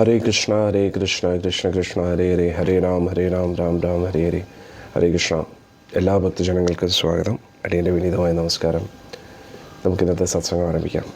ഹരേ കൃഷ്ണ കൃഷ്ണ കൃഷ്ണ ഹരേ ഹരേ, ഹരേ രാം രാം രാം ഹരേ ഹരേ. ഹരേ കൃഷ്ണ. എല്ലാ ഭക്തജനങ്ങൾക്കും സ്വാഗതം. അടിയൻ്റെ വിനീതമായ നമസ്കാരം. നമുക്കിന്നത്തെ സത്സംഗം ആരംഭിക്കാം.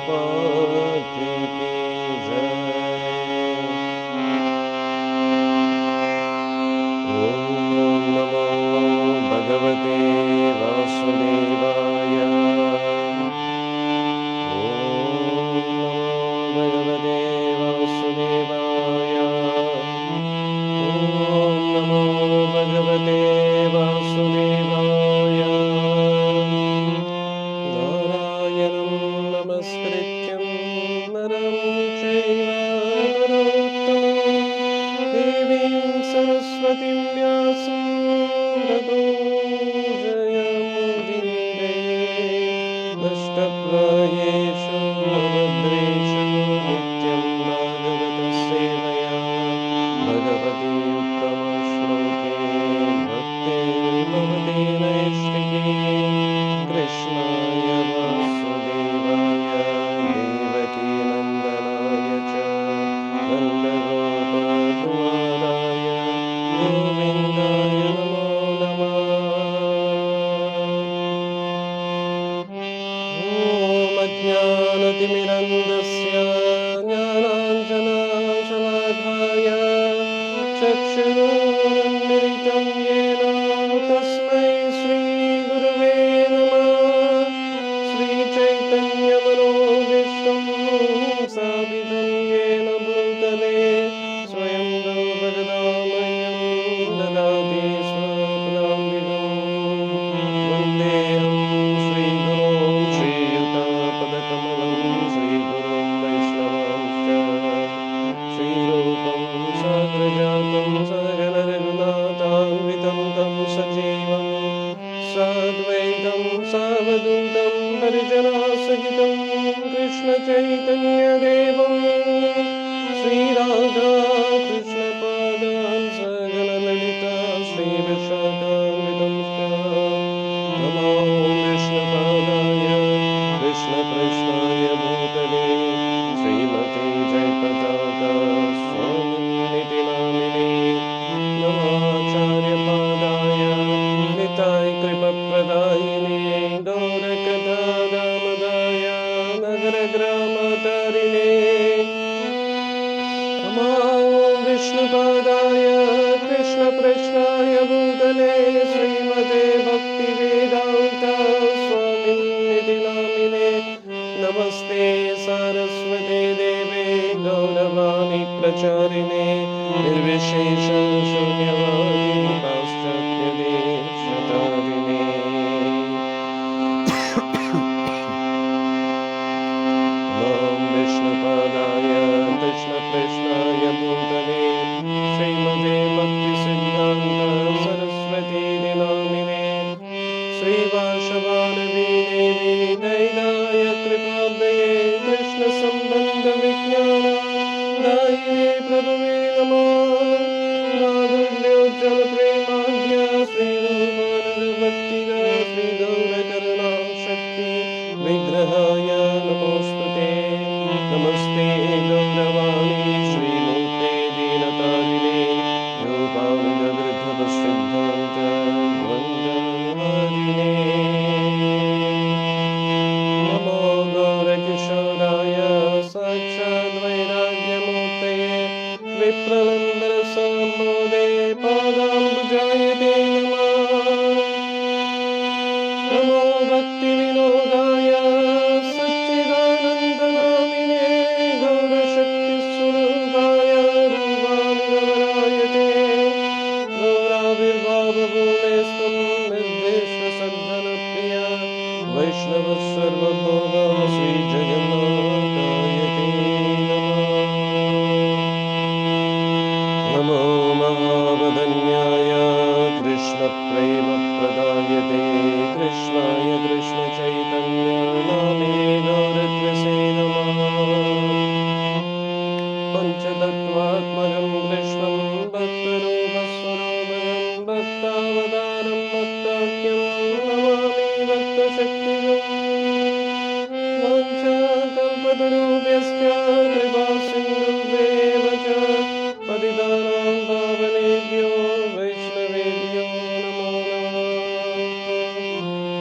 भक्ति की जय। ओम नमो भगवते वासुदेवाय।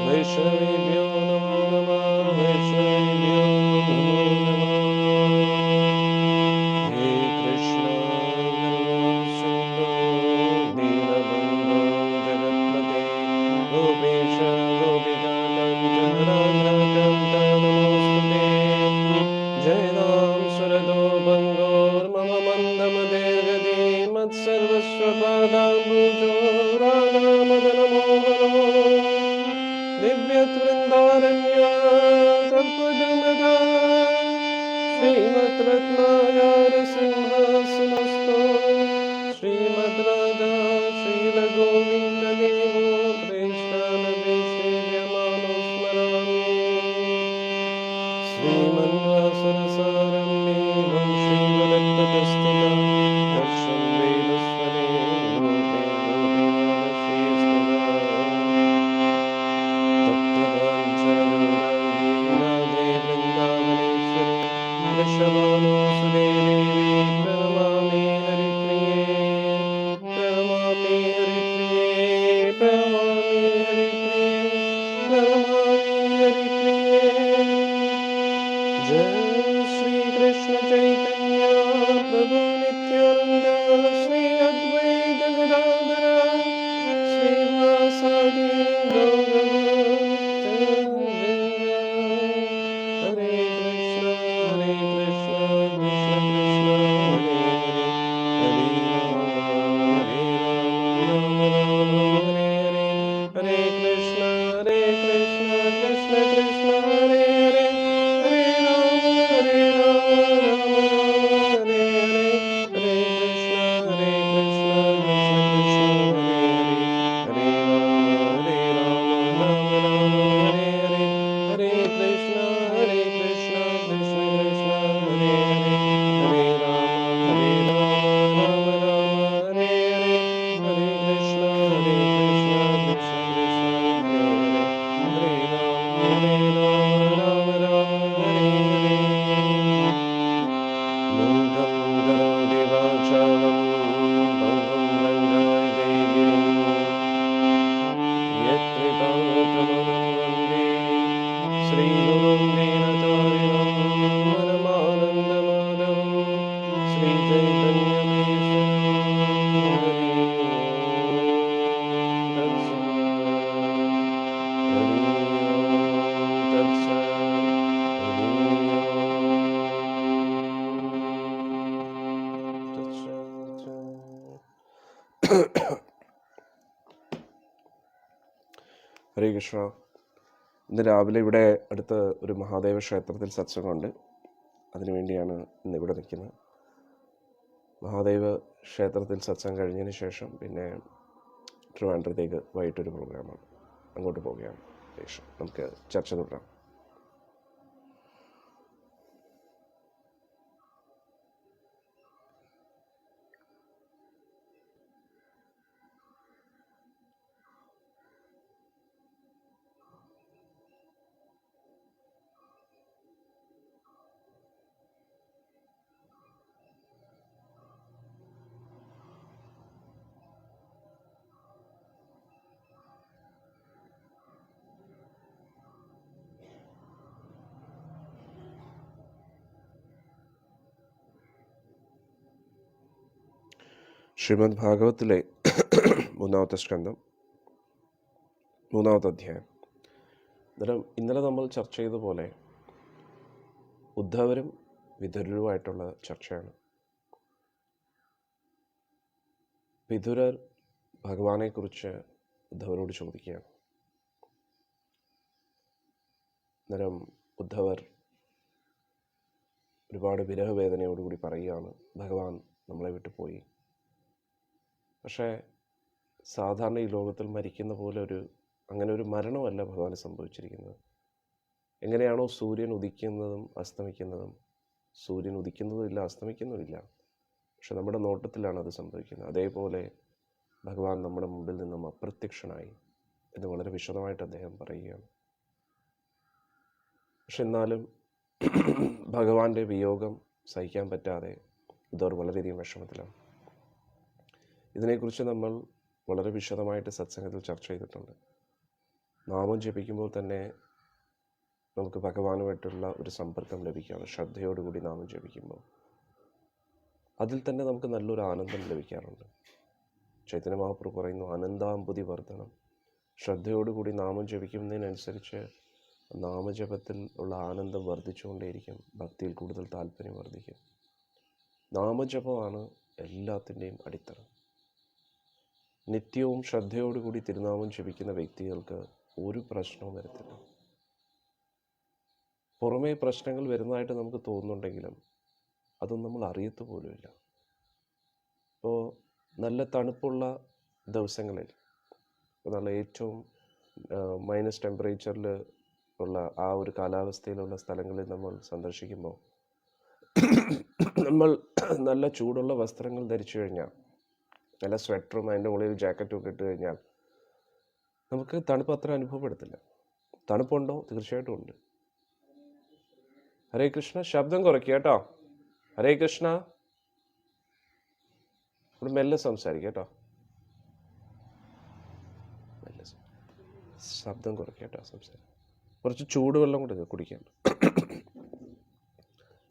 वैष्णवेभ्यो नमो नमः। वैष्णवेभ्यो नमो रत्नागार सिंहासनस्थो श्रीमद्राजा श्रीलगोविन्ददेवो प्रेष्ठानपि सेव्यमानो स्मरामि श्रीमन्वासरसारं नीलं श्रीमदत्ततस्थिता दर्शं वेदस्वरे लोके गोपीनाथश्रीस्तुता तप्तकाञ्चनगौराङ्गी राधे वृन्दावनेश्वरी वृषभानुसुते देवी प्रणमामि हरिप्रिये प्रणमामि हरिप्रिये प्रणमामि हरिप्रिये प्रणमामि हरिप्रिये। जय श्री कृष्ण चैतन्य प्रभु नित्यानंद श्री अद्वैत गदाधर श्रीवासादि गौरभक्तवृंद। हरे कृष्ण कृष्ण कृष्ण हरे हरे हरे राम राम राम हरे हरे हरे कृष्ण कृष्ण कृष्ण हरे हरे हरे राम राम हरे हरे हरे कृष्ण कृष्ण कृष्ण हरे हरे हरे राम राम हरे हरे हरे कृष्ण कृष्ण कृष्ण हरे हरे हरे राम राम हरे हरे हरे कृष्ण कृष्ण कृष्ण हरे हरे हरे राम राम हरे हरे। मूढं करोति वाचालं पङ्गुं लङ्घयते गिरिं यत्कृपातमहं वन्दे श्रीगुरुं दीनतारिणं परमानन्दमाधवं श्रीचैतन्यमीश्वरं हरि ओं तत्सत् हरि ഹരേ കൃഷ്ണ. ഇന്ന് രാവിലെ ഇവിടെ അടുത്ത് ഒരു മഹാദേവ ക്ഷേത്രത്തിൽ സത്സംഗമുണ്ട്. അതിനുവേണ്ടിയാണ് ഇന്ന് ഇവിടെ നിൽക്കുന്നത്. മഹാദേവ ക്ഷേത്രത്തിൽ സത്സംഗം കഴിഞ്ഞതിന് ശേഷം പിന്നെ ട്രിവാൻഡ്രത്തേക്ക് വൈകിട്ടൊരു പ്രോഗ്രാമാണ്, അങ്ങോട്ട് പോവുകയാണ്. നമുക്ക് ചർച്ച തുടരാം. ശ്രീമദ് ഭാഗവത്തിലെ 3-ാമത്തെ സ്കന്ധം 3-ാമത്തെ അധ്യായം. ഇന്നലെ നമ്മൾ ചർച്ച ചെയ്ത പോലെ ഉദ്ധവരും വിതുരരുമായിട്ടുള്ള ചർച്ചയാണ്. വിതുരർ ഭഗവാനെക്കുറിച്ച് ഉദ്ധവരോട് ചോദിക്കുകയാണ്. അന്നേരം ഉദ്ധവർ ഒരുപാട് വിരഹവേദനയോടുകൂടി പറയുകയാണ്, ഭഗവാൻ നമ്മളെ വിട്ടുപോയി. പക്ഷേ സാധാരണ ഈ ലോകത്തിൽ മരിക്കുന്ന പോലെ അങ്ങനെ ഒരു മരണമല്ല ഭഗവാന് സംഭവിച്ചിരിക്കുന്നത്. എങ്ങനെയാണോ സൂര്യൻ ഉദിക്കുന്നതും അസ്തമിക്കുന്നതും, സൂര്യൻ ഉദിക്കുന്നതുമില്ല അസ്തമിക്കുന്നുമില്ല, പക്ഷെ നമ്മുടെ നോട്ടത്തിലാണ് അത് സംഭവിക്കുന്നത്. അതേപോലെ ഭഗവാൻ നമ്മുടെ മുമ്പിൽ നിന്നും അപ്രത്യക്ഷനായി എന്ന് വളരെ വിശദമായിട്ട് അദ്ദേഹം പറയുകയാണ്. പക്ഷെ എന്നാലും ഭഗവാന്റെ വിയോഗം സഹിക്കാൻ പറ്റാതെ ഉദ്ധവർ വളരെയധികം വിഷമത്തിലാണ്. ഇതിനെക്കുറിച്ച് നമ്മൾ വളരെ വിശദമായിട്ട് സത്സംഗത്തിൽ ചർച്ച ചെയ്തിട്ടുണ്ട്. നാമം ജപിക്കുമ്പോൾ തന്നെ നമുക്ക് ഭഗവാനുമായിട്ടുള്ള ഒരു സമ്പർക്കം ലഭിക്കുകയാണ്. ശ്രദ്ധയോടുകൂടി നാമം ജപിക്കുമ്പോൾ അതിൽ തന്നെ നമുക്ക് നല്ലൊരു ആനന്ദം ലഭിക്കാറുണ്ട്. ചൈതന്യ മഹാപ്രഭു പറയുന്നു, ആനന്ദാംബുതി വർദ്ധനം. ശ്രദ്ധയോടുകൂടി നാമം ജപിക്കുന്നതിനനുസരിച്ച് നാമജപത്തിൽ ഉള്ള ആനന്ദം വർദ്ധിച്ചുകൊണ്ടേയിരിക്കും, ഭക്തിയിൽ കൂടുതൽ താല്പര്യം വർദ്ധിക്കും. നാമജപമാണ് എല്ലാത്തിൻ്റെയും അടിത്തറ. നിത്യവും ശ്രദ്ധയോടുകൂടി തിരുനാമം ജപിക്കുന്ന വ്യക്തികൾക്ക് ഒരു പ്രശ്നവും വരത്തില്ല. പുറമേ പ്രശ്നങ്ങൾ വരുന്നതായിട്ട് നമുക്ക് തോന്നുന്നുണ്ടെങ്കിലും അതൊന്നും നമ്മൾ അറിയത്തു പോലുമില്ല. ഇപ്പോൾ നല്ല തണുപ്പുള്ള ദിവസങ്ങളിൽ, നല്ല ഏറ്റവും മൈനസ് ടെമ്പറേച്ചറിൽ ഉള്ള ആ ഒരു കാലാവസ്ഥയിലുള്ള സ്ഥലങ്ങളിൽ നമ്മൾ സന്ദർശിക്കുമ്പോൾ നമ്മൾ നല്ല ചൂടുള്ള വസ്ത്രങ്ങൾ ധരിച്ചു കഴിഞ്ഞാൽ, നല്ല സ്വെറ്ററും അതിൻ്റെ മുകളിൽ ജാക്കറ്റും ഒക്കെ ഇട്ട് കഴിഞ്ഞാൽ നമുക്ക് തണുപ്പ് അത്ര അനുഭവപ്പെടത്തില്ല. തണുപ്പുണ്ടോ? തീർച്ചയായിട്ടും ഉണ്ട്. ഹരേ കൃഷ്ണ. ശബ്ദം കുറയ്ക്കുക കേട്ടോ. ഹരേ കൃഷ്ണ. ഇവിടെ മെല്ലെ സംസാരിക്കുക കേട്ടോ. മെല്ലെ ശബ്ദം കുറയ്ക്കുക കേട്ടോ. സംസാരം കുറച്ച് ചൂടുവെള്ളം കൂടെ കുടിക്കാൻ.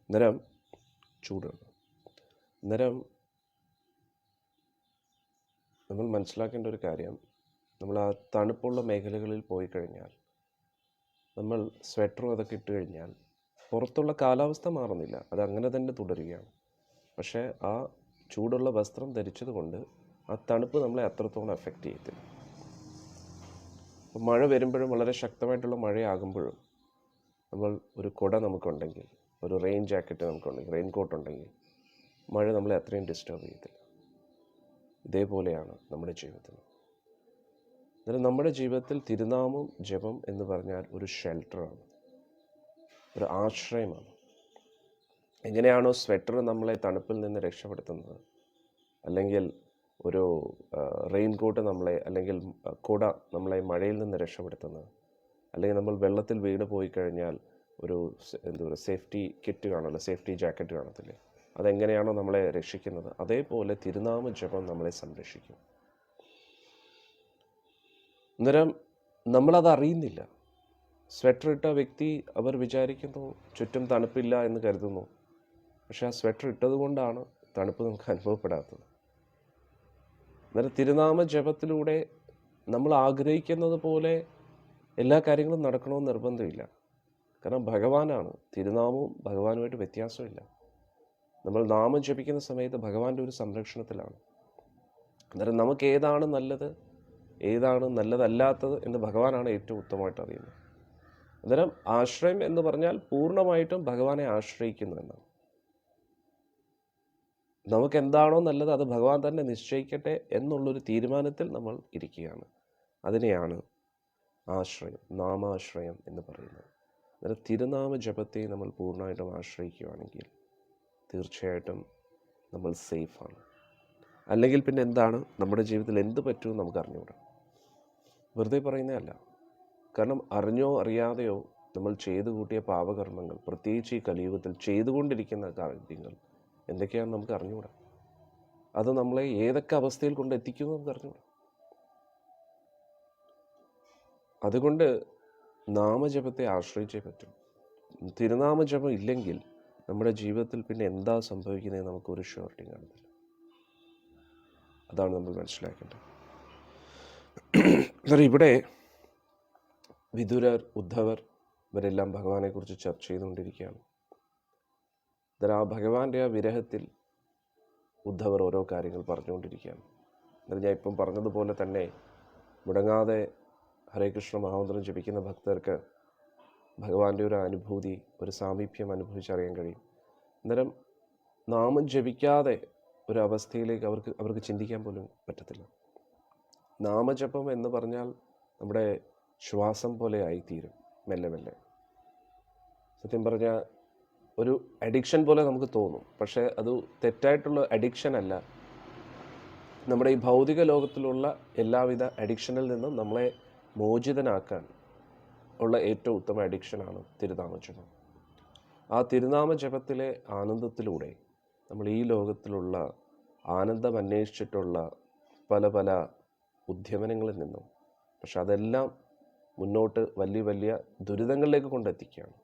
അന്നേരം ചൂടുവെള്ളം. അന്നേരം നമ്മൾ മനസ്സിലാക്കേണ്ട ഒരു കാര്യം, നമ്മൾ ആ തണുപ്പുള്ള മേഖലകളിൽ പോയി കഴിഞ്ഞാൽ, നമ്മൾ സ്വെറ്ററും അതൊക്കെ ഇട്ട് കഴിഞ്ഞാൽ പുറത്തുള്ള കാലാവസ്ഥ മാറുന്നില്ല, അത് അങ്ങനെ തന്നെ തുടരുകയാണ്. പക്ഷേ ആ ചൂടുള്ള വസ്ത്രം ധരിച്ചത് കൊണ്ട് ആ തണുപ്പ് നമ്മളെ അത്രത്തോളം എഫക്റ്റ് ചെയ്യത്തില്ല. മഴ വരുമ്പോഴും, വളരെ ശക്തമായിട്ടുള്ള മഴയാകുമ്പോഴും നമ്മൾ ഒരു കുട നമുക്കുണ്ടെങ്കിൽ, ഒരു റെയിൻ ജാക്കറ്റ് നമുക്കുണ്ടെങ്കിൽ, റെയിൻ കോട്ട് ഉണ്ടെങ്കിൽ മഴ നമ്മളെ അത്രയും ഡിസ്റ്റർബ് ചെയ്യത്തില്ല. ഇതേപോലെയാണ് നമ്മുടെ ജീവിതത്തിൽ. അന്നേരം നമ്മുടെ ജീവിതത്തിൽ തിരുനാമം ജപം എന്ന് പറഞ്ഞാൽ ഒരു ഷെൽട്ടറാണ്, ഒരു ആശ്രയമാണ്. എങ്ങനെയാണോ സ്വെറ്റർ നമ്മളെ തണുപ്പിൽ നിന്ന് രക്ഷപ്പെടുത്തുന്നത്, അല്ലെങ്കിൽ ഒരു റെയിൻ കോട്ട് നമ്മളെ, അല്ലെങ്കിൽ കുട നമ്മളെ മഴയിൽ നിന്ന് രക്ഷപ്പെടുത്തുന്നത്, അല്ലെങ്കിൽ നമ്മൾ വെള്ളത്തിൽ വീണ് പോയി കഴിഞ്ഞാൽ ഒരു എന്താ പറയുക സേഫ്റ്റി കിറ്റ് കാണുമല്ലോ, സേഫ്റ്റി ജാക്കറ്റ് കാണത്തില്ലേ, അതെങ്ങനെയാണോ നമ്മളെ രക്ഷിക്കുന്നത്, അതേപോലെ തിരുനാമ ജപം നമ്മളെ സംരക്ഷിക്കും. അന്നേരം നമ്മളത് അറിയുന്നില്ല. സ്വെറ്റർ ഇട്ട വ്യക്തി, അവർ വിചാരിക്കുന്നു ചുറ്റും തണുപ്പില്ല എന്ന് കരുതുന്നു. പക്ഷെ ആ സ്വെറ്റർ ഇട്ടത് കൊണ്ടാണ് തണുപ്പ് നമുക്ക് അനുഭവപ്പെടാത്തത്. അന്നേരം തിരുനാമ ജപത്തിലൂടെ നമ്മൾ ആഗ്രഹിക്കുന്നത് പോലെ എല്ലാ കാര്യങ്ങളും നടക്കണമെന്ന് നിർബന്ധമില്ല. കാരണം ഭഗവാനാണ്. തിരുനാമവും ഭഗവാനുമായിട്ട് വ്യത്യാസമില്ല. നമ്മൾ നാമം ജപിക്കുന്ന സമയത്ത് ഭഗവാന്റെ ഒരു സംരക്ഷണത്തിലാണ്. അന്നേരം നമുക്ക് ഏതാണ് നല്ലത്, ഏതാണ് നല്ലതല്ലാത്തത് എന്ന് ഭഗവാനാണ് ഏറ്റവും ഉത്തമമായിട്ട് അറിയുന്നത്. അന്നേരം ആശ്രയം എന്ന് പറഞ്ഞാൽ പൂർണ്ണമായിട്ടും ഭഗവാനെ ആശ്രയിക്കുന്നു എന്നാണ്. നമുക്ക് എന്താണോ നല്ലത് അത് ഭഗവാൻ തന്നെ നിശ്ചയിക്കട്ടെ എന്നുള്ളൊരു തീരുമാനത്തിൽ നമ്മൾ ഇരിക്കുകയാണ്. അതിനെയാണ് ആശ്രയം, നാമാശ്രയം എന്ന് പറയുന്നത്. അന്നേരം തിരുനാമ ജപത്തെ നമ്മൾ പൂർണ്ണമായിട്ടും ആശ്രയിക്കുകയാണെങ്കിൽ തീർച്ചയായിട്ടും നമ്മൾ സേഫാണ്. അല്ലെങ്കിൽ പിന്നെ എന്താണ്, നമ്മുടെ ജീവിതത്തിൽ എന്ത് പറ്റുമെന്ന് നമുക്ക് അറിഞ്ഞുകൂടാ. വെറുതെ പറയുന്നതല്ല. കാരണം അറിഞ്ഞോ അറിയാതെയോ നമ്മൾ ചെയ്തു കൂട്ടിയ പാപകർമ്മങ്ങൾ, പ്രത്യേകിച്ച് ഈ കലിയുഗത്തിൽ ചെയ്തുകൊണ്ടിരിക്കുന്ന കാര്യങ്ങൾ എന്തൊക്കെയാണെന്ന് നമുക്ക് അറിഞ്ഞുകൂടാ. അത് നമ്മളെ ഏതൊക്കെ അവസ്ഥയിൽ കൊണ്ട് എത്തിക്കുമെന്ന് നമുക്ക് അറിഞ്ഞുകൂടാ. അതുകൊണ്ട് നാമജപത്തെ ആശ്രയിച്ചേ പറ്റും. തിരുനാമജപം ഇല്ലെങ്കിൽ നമ്മുടെ ജീവിതത്തിൽ പിന്നെ എന്താ സംഭവിക്കുന്നത് നമുക്കൊരു ഷുവർട്ടി കാണുന്നില്ല. അതാണ് നമ്മൾ മനസ്സിലാക്കേണ്ടത്. ഇവിടെ വിദുരർ, ഉദ്ധവർ ഇവരെല്ലാം ഭഗവാനെക്കുറിച്ച് ചർച്ച ചെയ്തുകൊണ്ടിരിക്കുകയാണ്. ആ ഭഗവാന്റെ ആ വിരഹത്തിൽ ഉദ്ധവർ ഓരോ കാര്യങ്ങൾ പറഞ്ഞുകൊണ്ടിരിക്കുകയാണ്. എന്നാൽ ഞാൻ ഇപ്പം പറഞ്ഞതുപോലെ തന്നെ മുടങ്ങാതെ ഹരേ കൃഷ്ണ മഹാമന്ത്രം ജപിക്കുന്ന ഭക്തർക്ക് ഭഗവാന്റെ ഒരു അനുഭൂതി, ഒരു സാമീപ്യം അനുഭവിച്ചറിയാൻ കഴിയും. അന്നേരം നാമം ജപിക്കാതെ ഒരു അവസ്ഥയിലേക്ക് അവർക്ക് ചിന്തിക്കാൻ പോലും പറ്റത്തില്ല. നാമജപം എന്ന് പറഞ്ഞാൽ നമ്മുടെ ശ്വാസം പോലെ ആയിത്തീരും മെല്ലെ മെല്ലെ. സത്യം പറഞ്ഞാൽ ഒരു അഡിക്ഷൻ പോലെ നമുക്ക് തോന്നും. പക്ഷേ അത് തെറ്റായിട്ടുള്ള അഡിക്ഷൻ അല്ല. നമ്മുടെ ഈ ഭൗതിക ലോകത്തിലുള്ള എല്ലാവിധ അഡിക്ഷനിൽ നിന്നും നമ്മളെ മോചിതനാക്കാൻ ഉള്ള ഏറ്റവും ഉത്തമ അഡിക്ഷനാണ് തിരുനാമജപം. ആ തിരുനാമജപത്തിലെ ആനന്ദത്തിലൂടെ നമ്മൾ ഈ ലോകത്തിലുള്ള ആനന്ദം അന്വേഷിച്ചിട്ടുള്ള പല പല ഉദ്യമനങ്ങളിൽ നിന്നും, പക്ഷെ അതെല്ലാം മുന്നോട്ട് വലിയ വലിയ ദുരിതങ്ങളിലേക്ക് കൊണ്ടെത്തിക്കുകയാണ്.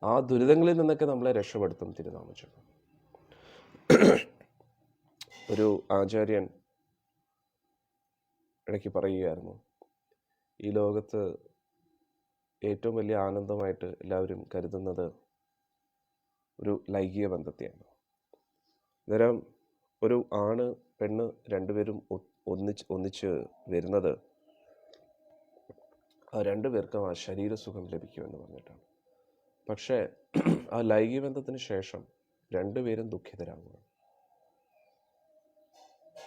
ആ ദുരിതങ്ങളിൽ നിന്നൊക്കെ നമ്മളെ രക്ഷപ്പെടുത്തും തിരുനാമജപം. ഒരു ആചാര്യൻ ഇടയ്ക്ക് പറയുകയായിരുന്നു, ഈ ലോകത്ത് ഏറ്റവും വലിയ ആനന്ദമായിട്ട് എല്ലാവരും കരുതുന്നത് ഒരു ലൈംഗിക ബന്ധത്തെയാണ്. അന്നേരം ഒരു ആണ് പെണ്ണ് രണ്ടുപേരും ഒന്നിച്ച് വരുന്നത് ആ രണ്ടുപേർക്കും ആ ശരീരസുഖം ലഭിക്കുമെന്ന് പറഞ്ഞിട്ടാണ്. പക്ഷേ ആ ലൈംഗിക ബന്ധത്തിന് ശേഷം രണ്ടുപേരും ദുഃഖിതരാകുകയാണ്.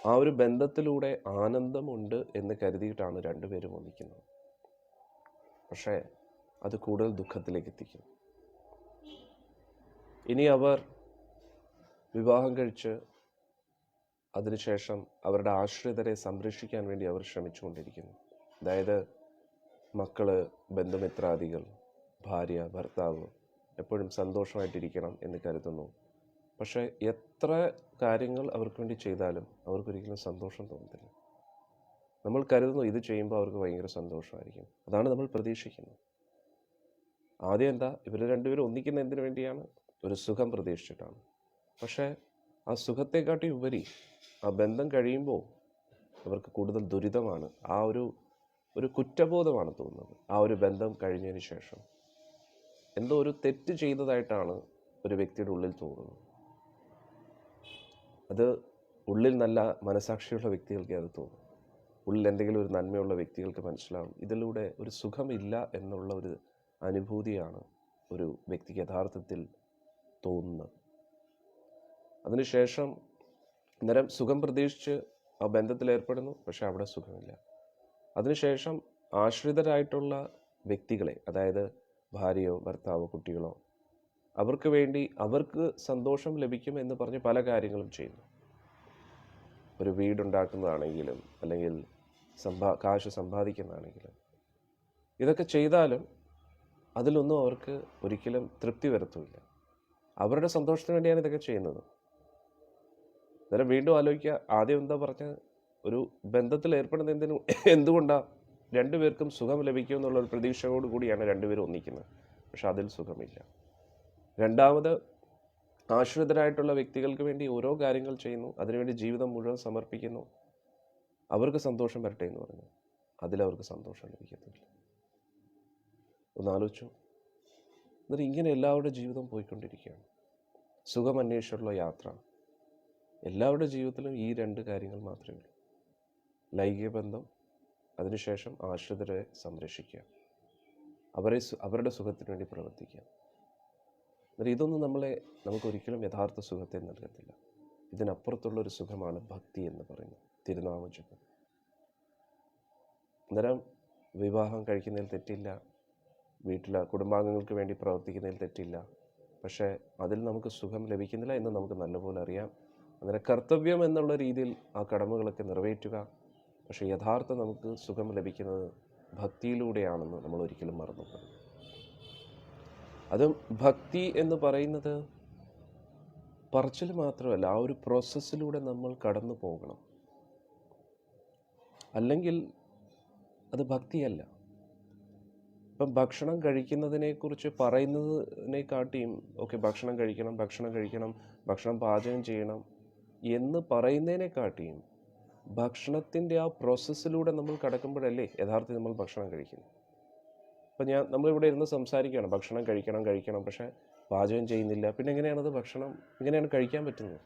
ആ ഒരു ബന്ധത്തിലൂടെ ആനന്ദമുണ്ട് എന്ന് കരുതിയിട്ടാണ് രണ്ടുപേരും ഒന്നിക്കുന്നത്. പക്ഷേ അത് കൂടുതൽ ദുഃഖത്തിലേക്ക് എത്തിക്കും. ഇനി അവർ വിവാഹം കഴിച്ച് അതിനുശേഷം അവരുടെ ആശ്രിതരെ സംരക്ഷിക്കാൻ വേണ്ടി അവർ ശ്രമിച്ചുകൊണ്ടിരിക്കുന്നു. അതായത് മക്കള്, ബന്ധുമിത്രാദികൾ, ഭാര്യ, ഭർത്താവ് എപ്പോഴും സന്തോഷമായിട്ടിരിക്കണം എന്ന് കരുതുന്നു. പക്ഷേ എത്ര കാര്യങ്ങൾ അവർക്ക് വേണ്ടി ചെയ്താലും അവർക്കൊരിക്കലും സന്തോഷം തോന്നത്തില്ല. നമ്മൾ കരുതുന്നു ഇത് ചെയ്യുമ്പോൾ അവർക്ക് ഭയങ്കര സന്തോഷമായിരിക്കും. അതാണ് നമ്മൾ പ്രതീക്ഷിക്കുന്നത്. ആദ്യം എന്താ, ഇവർ രണ്ടുപേരും ഒന്നിക്കുന്ന എന്തിനു വേണ്ടിയാണ്? ഒരു സുഖം പ്രതീക്ഷിച്ചിട്ടാണ്. പക്ഷേ ആ സുഖത്തെക്കാട്ടി ഉപരി ആ ബന്ധം കഴിയുമ്പോൾ അവർക്ക് കൂടുതൽ ദുരിതമാണ്. ആ ഒരു കുറ്റബോധമാണ് തോന്നുന്നത്. ആ ഒരു ബന്ധം കഴിഞ്ഞതിന് ശേഷം എന്തോ ഒരു തെറ്റ് ചെയ്തതായിട്ടാണ് ഒരു വ്യക്തിയുടെ ഉള്ളിൽ തോന്നുന്നത്. അത് ഉള്ളിൽ നല്ല മനസാക്ഷിയുള്ള വ്യക്തികൾക്ക് അത് തോന്നും. ഉള്ളിൽ എന്തെങ്കിലും ഒരു നന്മയുള്ള വ്യക്തികൾക്ക് മനസ്സിലാവും ഇതിലൂടെ ഒരു സുഖമില്ല എന്നുള്ള ഒരു അനുഭൂതിയാണ് ഒരു വ്യക്തിക്ക് യഥാർത്ഥത്തിൽ തോന്നുന്നത്. അതിനുശേഷം അന്നേരം സുഖം പ്രതീക്ഷിച്ച് ആ ബന്ധത്തിൽ ഏർപ്പെടുന്നു. പക്ഷെ അവിടെ സുഖമില്ല. അതിനുശേഷം ആശ്രിതരായിട്ടുള്ള വ്യക്തികളെ, അതായത് ഭാര്യയോ ഭർത്താവോ കുട്ടികളോ, അവർക്ക് വേണ്ടി അവർക്ക് സന്തോഷം ലഭിക്കും എന്ന് പറഞ്ഞ് പല കാര്യങ്ങളും ചെയ്യുന്നു. ഒരു വീടുണ്ടാക്കുന്നതാണെങ്കിലും അല്ലെങ്കിൽ കാശ് സമ്പാദിക്കുന്നതാണെങ്കിലും ഇതൊക്കെ ചെയ്താലും അതിലൊന്നും അവർക്ക് ഒരിക്കലും തൃപ്തി വരുത്തുമില്ല. അവരുടെ സന്തോഷത്തിന് വേണ്ടിയാണ് ഇതൊക്കെ ചെയ്യുന്നത്. അന്നേരം വീണ്ടും ആലോചിക്കുക, ആദ്യം എന്താ പറഞ്ഞത്, ഒരു ബന്ധത്തിൽ ഏർപ്പെടുന്ന എന്തുകൊണ്ടാണ്? രണ്ടുപേർക്കും സുഖം ലഭിക്കും എന്നുള്ള ഒരു പ്രതീക്ഷയോട് കൂടിയാണ് രണ്ടുപേരും ഒന്നിക്കുന്നത്. പക്ഷെ അതിൽ സുഖമില്ല. രണ്ടാമത് ആശ്രിതരായിട്ടുള്ള വ്യക്തികൾക്ക് വേണ്ടി ഓരോ കാര്യങ്ങൾ ചെയ്യുന്നു, അതിനുവേണ്ടി ജീവിതം മുഴുവൻ സമർപ്പിക്കുന്നു. അവർക്ക് സന്തോഷം വരട്ടെ എന്ന് പറഞ്ഞു, അതിലവർക്ക് സന്തോഷം ലഭിക്കത്തില്ല. ഒന്നാലോചിച്ചു. എന്നിട്ട് ഇങ്ങനെ എല്ലാവരുടെ ജീവിതം പോയിക്കൊണ്ടിരിക്കുകയാണ്. സുഖം അന്വേഷിച്ചുള്ള യാത്ര. എല്ലാവരുടെ ജീവിതത്തിലും ഈ രണ്ട് കാര്യങ്ങൾ മാത്രമേ ഉള്ളൂ. ലൈംഗിക ബന്ധം, അതിനുശേഷം ആശ്രിതരെ സംരക്ഷിക്കുക, അവരുടെ സുഖത്തിന് വേണ്ടി പ്രവർത്തിക്കുക. എന്നാൽ ഇതൊന്നും നമുക്കൊരിക്കലും യഥാർത്ഥ സുഖത്തെ നൽകത്തില്ല. ഇതിനപ്പുറത്തുള്ളൊരു സുഖമാണ് ഭക്തി എന്ന് പറയുന്നത്, തിരുനാമജപം. അന്നേരം വിവാഹം കഴിക്കുന്നതിൽ തെറ്റില്ല, വീട്ടിലെ കുടുംബാംഗങ്ങൾക്ക് വേണ്ടി പ്രവർത്തിക്കുന്നതിൽ തെറ്റില്ല. പക്ഷേ അതിൽ നമുക്ക് സുഖം ലഭിക്കുന്നില്ല എന്ന് നമുക്ക് നല്ലപോലെ അറിയാം. അന്നേരം കർത്തവ്യം എന്നുള്ള രീതിയിൽ ആ കടമകളൊക്കെ നിറവേറ്റുക. പക്ഷേ യഥാർത്ഥം നമുക്ക് സുഖം ലഭിക്കുന്നത് ഭക്തിയിലൂടെയാണെന്ന് നമ്മൾ ഒരിക്കലും മറന്നുപോകും. അതും ഭക്തി എന്ന് പറയുന്നത് പറച്ചിൽ മാത്രമല്ല, ആ ഒരു പ്രോസസ്സിലൂടെ നമ്മൾ കടന്നു പോകണം. അല്ലെങ്കിൽ അത് ഭക്തിയല്ല. ഇപ്പം ഭക്ഷണം കഴിക്കുന്നതിനെക്കുറിച്ച് പറയുന്നതിനെക്കാട്ടിയും ഭക്ഷണം കഴിക്കണം, ഭക്ഷണം പാചകം ചെയ്യണം എന്ന് പറയുന്നതിനെക്കാട്ടിയും ഭക്ഷണത്തിൻ്റെ ആ പ്രോസസ്സിലൂടെ നമ്മൾ കടക്കുമ്പോഴല്ലേ യഥാർത്ഥത്തിൽ നമ്മൾ ഭക്ഷണം കഴിക്കുന്നത്. അപ്പം നമ്മളിവിടെ ഇരുന്ന് സംസാരിക്കുകയാണ്, ഭക്ഷണം കഴിക്കണം, പക്ഷേ പാചകം ചെയ്യുന്നില്ല. പിന്നെ എങ്ങനെയാണ് കഴിക്കാൻ പറ്റുന്നത്?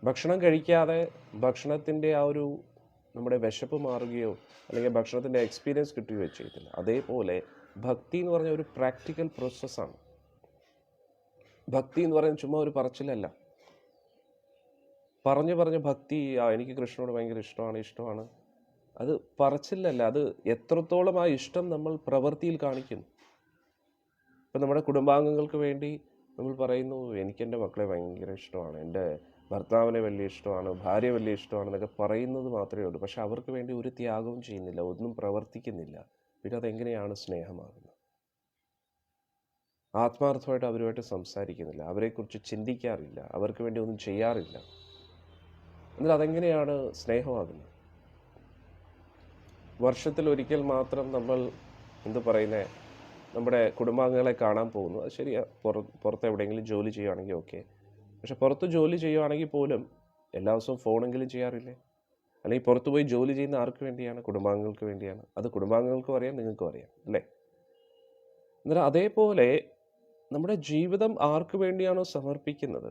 ഭക്ഷണം കഴിക്കാതെ ഭക്ഷണത്തിൻ്റെ ആ ഒരു നമ്മുടെ വിശപ്പ് മാറുകയോ അല്ലെങ്കിൽ ഭക്ഷണത്തിൻ്റെ എക്സ്പീരിയൻസ് കിട്ടുകയോ ചെയ്തില്ല. അതേപോലെ ഭക്തി എന്ന് പറഞ്ഞ ഒരു പ്രാക്ടിക്കൽ പ്രോസസ്സാണ്. ഭക്തി എന്ന് പറയുന്നത് ചുമ്മാ ഒരു പറച്ചിലല്ല. പറഞ്ഞ് ഭക്തി, എനിക്ക് കൃഷ്ണനോട് ഭയങ്കര ഇഷ്ടമാണ്, അത് പറച്ചിലല്ല. അത് എത്രത്തോളം ആ ഇഷ്ടം നമ്മൾ പ്രവൃത്തിയിൽ കാണിക്കുന്നു. ഇപ്പം നമ്മുടെ കുടുംബാംഗങ്ങൾക്ക് വേണ്ടി നമ്മൾ പറയുന്നു, എനിക്കെൻ്റെ മക്കളെ ഭയങ്കര ഇഷ്ടമാണ്, എൻ്റെ ഭർത്താവിനെ വലിയ ഇഷ്ടമാണ്, ഭാര്യ വലിയ ഇഷ്ടമാണെന്നൊക്കെ പറയുന്നത് മാത്രമേ ഉള്ളൂ. പക്ഷെ അവർക്ക് വേണ്ടി ഒരു ത്യാഗവും ചെയ്യുന്നില്ല, ഒന്നും പ്രവർത്തിക്കുന്നില്ല. പിന്നെ അതെങ്ങനെയാണ് സ്നേഹമാകുന്നത്? ആത്മാർത്ഥമായിട്ട് അവരുമായിട്ട് സംസാരിക്കുന്നില്ല, അവരെക്കുറിച്ച് ചിന്തിക്കാറില്ല, അവർക്ക് വേണ്ടി ഒന്നും ചെയ്യാറില്ല. എന്നാൽ അതെങ്ങനെയാണ് സ്നേഹമാകുന്നത്? വർഷത്തിൽ ഒരിക്കൽ മാത്രം നമ്മൾ നമ്മുടെ കുടുംബാംഗങ്ങളെ കാണാൻ പോകുന്നു. അത് ശരിയാ, പുറത്ത് എവിടെയെങ്കിലും ജോലി ചെയ്യുകയാണെങ്കിൽ ഓക്കെ. പക്ഷെ പുറത്ത് ജോലി ചെയ്യുകയാണെങ്കിൽ പോലും എല്ലാ ദിവസവും ഫോണെങ്കിലും ചെയ്യാറില്ലേ? അല്ലെങ്കിൽ പുറത്ത് പോയി ജോലി ചെയ്യുന്ന ആർക്ക് വേണ്ടിയാണ്? കുടുംബാംഗങ്ങൾക്ക് വേണ്ടിയാണ്. അത് കുടുംബാംഗങ്ങൾക്കും അറിയാം, നിങ്ങൾക്കും അറിയാം, അല്ലേ? എന്നാൽ അതേപോലെ നമ്മുടെ ജീവിതം ആർക്ക് വേണ്ടിയാണോ സമർപ്പിക്കുന്നത്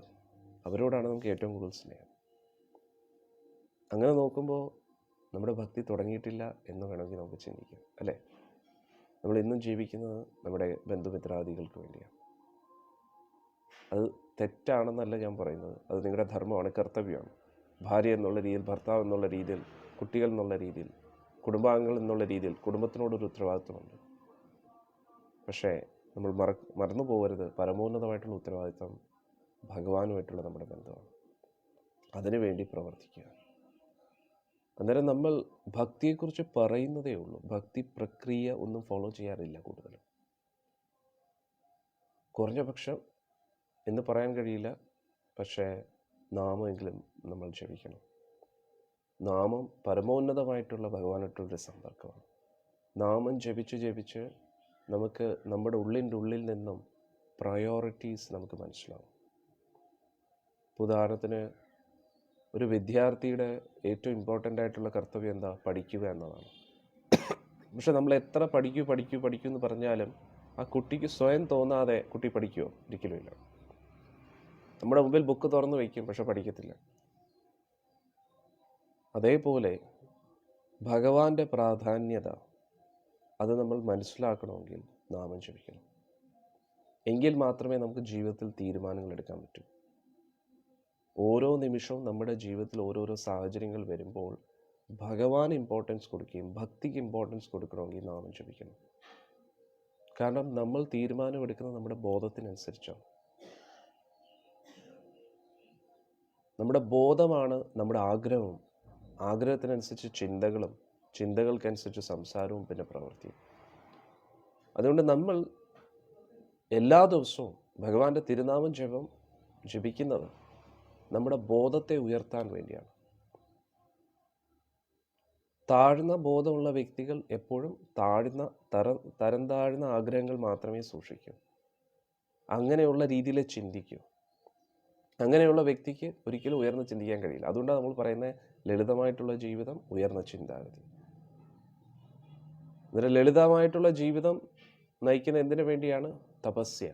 അവരോടാണ് നമുക്ക് ഏറ്റവും കൂടുതൽ സ്നേഹം. അങ്ങനെ നോക്കുമ്പോൾ നമ്മുടെ ഭക്തി തുടങ്ങിയിട്ടില്ല എന്ന് വേണമെങ്കിൽ നമുക്ക് ചിന്തിക്കാം, അല്ലേ? നമ്മൾ ഇന്നും ജീവിക്കുന്നത് നമ്മുടെ ബന്ധുമിത്രാദികൾക്ക് വേണ്ടിയാണ്. അത് തെറ്റാണെന്നല്ല ഞാൻ പറയുന്നത്. അത് നിങ്ങളുടെ ധർമ്മമാണ്, കർത്തവ്യമാണ്. ഭാര്യ എന്നുള്ള രീതിയിൽ, ഭർത്താവ് എന്നുള്ള രീതിയിൽ, കുട്ടികൾ എന്നുള്ള രീതിയിൽ, കുടുംബാംഗങ്ങൾ എന്നുള്ള രീതിയിൽ കുടുംബത്തിനോടൊരു ഉത്തരവാദിത്വമുണ്ട്. പക്ഷേ നമ്മൾ മറന്നു പോകരുത്, പരമോന്നതമായിട്ടുള്ള ഉത്തരവാദിത്വം ഭഗവാനുമായിട്ടുള്ള നമ്മുടെ ബന്ധമാണ്. അതിനുവേണ്ടി പ്രവർത്തിക്കുക. അന്നേരം നമ്മൾ ഭക്തിയെക്കുറിച്ച് പറയുന്നതേ ഉള്ളൂ. ഭക്തി പ്രക്രിയ ഒന്നും ഫോളോ ചെയ്യാറില്ല കൂടുതലും. കുറഞ്ഞ പക്ഷം എന്ന് പറയാൻ കഴിയില്ല, പക്ഷേ നാമമെങ്കിലും നമ്മൾ ജപിക്കണം. നാമം പരമോന്നതമായിട്ടുള്ള ഭഗവാനായിട്ടുള്ളൊരു സമ്പർക്കമാണ്. നാമം ജപിച്ച് നമുക്ക് നമ്മുടെ ഉള്ളിൽ നിന്നും പ്രയോറിറ്റീസ് നമുക്ക് മനസ്സിലാവും. ഉദാഹരണത്തിന് ഒരു വിദ്യാർത്ഥിയുടെ ഏറ്റവും ഇമ്പോർട്ടൻ്റ് ആയിട്ടുള്ള കർത്തവ്യം എന്താ? പഠിക്കുക എന്നതാണ്. പക്ഷെ നമ്മൾ എത്ര പഠിക്കൂ എന്ന് പറഞ്ഞാലും ആ കുട്ടിക്ക് സ്വയം തോന്നാതെ കുട്ടി പഠിക്കുമോ? ഒരിക്കലുമില്ല. നമ്മുടെ മുമ്പിൽ ബുക്ക് തുറന്നു വയ്ക്കും, പക്ഷെ പഠിക്കത്തില്ല. അതേപോലെ ഭഗവാന്റെ പ്രാധാന്യത അത് നമ്മൾ മനസ്സിലാക്കണമെങ്കിൽ നാമം ജപിക്കണം. എങ്കിൽ മാത്രമേ നമുക്ക് ജീവിതത്തിൽ തീരുമാനങ്ങൾ എടുക്കാൻ പറ്റൂ. ഓരോ നിമിഷവും നമ്മുടെ ജീവിതത്തിൽ ഓരോരോ സാഹചര്യങ്ങൾ വരുമ്പോൾ ഭഗവാന് ഇമ്പോർട്ടൻസ് കൊടുക്കുകയും ഭക്തിക്ക് ഇമ്പോർട്ടൻസ് കൊടുക്കണമെങ്കിൽ നാമം ജപിക്കണം. കാരണം നമ്മൾ തീരുമാനമെടുക്കുന്നത് നമ്മുടെ ബോധത്തിനനുസരിച്ചാണ്. നമ്മുടെ ബോധമാണ് നമ്മുടെ ആഗ്രഹവും, ആഗ്രഹത്തിനനുസരിച്ച് ചിന്തകളും, ചിന്തകൾക്കനുസരിച്ച് സംസാരവും, പിന്നെ പ്രവൃത്തിയും. അതുകൊണ്ട് നമ്മൾ എല്ലാ ദിവസവും ഭഗവാന്റെ തിരുനാമം ജപിക്കുന്നത് നമ്മുടെ ബോധത്തെ ഉയർത്താൻ വേണ്ടിയാണ്. താഴ്ന്ന ബോധമുള്ള വ്യക്തികൾ എപ്പോഴും തരം താഴ്ന്ന ആഗ്രഹങ്ങൾ മാത്രമേ സൂക്ഷിക്കൂ. അങ്ങനെയുള്ള രീതിയിൽ ചിന്തിക്കൂ. അങ്ങനെയുള്ള വ്യക്തിക്ക് ഒരിക്കലും ഉയർന്ന് ചിന്തിക്കാൻ കഴിയില്ല. അതുകൊണ്ടാണ് നമ്മൾ പറയുന്നത് ലളിതമായിട്ടുള്ള ജീവിതം, ഉയർന്ന ചിന്താഗതി. അന്നേരം ലളിതമായിട്ടുള്ള ജീവിതം നയിക്കുന്ന എന്തിനു വേണ്ടിയാണ്? തപസ്യ.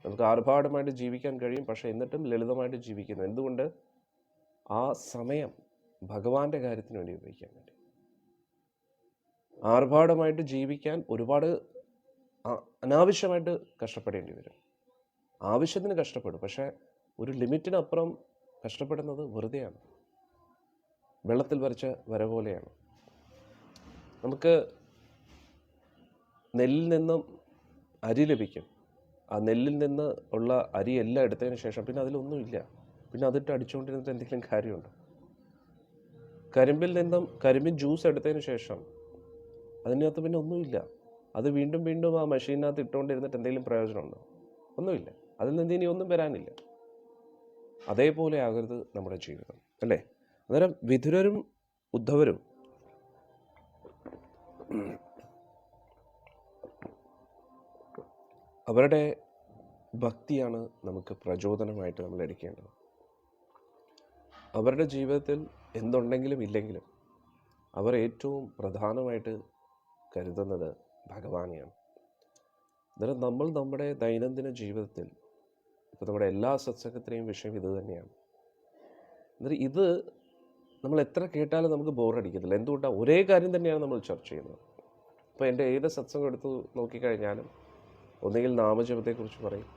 നമുക്ക് ആർഭാടമായിട്ട് ജീവിക്കാൻ കഴിയും, പക്ഷെ എന്നിട്ടും ലളിതമായിട്ട് ജീവിക്കുന്നു. എന്തുകൊണ്ട്? ആ സമയം ഭഗവാന്റെ കാര്യത്തിന് വേണ്ടി ഉപയോഗിക്കാൻ വേണ്ടി. ആർഭാടമായിട്ട് ജീവിക്കാൻ ഒരുപാട് അനാവശ്യമായിട്ട് കഷ്ടപ്പെടേണ്ടി വരും. ആവശ്യത്തിന് കഷ്ടപ്പെടും, പക്ഷെ ഒരു ലിമിറ്റിനപ്പുറം കഷ്ടപ്പെടുന്നത് വെറുതെയാണ്. വെള്ളത്തിൽ വരച്ച വര പോലെയാണ്. നമുക്ക് നെല്ലിൽ നിന്നും അരി ലഭിക്കും. ആ നെല്ലിൽ നിന്ന് ഉള്ള അരി എല്ലാം എടുത്തതിന് ശേഷം പിന്നെ അതിലൊന്നുമില്ല. പിന്നെ അതിട്ട് അടിച്ചുകൊണ്ടിരുന്നിട്ട് എന്തെങ്കിലും കാര്യമുണ്ടോ? കരിമ്പിൽ നിന്നും കരിമ്പിൻ ജ്യൂസ് എടുത്തതിന് ശേഷം അതിനകത്ത് പിന്നെ ഒന്നുമില്ല. അത് വീണ്ടും ആ മെഷീനകത്ത് ഇട്ടുകൊണ്ടിരുന്നിട്ട് എന്തെങ്കിലും പ്രയോജനമുണ്ടോ? ഒന്നുമില്ല. അതിൽ നിന്ന് ഇനി ഒന്നും വരാനില്ല. അതേപോലെ ആകരുത് നമ്മുടെ ജീവിതം, അല്ലേ? അന്നേരം വിതുരരും ഉദ്ധവരും അവരുടെ ഭക്തിയാണ് നമുക്ക് പ്രചോദനമായിട്ട് നമ്മൾ എടുക്കേണ്ടത്. അവരുടെ ജീവിതത്തിൽ എന്തുണ്ടെങ്കിലും ഇല്ലെങ്കിലും അവർ ഏറ്റവും പ്രധാനമായിട്ട് കരുതുന്നത് ഭഗവാനെയാണ്. അന്നേരം നമ്മൾ നമ്മുടെ ദൈനംദിന ജീവിതത്തിൽ, ഇപ്പോൾ നമ്മുടെ എല്ലാ സത്സംഗത്തിനെയും വിഷയം ഇത് തന്നെയാണ്. അന്നേരം ഇത് നമ്മൾ എത്ര കേട്ടാലും നമുക്ക് ബോറടിക്കത്തില്ല. എന്തുകൊണ്ടാണ്? ഒരേ കാര്യം തന്നെയാണ് നമ്മൾ ചർച്ച ചെയ്യുന്നത്. ഇപ്പോൾ എൻ്റെ ഏത് സത്സംഗം എടുത്ത് നോക്കിക്കഴിഞ്ഞാലും ഒന്നുകിൽ നാമജപത്തെക്കുറിച്ച് പറയും,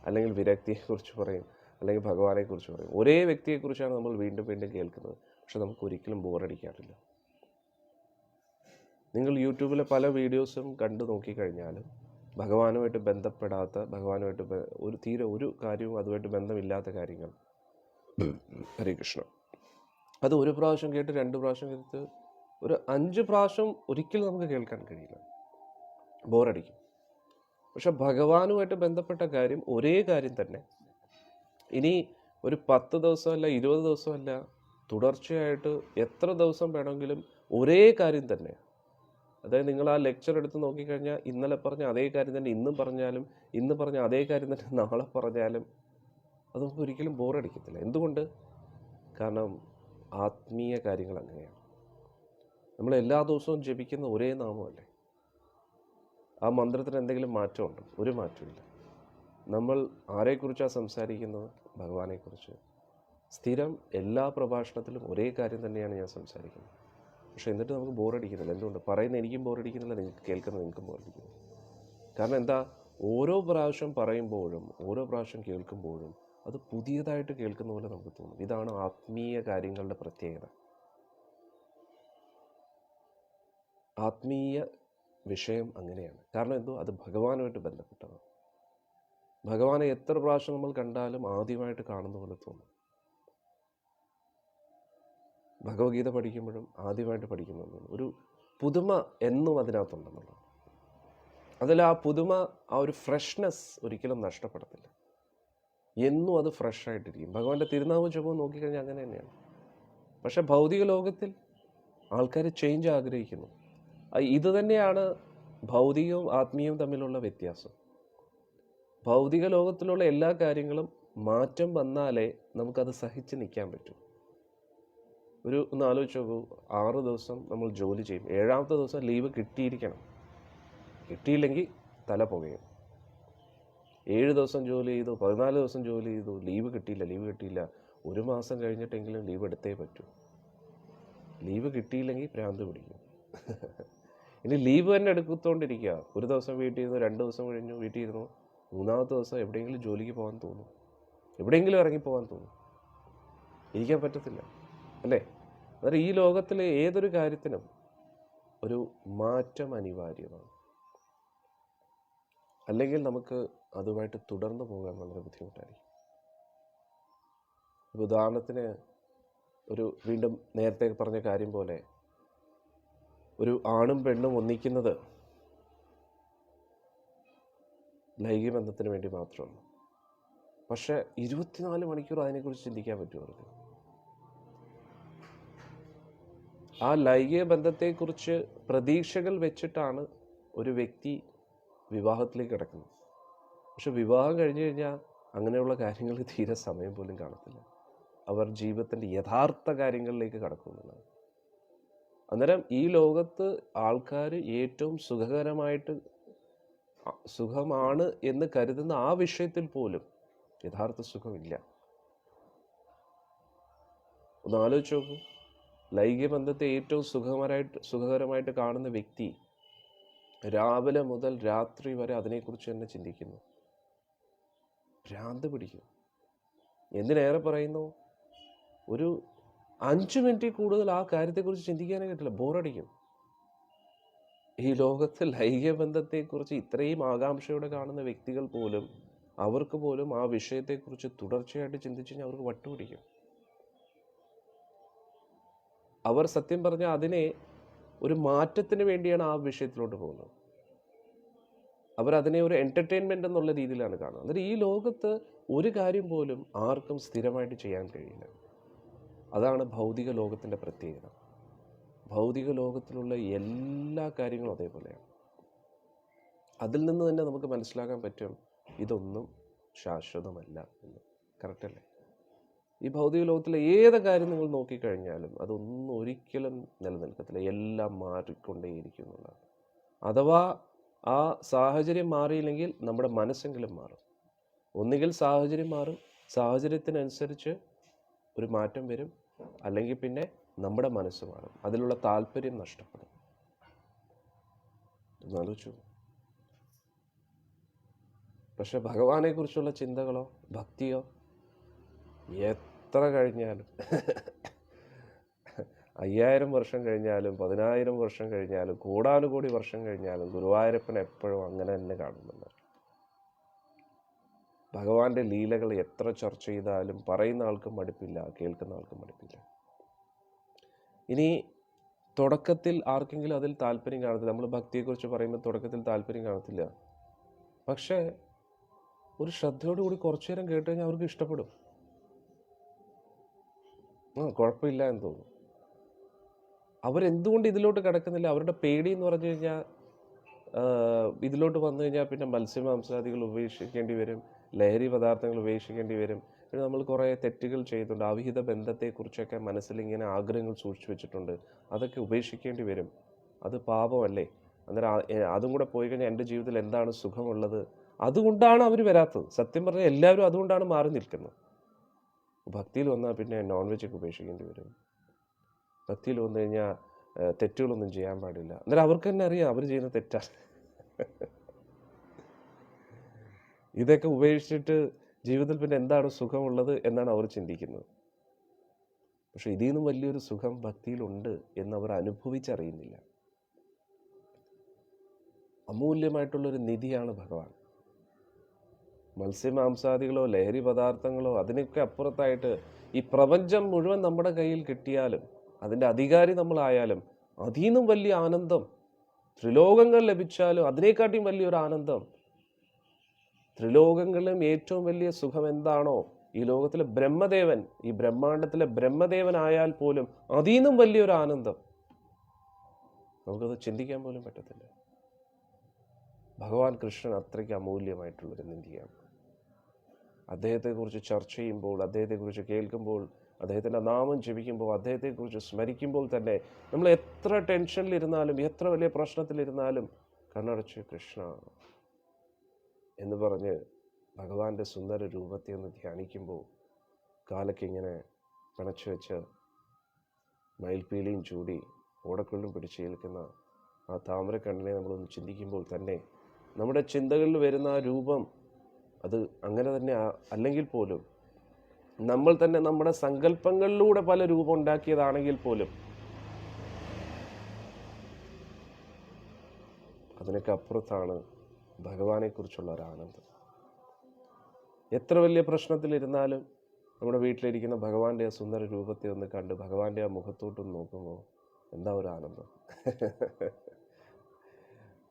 അല്ലെങ്കിൽ വിരക്തിയെക്കുറിച്ച് പറയും, അല്ലെങ്കിൽ ഭഗവാനെക്കുറിച്ച് പറയും. ഒരേ വ്യക്തിയെക്കുറിച്ചാണ് നമ്മൾ വീണ്ടും കേൾക്കുന്നത്. പക്ഷെ നമുക്ക് ഒരിക്കലും ബോറടിക്കാറില്ല. നിങ്ങൾ യൂട്യൂബിലെ പല വീഡിയോസും കണ്ടു നോക്കിക്കഴിഞ്ഞാലും ഭഗവാനുമായിട്ട് ബന്ധപ്പെടാത്ത, ഭഗവാനുമായിട്ട് ഒരു കാര്യവും അതുമായിട്ട് ബന്ധമില്ലാത്ത കാര്യങ്ങൾ, ഹരേ കൃഷ്ണ, അത് ഒരു പ്രാവശ്യം കേട്ട് 2 പ്രാവശ്യം കേട്ട് ഒരു 5 പ്രാവശ്യം ഒരിക്കലും നമുക്ക് കേൾക്കാൻ കഴിയില്ല, ബോറടിക്കും. പക്ഷെ ഭഗവാനുമായിട്ട് ബന്ധപ്പെട്ട കാര്യം ഒരേ കാര്യം തന്നെ ഇനി ഒരു 10 ദിവസമല്ല, 20 ദിവസമല്ല, തുടർച്ചയായിട്ട് എത്ര ദിവസം വേണമെങ്കിലും ഒരേ കാര്യം തന്നെ. അതായത് നിങ്ങൾ ആ ലെക്ചർ എടുത്ത് നോക്കിക്കഴിഞ്ഞാൽ ഇന്നലെ പറഞ്ഞ അതേ കാര്യം തന്നെ ഇന്നും പറഞ്ഞാലും, ഇന്ന് പറഞ്ഞ അതേ കാര്യം തന്നെ നാളെ പറഞ്ഞാലും അത് നമുക്ക് ഒരിക്കലും ബോറടിക്കത്തില്ല. എന്തുകൊണ്ട്? കാരണം ആത്മീയ കാര്യങ്ങൾ അങ്ങനെയാണ്. നമ്മൾ എല്ലാ ദിവസവും ജപിക്കുന്ന ഒരേ നാമമല്ലേ. ആ മന്ത്രത്തിന് എന്തെങ്കിലും മാറ്റമുണ്ടോ? ഒരു മാറ്റമില്ല. നമ്മൾ ആരെക്കുറിച്ചാണ് സംസാരിക്കുന്നത്? ഭഗവാനെക്കുറിച്ച്. സ്ഥിരം എല്ലാ പ്രഭാഷണത്തിലും ഒരേ കാര്യം തന്നെയാണ് ഞാൻ സംസാരിക്കുന്നത്. പക്ഷെ എന്നിട്ട് നമുക്ക് ബോറടിക്കുന്നില്ല. എന്തുകൊണ്ട്? പറയുന്ന എനിക്കും ബോറടിക്കുന്നില്ല, നിങ്ങൾക്ക് കേൾക്കുന്ന നിങ്ങൾക്കും ബോറടിക്കുന്നു. കാരണം എന്താ? ഓരോ പ്രാവശ്യം പറയുമ്പോഴും ഓരോ പ്രാവശ്യം കേൾക്കുമ്പോഴും അത് പുതിയതായിട്ട് കേൾക്കുന്ന പോലെ നമുക്ക് തോന്നും. ഇതാണ് ആത്മീയ കാര്യങ്ങളുടെ പ്രത്യേകത. ആത്മീയ വിഷയം അങ്ങനെയാണ്. കാരണം എന്തോ അത് ഭഗവാനുമായിട്ട് ബന്ധപ്പെട്ടതാണ്. ഭഗവാനെ എത്ര പ്രാവശ്യം നമ്മൾ കണ്ടാലും ആദ്യമായിട്ട് കാണുന്ന പോലെ തോന്നും. ഭഗവത്ഗീത പഠിക്കുമ്പോഴും ആദ്യമായിട്ട് പഠിക്കുന്നു. ഒരു പുതുമ എന്നും അതിനകത്തുണ്ടെന്നുള്ളത്. അതിൽ ആ പുതുമ, ആ ഒരു ഫ്രഷ്നെസ് ഒരിക്കലും നഷ്ടപ്പെടത്തില്ല. എന്നും അത് ഫ്രഷായിട്ടിരിക്കും. ഭഗവാന്റെ തിരുനാമ ജപം നോക്കിക്കഴിഞ്ഞാൽ അങ്ങനെ തന്നെയാണ്. പക്ഷെ ഭൗതിക ലോകത്തിൽ ആൾക്കാർ ചേഞ്ച് ആഗ്രഹിക്കുന്നു. ഇത് തന്നെയാണ് ഭൗതികവും ആത്മീയവും തമ്മിലുള്ള വ്യത്യാസം. ഭൗതിക ലോകത്തിലുള്ള എല്ലാ കാര്യങ്ങളും മാറ്റം വന്നാലേ നമുക്കത് സഹിച്ച് നിൽക്കാൻ പറ്റും. ഒന്ന് ആലോചിച്ച് നോക്കൂ, 6 ദിവസം നമ്മൾ ജോലി ചെയ്യും, 7ാമത്തെ ദിവസം ലീവ് കിട്ടിയിരിക്കണം. കിട്ടിയില്ലെങ്കിൽ തല പുകയും. 7 ദിവസം ജോലി ചെയ്തു, 14 ദിവസം ജോലി ചെയ്തു, ലീവ് കിട്ടിയില്ല. 1 മാസം കഴിഞ്ഞിട്ടെങ്കിലും ലീവ് എടുത്തേ പറ്റൂ. ലീവ് കിട്ടിയില്ലെങ്കിൽ ഭ്രാന്ത് പിടിക്കും. ഇനി ലീവ് തന്നെ എടുത്തോണ്ടിരിക്കുക. 1 ദിവസം വീട്ടിൽ ഇരുന്നു, 2 ദിവസം കഴിഞ്ഞു വീട്ടിൽ ഇരുന്നു, 3ാമത്തെ ദിവസം എവിടെയെങ്കിലും ജോലിക്ക് പോകാൻ തോന്നും, എവിടെയെങ്കിലും ഇറങ്ങിപ്പോകാൻ തോന്നും. ഇരിക്കാൻ പറ്റത്തില്ല അല്ലേ? അന്നേരം ഈ ലോകത്തിലെ ഏതൊരു കാര്യത്തിനും ഒരു മാറ്റം അനിവാര്യമാണ്. അല്ലെങ്കിൽ നമുക്ക് അതുമായിട്ട് തുടർന്ന് പോകാൻ വളരെ ബുദ്ധിമുട്ടായിരിക്കും. ഉദാഹരണത്തിന് വീണ്ടും നേരത്തെ പറഞ്ഞ കാര്യം പോലെ ഒരു ആണും പെണ്ണും ഒന്നിക്കുന്നത് ലൈംഗിക ബന്ധത്തിന് വേണ്ടി മാത്രമാണ്. പക്ഷെ 24 മണിക്കൂർ അതിനെക്കുറിച്ച് ചിന്തിക്കാൻ പറ്റും അവർക്ക്. ആ ലൈംഗിക ബന്ധത്തെക്കുറിച്ച് പ്രതീക്ഷകൾ വെച്ചിട്ടാണ് ഒരു വ്യക്തി വിവാഹത്തിലേക്ക് കിടക്കുന്നത്. പക്ഷെ വിവാഹം കഴിഞ്ഞു കഴിഞ്ഞാൽ അങ്ങനെയുള്ള കാര്യങ്ങൾ തീരെ സമയം പോലും കാണത്തില്ല. അവർ ജീവിതത്തിൻ്റെ യഥാർത്ഥ കാര്യങ്ങളിലേക്ക് കടക്കുന്നുള്ളതാണ്. അന്നേരം ഈ ലോകത്ത് ആൾക്കാർ ഏറ്റവും സുഖമാണ് എന്ന് കരുതുന്ന ആ വിഷയത്തിൽ പോലും യഥാർത്ഥ സുഖമില്ല. ഒന്ന് ആലോചിച്ച് നോക്കൂ, ലൈംഗിക ബന്ധത്തെ ഏറ്റവും സുഖകരമായിട്ട് കാണുന്ന വ്യക്തി രാവിലെ മുതൽ രാത്രി വരെ അതിനെക്കുറിച്ച് തന്നെ ചിന്തിക്കുന്നു. ഭ്രാന്ത് പിടിക്കും. എന്തിനേറെ പറയുന്നു, ഒരു 5 മിനിറ്റിൽ കൂടുതൽ ആ കാര്യത്തെക്കുറിച്ച് ചിന്തിക്കാനേ കിട്ടില്ല, ബോറടിക്കും. ഈ ലോകത്ത് ലൈംഗിക ബന്ധത്തെക്കുറിച്ച് ഇത്രയും ആകാംക്ഷയോടെ കാണുന്ന വ്യക്തികൾ പോലും, അവർക്ക് പോലും ആ വിഷയത്തെക്കുറിച്ച് തുടർച്ചയായിട്ട് ചിന്തിച്ചു കഴിഞ്ഞാൽ അവർക്ക് വട്ടുപിടിക്കും. അവർ സത്യം പറഞ്ഞാൽ അതിനെ ഒരു മാറ്റത്തിന് വേണ്ടിയാണ് ആ വിഷയത്തിലോട്ട് പോകുന്നത്. അവരതിനെ ഒരു എൻ്റർടൈൻമെൻ്റ് എന്നുള്ള രീതിയിലാണ് കാണുന്നത്. അന്നേരം ഈ ലോകത്ത് ഒരു കാര്യം പോലും ആർക്കും സ്ഥിരമായിട്ട് ചെയ്യാൻ കഴിയില്ല. അതാണ് ഭൗതിക ലോകത്തിൻ്റെ പ്രത്യേകത. ഭൗതിക ലോകത്തിലുള്ള എല്ലാ കാര്യങ്ങളും അതേപോലെയാണ്. അതിൽ നിന്ന് തന്നെ നമുക്ക് മനസ്സിലാക്കാൻ പറ്റും ഇതൊന്നും ശാശ്വതമല്ല എന്ന്. കറക്റ്റല്ലേ? ഈ ഭൗതിക ലോകത്തിലെ ഏത് കാര്യം നിങ്ങൾ നോക്കിക്കഴിഞ്ഞാലും അതൊന്നും ഒരിക്കലും നിലനിൽക്കത്തില്ല. എല്ലാം മാറിക്കൊണ്ടേയിരിക്കും എന്നുള്ളതാണ്. അഥവാ ആ സാഹചര്യം മാറിയില്ലെങ്കിൽ നമ്മുടെ മനസ്സെങ്കിലും മാറും. ഒന്നുകിൽ സാഹചര്യം മാറും, സാഹചര്യത്തിനനുസരിച്ച് ഒരു മാറ്റം വരും, അല്ലെങ്കിൽ പിന്നെ നമ്മുടെ മനസ്സ് മാറും, അതിലുള്ള താല്പര്യം നഷ്ടപ്പെടും. എന്നാലോചിച്ചു. പക്ഷെ ഭഗവാനെക്കുറിച്ചുള്ള ചിന്തകളോ ഭക്തിയോ എത്ര കഴിഞ്ഞാലും 5000 വർഷം കഴിഞ്ഞാലും 10000 വർഷം കഴിഞ്ഞാലും കോടാനുകോടി വർഷം കഴിഞ്ഞാലും ഗുരുവായൂരപ്പൻ എപ്പോഴും അങ്ങനെ തന്നെ കാണുന്നുണ്ട്. ഭഗവാന്റെ ലീലകൾ എത്ര ചർച്ച ചെയ്താലും പറയുന്ന ആൾക്കും മടുപ്പില്ല, കേൾക്കുന്ന ആൾക്കും മടുപ്പില്ല. ഇനി തുടക്കത്തിൽ ആർക്കെങ്കിലും അതിൽ താല്പര്യം കാണത്തില്ല. നമ്മൾ ഭക്തിയെക്കുറിച്ച് പറയുമ്പോൾ തുടക്കത്തിൽ താല്പര്യം കാണത്തില്ല. പക്ഷേ ഒരു ശ്രദ്ധയോടുകൂടി കുറച്ചു നേരം കേട്ട് കഴിഞ്ഞാൽ അവർക്ക് ഇഷ്ടപ്പെടും. കുഴപ്പമില്ല എന്ന് തോന്നും. അവരെന്തുകൊണ്ട് ഇതിലോട്ട് കിടക്കുന്നില്ല? അവരുടെ പേടി എന്ന് പറഞ്ഞു കഴിഞ്ഞാൽ ഇതിലോട്ട് വന്നു കഴിഞ്ഞാൽ പിന്നെ മത്സ്യമാംസാദികൾ ഉപേക്ഷിക്കേണ്ടി വരും, ലഹരി പദാർത്ഥങ്ങൾ ഉപേക്ഷിക്കേണ്ടി വരും. പിന്നെ നമ്മൾ കുറേ തെറ്റുകൾ ചെയ്യുന്നുണ്ട്, അവിഹിത ബന്ധത്തെക്കുറിച്ചൊക്കെ മനസ്സിലിങ്ങനെ ആഗ്രഹങ്ങൾ സൂക്ഷിച്ചു വെച്ചിട്ടുണ്ട്, അതൊക്കെ ഉപേക്ഷിക്കേണ്ടി വരും. അത് പാപമല്ലേ? അന്നേരം അതും കൂടെ പോയി കഴിഞ്ഞാൽ എൻ്റെ ജീവിതത്തിൽ എന്താണ് സുഖമുള്ളത്? അതുകൊണ്ടാണ് അവർ വരാത്തത്. സത്യം പറഞ്ഞാൽ എല്ലാവരും അതുകൊണ്ടാണ് മാറി നിൽക്കുന്നത്. ഭക്തിയിൽ വന്നാൽ പിന്നെ നോൺ വെജൊക്കെ ഉപേക്ഷിക്കേണ്ടി വരും. ഭക്തിയിൽ വന്നു കഴിഞ്ഞാൽ തെറ്റുകളൊന്നും ചെയ്യാൻ പാടില്ല. അന്നേരം അവർക്ക് തന്നെ അറിയാം അവർ ചെയ്യുന്ന തെറ്റാണ്. ഇതൊക്കെ ഉപേക്ഷിച്ചിട്ട് ജീവിതത്തിൽ പിന്നെ എന്താണ് സുഖമുള്ളത് എന്നാണ് അവർ ചിന്തിക്കുന്നത്. പക്ഷെ ഇതിൽ നിന്നും വലിയൊരു സുഖം ഭക്തിയിലുണ്ട് എന്നവർ അനുഭവിച്ചറിയുന്നില്ല. അമൂല്യമായിട്ടുള്ളൊരു നിധിയാണ് ഭഗവാൻ. മത്സ്യമാംസാദികളോ ലഹരി പദാർത്ഥങ്ങളോ അതിനൊക്കെ അപ്പുറത്തായിട്ട് ഈ പ്രപഞ്ചം മുഴുവൻ നമ്മുടെ കയ്യിൽ കിട്ടിയാലും അതിൻ്റെ അധികാരി നമ്മളായാലും അതിൽ നിന്നും വലിയ ആനന്ദം, ത്രിലോകങ്ങൾ ലഭിച്ചാലും അതിനെക്കാട്ടിയും വലിയൊരു ആനന്ദം, ത്രിലോകങ്ങളിലും ഏറ്റവും വലിയ സുഖം എന്താണോ ഈ ലോകത്തിലെ ബ്രഹ്മദേവൻ, ഈ ബ്രഹ്മാണ്ടത്തിലെ ബ്രഹ്മദേവനായാൽ പോലും അതിൽ നിന്നും വലിയൊരു ആനന്ദം നമുക്കത് ചിന്തിക്കാൻ പോലും പറ്റത്തില്ല. ഭഗവാൻ കൃഷ്ണൻ അത്രയ്ക്ക് അമൂല്യമായിട്ടുള്ളൊരു നിധിയാണ്. അദ്ദേഹത്തെക്കുറിച്ച് ചർച്ച ചെയ്യുമ്പോൾ, അദ്ദേഹത്തെക്കുറിച്ച് കേൾക്കുമ്പോൾ, അദ്ദേഹത്തിൻ്റെ നാമം ജപിക്കുമ്പോൾ, അദ്ദേഹത്തെക്കുറിച്ച് സ്മരിക്കുമ്പോൾ തന്നെ നമ്മൾ എത്ര ടെൻഷനിലിരുന്നാലും എത്ര വലിയ പ്രശ്നത്തിലിരുന്നാലും കണ്ണടച്ച് കൃഷ്ണ എന്ന് പറഞ്ഞ് ഭഗവാന്റെ സുന്ദര രൂപത്തെ ഒന്ന് ധ്യാനിക്കുമ്പോൾ കാലൊക്കെ പിണച്ചു വെച്ച് മയിൽപ്പീലിയും ചൂടി ഓടക്കുള്ളും പിടിച്ച് ഏൽക്കുന്ന ആ താമരക്കണ്ണിനെ നമ്മളൊന്ന് ചിന്തിക്കുമ്പോൾ തന്നെ നമ്മുടെ ചിന്തകളിൽ വരുന്ന ആ രൂപം അത് അങ്ങനെ തന്നെ അല്ലെങ്കിൽ പോലും നമ്മൾ തന്നെ നമ്മുടെ സങ്കല്പങ്ങളിലൂടെ പല രൂപം ഉണ്ടാക്കിയതാണെങ്കിൽ പോലും അതിനൊക്കെ അപ്പുറത്താണ് ഭഗവാനെക്കുറിച്ചുള്ള ഒരു ആനന്ദം. എത്ര വലിയ പ്രശ്നത്തിലിരുന്നാലും നമ്മുടെ വീട്ടിലിരിക്കുന്ന ഭഗവാന്റെ ആ സുന്ദര രൂപത്തെ ഒന്ന് കണ്ട് ഭഗവാന്റെ ആ മുഖത്തോട്ടൊന്ന് നോക്കുമ്പോൾ എന്താ ഒരു ആനന്ദം.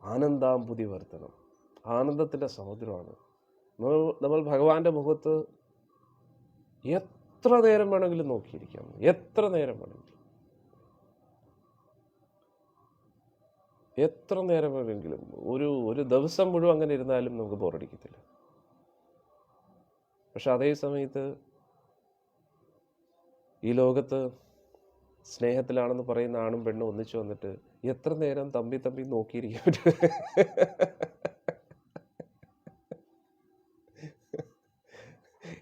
ആനന്ദാംബുധി വർത്തനം, ആനന്ദത്തിൻ്റെ സമുദ്രമാണ്. നമ്മൾ ഭഗവാന്റെ മുഖത്ത് എത്ര നേരം വേണമെങ്കിലും നോക്കിയിരിക്കാം, എത്ര നേരം വേണമെങ്കിലും, എത്ര നേരം വേണമെങ്കിലും, ഒരു ദിവസം മുഴുവൻ അങ്ങനെ ഇരുന്നാലും നമുക്ക് ബോറടിക്കത്തില്ല. പക്ഷെ അതേ സമയത്ത് ഈ ലോകത്ത് സ്നേഹത്തിലാണെന്ന് പറയുന്ന ആണും പെണ്ണും ഒന്നിച്ചു വന്നിട്ട് എത്ര നേരം തമ്പി നോക്കിയിരിക്കാൻ പറ്റും?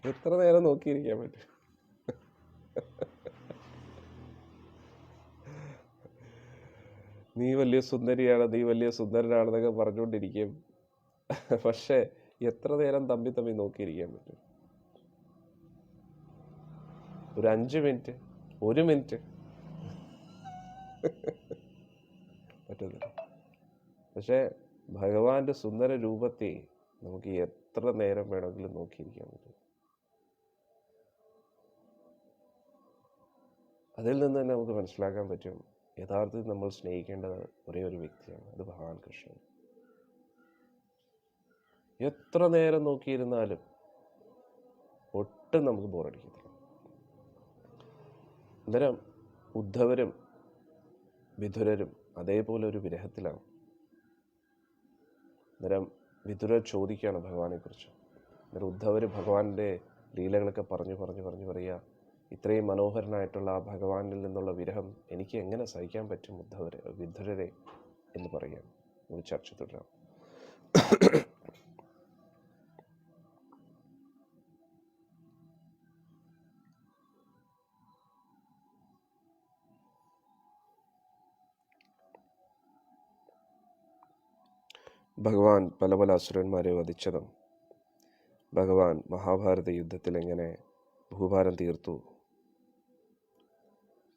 എത്ര നേരം നോക്കിയിരിക്കാൻ പറ്റും? നീ വലിയ സുന്ദരിയാണ്, നീ വലിയ സുന്ദരനാണെന്നൊക്കെ പറഞ്ഞുകൊണ്ടിരിക്കും. പക്ഷേ എത്ര നേരം തമ്പി നോക്കിയിരിക്കാൻ പറ്റും? ഒരു 5 മിനിറ്റ്, 1 മിനിറ്റ് പറ്റുന്നില്ല. പക്ഷേ ഭഗവാന്റെ സുന്ദര രൂപത്തെ നമുക്ക് എത്ര നേരം വേണമെങ്കിലും നോക്കിയിരിക്കാൻ പറ്റും. അതിൽ നിന്ന് തന്നെ നമുക്ക് മനസ്സിലാക്കാൻ പറ്റും യഥാർത്ഥത്തിൽ നമ്മൾ സ്നേഹിക്കേണ്ട ഒരേ ഒരു വ്യക്തിയാണ്, അത് ഭഗവാൻ കൃഷ്ണൻ. എത്ര നേരം നോക്കിയിരുന്നാലും ഒട്ടും നമുക്ക് ബോറടിക്കത്തില്ല. അന്നേരം ഉദ്ധവരും വിതുരരും അതേപോലെ ഒരു വിരഹത്തിലാണ്. അന്നേരം വിതുരർ ചോദിക്കുകയാണ് ഭഗവാനെക്കുറിച്ച്. അന്നേരം ഉദ്ധവർ ഭഗവാന്റെ ലീലകളൊക്കെ പറഞ്ഞു പറയുക, ഇത്രയും മനോഹരനായിട്ടുള്ള ആ ഭഗവാനിൽ നിന്നുള്ള വിരഹം എനിക്ക് എങ്ങനെ സഹിക്കാൻ പറ്റും വിതുരരെ എന്ന് പറയാം. ഒരു ചർച്ച തുടരാം. ഭഗവാൻ പല അസുരന്മാരെ വധിച്ചതും, ഭഗവാൻ മഹാഭാരത യുദ്ധത്തിൽ എങ്ങനെ ഭൂഭാരം തീർത്തു,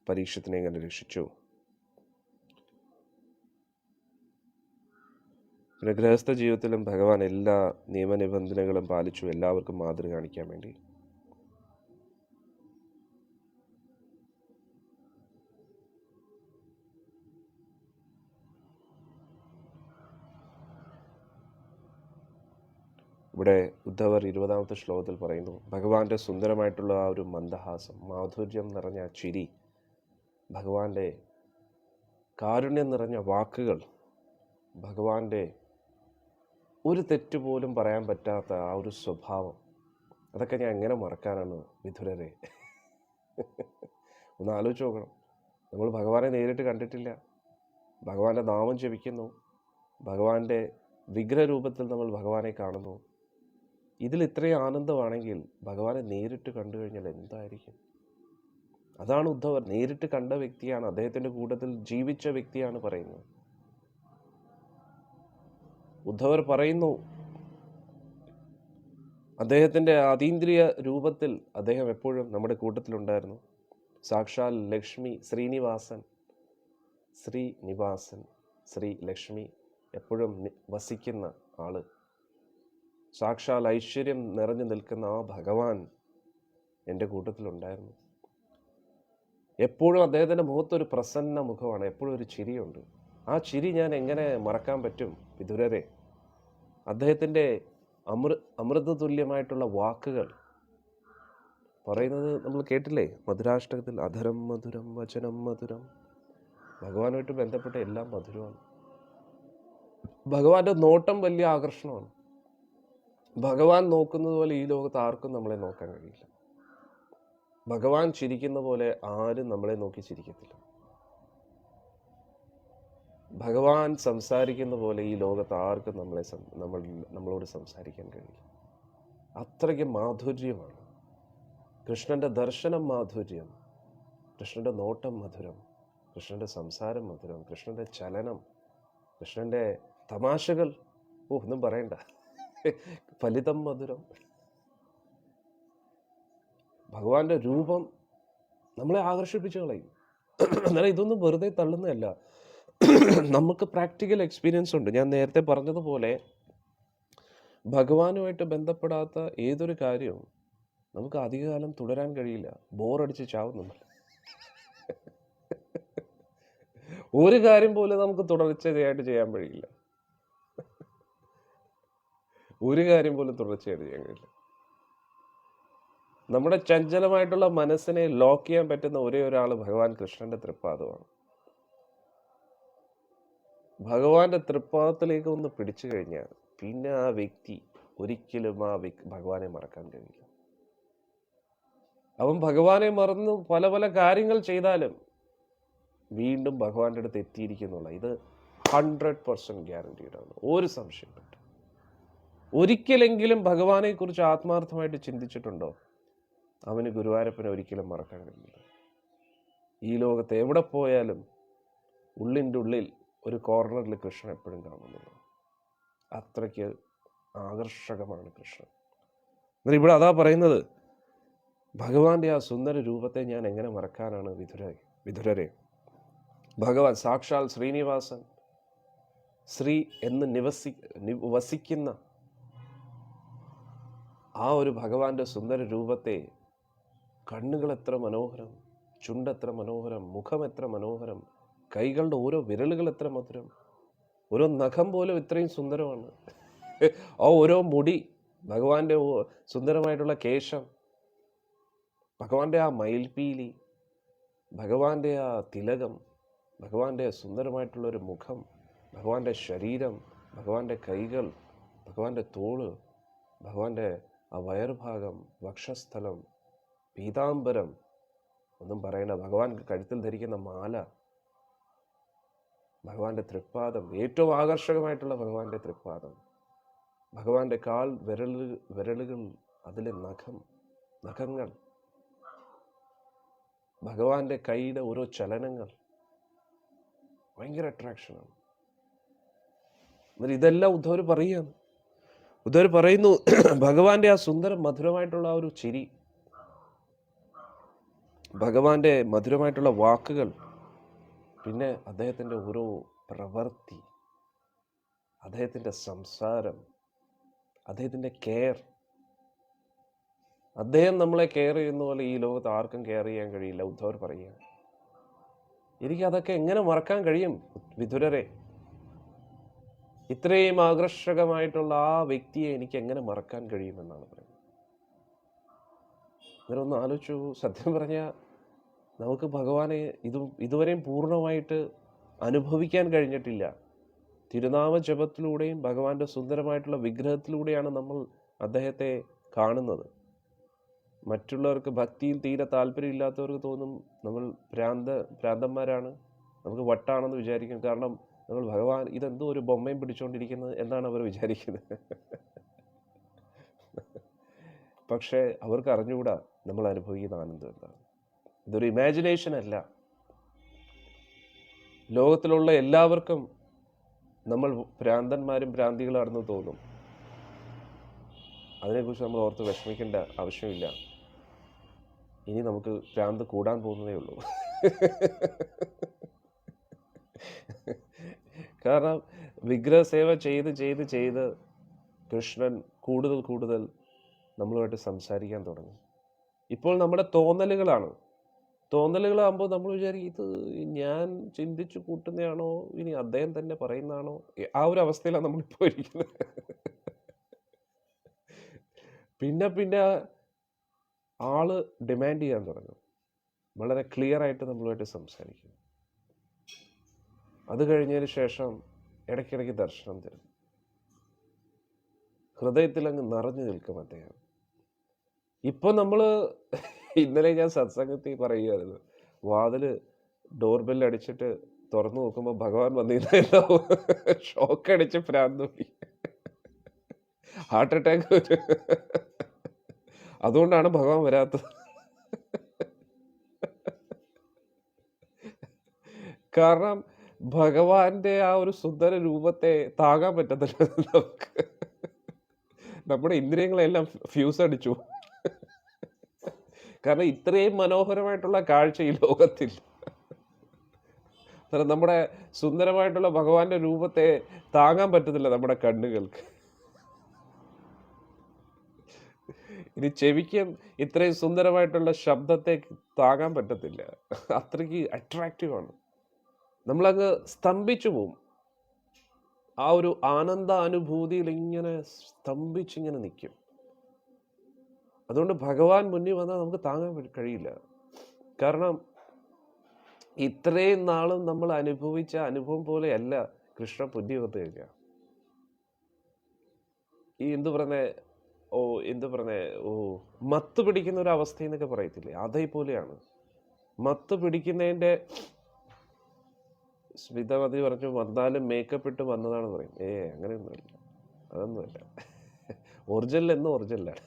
പരീക്ഷത്തിനെ എങ്ങനെ രക്ഷിച്ചു, പിന്നെ ഗൃഹസ്ഥ ജീവിതത്തിലും ഭഗവാൻ എല്ലാ നിയമനിബന്ധനകളും പാലിച്ചു, എല്ലാവർക്കും മാതൃക കാണിക്കാൻ വേണ്ടി. ഇവിടെ ഉദ്ധവർ 20ാമത്തെ ശ്ലോകത്തിൽ പറയുന്നു, ഭഗവാന്റെ സുന്ദരമായിട്ടുള്ള ആ ഒരു മന്ദഹാസം, മാധുര്യം നിറഞ്ഞ ചിരി, ഭഗവാന്റെ കാരുണ്യം നിറഞ്ഞ വാക്കുകൾ, ഭഗവാന്റെ ഒരു തെറ്റ് പോലും പറയാൻ പറ്റാത്ത ആ ഒരു സ്വഭാവം, അതൊക്കെ ഞാൻ എങ്ങനെ മറക്കാനാണ് വിതുരരെ? ഒന്ന് ആലോചിച്ച് നോക്കണം. നമ്മൾ ഭഗവാനെ നേരിട്ട് കണ്ടിട്ടില്ല, ഭഗവാന്റെ നാമം ജപിക്കുന്നു, ഭഗവാന്റെ വിഗ്രഹരൂപത്തിൽ നമ്മൾ ഭഗവാനെ കാണുന്നു. ഇതിൽ ഇത്രയും ആനന്ദമാണെങ്കിൽ ഭഗവാനെ നേരിട്ട് കണ്ടു കഴിഞ്ഞാൽ എന്തായിരിക്കും? അതാണ് ഉദ്ധവർ നേരിട്ട് കണ്ട വ്യക്തിയാണ്, അദ്ദേഹത്തിൻ്റെ കൂട്ടത്തിൽ ജീവിച്ച വ്യക്തിയാണ് പറയുന്നത്. ഉദ്ധവർ പറയുന്നു, അദ്ദേഹത്തിൻ്റെ അതീന്ദ്രിയ രൂപത്തിൽ അദ്ദേഹം എപ്പോഴും നമ്മുടെ കൂട്ടത്തിലുണ്ടായിരുന്നു. സാക്ഷാൽ ലക്ഷ്മി ശ്രീനിവാസൻ, ശ്രീ ലക്ഷ്മി എപ്പോഴും വസിക്കുന്ന ആള്, സാക്ഷാൽ ഐശ്വര്യം നിറഞ്ഞു നിൽക്കുന്ന ആ ഭഗവാൻ എൻ്റെ കൂട്ടത്തിലുണ്ടായിരുന്നു. എപ്പോഴും അദ്ദേഹത്തിൻ്റെ മുഖത്തൊരു പ്രസന്ന മുഖമാണ്, എപ്പോഴും ഒരു ചിരിയുണ്ട്. ആ ചിരി ഞാൻ എങ്ങനെ മറക്കാൻ പറ്റും വിദുരരെ? അദ്ദേഹത്തിൻ്റെ അമൃതതുല്യമായിട്ടുള്ള വാക്കുകൾ പറയുന്നത് നമ്മൾ കേട്ടില്ലേ മധുരാഷ്ടകത്തിൽ? അധരം മധുരം വചനം മധുരം. ഭഗവാനുമായിട്ട് ബന്ധപ്പെട്ട എല്ലാം മധുരമാണ്. ഭഗവാന്റെ നോട്ടം വലിയ ആകർഷണമാണ്. ഭഗവാൻ നോക്കുന്നത് പോലെ ഈ ലോകത്ത് ആർക്കും നമ്മളെ നോക്കാൻ കഴിയില്ല. ഭഗവാൻ ചിരിക്കുന്ന പോലെ ആരും നമ്മളെ നോക്കി ചിരിക്കത്തില്ല. ഭഗവാൻ സംസാരിക്കുന്ന പോലെ ഈ ലോകത്ത് ആർക്കും നമ്മളോട് സംസാരിക്കാൻ കഴിയില്ല. അത്രയ്ക്ക് മാധുര്യമാണ്. കൃഷ്ണന്റെ ദർശനം മാധുര്യം, കൃഷ്ണന്റെ നോട്ടം മധുരം, കൃഷ്ണന്റെ സംസാരം മധുരം, കൃഷ്ണന്റെ ചലനം, കൃഷ്ണന്റെ തമാശകൾ, ഒന്നും പറയണ്ട, ഫലിതം മധുരം. ഭഗവാന്റെ രൂപം നമ്മളെ ആകർഷിപ്പിച്ചു കളയും. എന്നാൽ ഇതൊന്നും വെറുതെ തള്ളുന്നതല്ല, നമുക്ക് പ്രാക്ടിക്കൽ എക്സ്പീരിയൻസ് ഉണ്ട്. ഞാൻ നേരത്തെ പറഞ്ഞതുപോലെ ഭഗവാനുമായിട്ട് ബന്ധപ്പെടാത്ത ഏതൊരു കാര്യവും നമുക്ക് അധികകാലം തുടരാൻ കഴിയില്ല. ബോറടിച്ച് ചാവും നമ്മൾ. ഒരു കാര്യം പോലും നമുക്ക് തുടർച്ചയായിട്ട് ചെയ്യാൻ കഴിയില്ല. ഒരു കാര്യം പോലും തുടർച്ചയായിട്ട് ചെയ്യാൻ കഴിയില്ല. നമ്മുടെ ചഞ്ചലമായിട്ടുള്ള മനസ്സിനെ ലോക്ക് ചെയ്യാൻ പറ്റുന്ന ഒരേ ഒരാൾ ഭഗവാൻ കൃഷ്ണന്റെ തൃപ്പാദമാണ്. ഭഗവാന്റെ തൃപ്പാദത്തിലേക്ക് ഒന്ന് പിടിച്ചു കഴിഞ്ഞാൽ പിന്നെ ആ വ്യക്തി ഒരിക്കലും ഭഗവാനെ മറക്കാൻ കഴിയില്ല. അവൻ ഭഗവാനെ മറന്ന് പല പല കാര്യങ്ങൾ ചെയ്താലും വീണ്ടും ഭഗവാന്റെ അടുത്ത് എത്തിയിരിക്കുന്നുള്ള ഇത് 100% ഗ്യാരണ്ടീഡ് ആണ്. ഒരു സംശയം പറ്റും. ഒരിക്കലെങ്കിലും ഭഗവാനെ കുറിച്ച് ആത്മാർത്ഥമായിട്ട് ചിന്തിച്ചിട്ടുണ്ടോ? അവന് ഗുരുവായൂരപ്പനെ ഒരിക്കലും മറക്കാൻ കഴിയില്ല. ഈ ലോകത്ത് എവിടെ പോയാലും ഉള്ളിൻ്റെ ഉള്ളിൽ ഒരു കോർണറിൽ കൃഷ്ണൻ എപ്പോഴും കാണുന്നത്. അത്രയ്ക്ക് ആകർഷകമാണ് കൃഷ്ണൻ. എന്നാൽ ഇവിടെ അതാ പറയുന്നത്, ഭഗവാന്റെ ആ സുന്ദര രൂപത്തെ ഞാൻ എങ്ങനെ മറക്കാനാണ് വിധുരരെ? ഭഗവാൻ സാക്ഷാൽ ശ്രീനിവാസൻ, ശ്രീ എന്ന് വസിക്കുന്ന ആ ഒരു ഭഗവാന്റെ സുന്ദര രൂപത്തെ, കണ്ണുകൾ എത്ര മനോഹരം, ചുണ്ടെത്ര മനോഹരം, മുഖം എത്ര മനോഹരം, കൈകളുടെ ഓരോ വിരലുകൾ എത്ര മധുരം, ഓരോ നഖം പോലും ഇത്രയും സുന്ദരമാണ്. ആ ഓരോ മുടി, ഭഗവാന്റെ സുന്ദരമായിട്ടുള്ള കേശം, ഭഗവാന്റെ ആ മയിൽപീലി, ഭഗവാന്റെ ആ തിലകം, ഭഗവാന്റെ സുന്ദരമായിട്ടുള്ളൊരു മുഖം, ഭഗവാന്റെ ശരീരം, ഭഗവാന്റെ കൈകൾ, ഭഗവാന്റെ തോള്, ഭഗവാന്റെ ആ വയർഭാഗം, വക്ഷസ്ഥലം, പീതാംബരം, ഒന്നും പറയണ്ട, ഭഗവാൻ കഴുത്തിൽ ധരിക്കുന്ന മാല, ഭഗവാന്റെ തൃപ്പാദം, ഏറ്റവും ആകർഷകമായിട്ടുള്ള ഭഗവാന്റെ തൃപ്പാദം, ഭഗവാന്റെ കാൽ വിരലുകൾ, അതിലെ നഖങ്ങൾ, ഭഗവാന്റെ കൈയുടെ ഓരോ ചലനങ്ങൾ ഭയങ്കര അട്രാക്ഷനാണ്. എന്നാൽ ഇതെല്ലാം ഉദ്ധവർ പറയുന്നു ഭഗവാന്റെ ആ സുന്ദരം മധുരമായിട്ടുള്ള ആ ഒരു ചിരി, ഭഗവാന്റെ മധുരമായിട്ടുള്ള വാക്കുകൾ, പിന്നെ അദ്ദേഹത്തിൻ്റെ ഓരോ പ്രവൃത്തി, അദ്ദേഹത്തിൻ്റെ സംസാരം, അദ്ദേഹത്തിൻ്റെ കെയർ, അദ്ദേഹം നമ്മളെ കെയർ ചെയ്യുന്ന പോലെ ഈ ലോകത്ത് ആർക്കും കെയർ ചെയ്യാൻ കഴിയില്ല. ഉദ്ധവർ പറയുക, എനിക്കതൊക്കെ എങ്ങനെ മറക്കാൻ കഴിയും വിധുരരെ? ഇത്രയും ആകർഷകമായിട്ടുള്ള ആ വ്യക്തിയെ എനിക്ക് എങ്ങനെ മറക്കാൻ കഴിയുമെന്നാണ് പറയുന്നത്. ഇവരൊന്ന് ആലോചിച്ചു. സത്യം പറഞ്ഞാൽ നമുക്ക് ഭഗവാനെ ഇതുവരെയും പൂർണ്ണമായിട്ട് അനുഭവിക്കാൻ കഴിഞ്ഞിട്ടില്ല. തിരുനാമ ജപത്തിലൂടെയും ഭഗവാന്റെ സുന്ദരമായിട്ടുള്ള വിഗ്രഹത്തിലൂടെയാണ് നമ്മൾ അദ്ദേഹത്തെ കാണുന്നത്. മറ്റുള്ളവർക്ക് ഭക്തിയിൽ തീരെ താല്പര്യമില്ലാത്തവർക്ക് തോന്നും നമ്മൾ ഭ്രാന്തന്മാരാണ്, നമുക്ക് വട്ടാണെന്ന് വിചാരിക്കും. കാരണം നമ്മൾ ഭഗവാൻ ഇതെന്തോ ഒരു ബൊമ്മയും പിടിച്ചുകൊണ്ടിരിക്കുന്നത് എന്നാണ് അവർ വിചാരിക്കുന്നത്. പക്ഷേ അവർക്ക് അറിഞ്ഞുകൂടാ നമ്മൾ അനുഭവിക്കുന്ന ആനന്ദം എന്താണ്. ഇതൊരു ഇമാജിനേഷൻ അല്ല. ലോകത്തിലുള്ള എല്ലാവർക്കും നമ്മൾ ഭ്രാന്തന്മാരും ഭ്രാന്തികളാണെന്ന് തോന്നും. അതിനെക്കുറിച്ച് നമ്മൾ ഓർത്ത് വിഷമിക്കേണ്ട ആവശ്യമില്ല. ഇനി നമുക്ക് ഭ്രാന്ത് കൂടാൻ പോകുന്നതേ ഉള്ളൂ. കാരണം വിഗ്രഹസേവ ചെയ്ത് ചെയ്ത് ചെയ്ത് കൃഷ്ണൻ കൂടുതൽ കൂടുതൽ നമ്മളുമായിട്ട് സംസാരിക്കാൻ തുടങ്ങി. ഇപ്പോൾ നമ്മുടെ തോന്നലുകളാകുമ്പോൾ നമ്മൾ വിചാരിക്കും ഇത് ഞാൻ ചിന്തിച്ചു കൂട്ടുന്നതാണോ ഇനി അദ്ദേഹം തന്നെ പറയുന്നതാണോ, ആ ഒരു അവസ്ഥയിലാണ് നമ്മളിപ്പോൾ ഇരിക്കുന്നത്. പിന്നെ പിന്നെ ആള് ഡിമാൻഡ് ചെയ്യാൻ തുടങ്ങും, വളരെ ക്ലിയർ ആയിട്ട് നമ്മളുമായിട്ട് സംസാരിക്കും. അത് കഴിഞ്ഞതിന് ശേഷം ഇടയ്ക്കിടയ്ക്ക് ദർശനം തരും. ഹൃദയത്തിൽ അങ്ങ് നിറഞ്ഞു നിൽക്കും അദ്ദേഹം. ഇപ്പൊ നമ്മള് ഇന്നലെ ഞാൻ സത്സംഗത്തിൽ പറയുമായിരുന്നു, വാതില് ഡോർബെൽ അടിച്ചിട്ട് തുറന്നു നോക്കുമ്പോൾ ഭഗവാൻ വന്നിരുന്നല്ലോ, ഷോക്ക് അടിച്ച് ഭ്രാന്ത് പോയി, ഹാർട്ട് അറ്റാക്ക്. അതുകൊണ്ടാണ് ഭഗവാൻ വരാത്തത്. കാരണം ഭഗവാന്റെ ആ ഒരു സുന്ദര രൂപത്തെ താങ്ങാൻ പറ്റത്തില്ല നമുക്ക്. നമ്മുടെ ഇന്ദ്രിയങ്ങളെല്ലാം ഫ്യൂസ് അടിച്ചു. കാരണം ഇത്രയും മനോഹരമായിട്ടുള്ള കാഴ്ച ഈ ലോകത്തിൽ, നമ്മുടെ സുന്ദരമായിട്ടുള്ള ഭഗവാന്റെ രൂപത്തെ താങ്ങാൻ പറ്റത്തില്ല നമ്മുടെ കണ്ണുകൾക്ക്. ഇനി ചെവിക്ക് ഇത്രയും സുന്ദരമായിട്ടുള്ള ശബ്ദത്തെ താങ്ങാൻ പറ്റത്തില്ല, അത്രയ്ക്ക് അട്രാക്റ്റീവ് ആണ്. നമ്മളങ്ങ് സ്തംഭിച്ചു പോവും. ആ ഒരു ആനന്ദ അനുഭൂതിയിൽ ഇങ്ങനെ സ്തംഭിച്ചിങ്ങനെ നിൽക്കും. അതുകൊണ്ട് ഭഗവാൻ മുന്നിൽ വന്നാൽ നമുക്ക് താങ്ങാൻ കഴിയില്ല. കാരണം ഇത്രയും നാളും നമ്മൾ അനുഭവിച്ച അനുഭവം പോലെയല്ല കൃഷ്ണ പുതിയ വന്നു കഴിഞ്ഞാൽ. ഈ എന്ത് പറഞ്ഞേ മത്ത് പിടിക്കുന്ന ഒരു അവസ്ഥ എന്നൊക്കെ പറയത്തില്ലേ, അതേപോലെയാണ്. മത്ത് പിടിക്കുന്നതിൻ്റെ സ്മിതമതി പറഞ്ഞു വന്നാലും മേക്കപ്പ് ഇട്ട് വന്നതാണ് പറയും. അങ്ങനെയൊന്നുമില്ല, അതൊന്നുമല്ല. ഒറിജിനൽ എന്ന് ഒറിജിനലാണ്.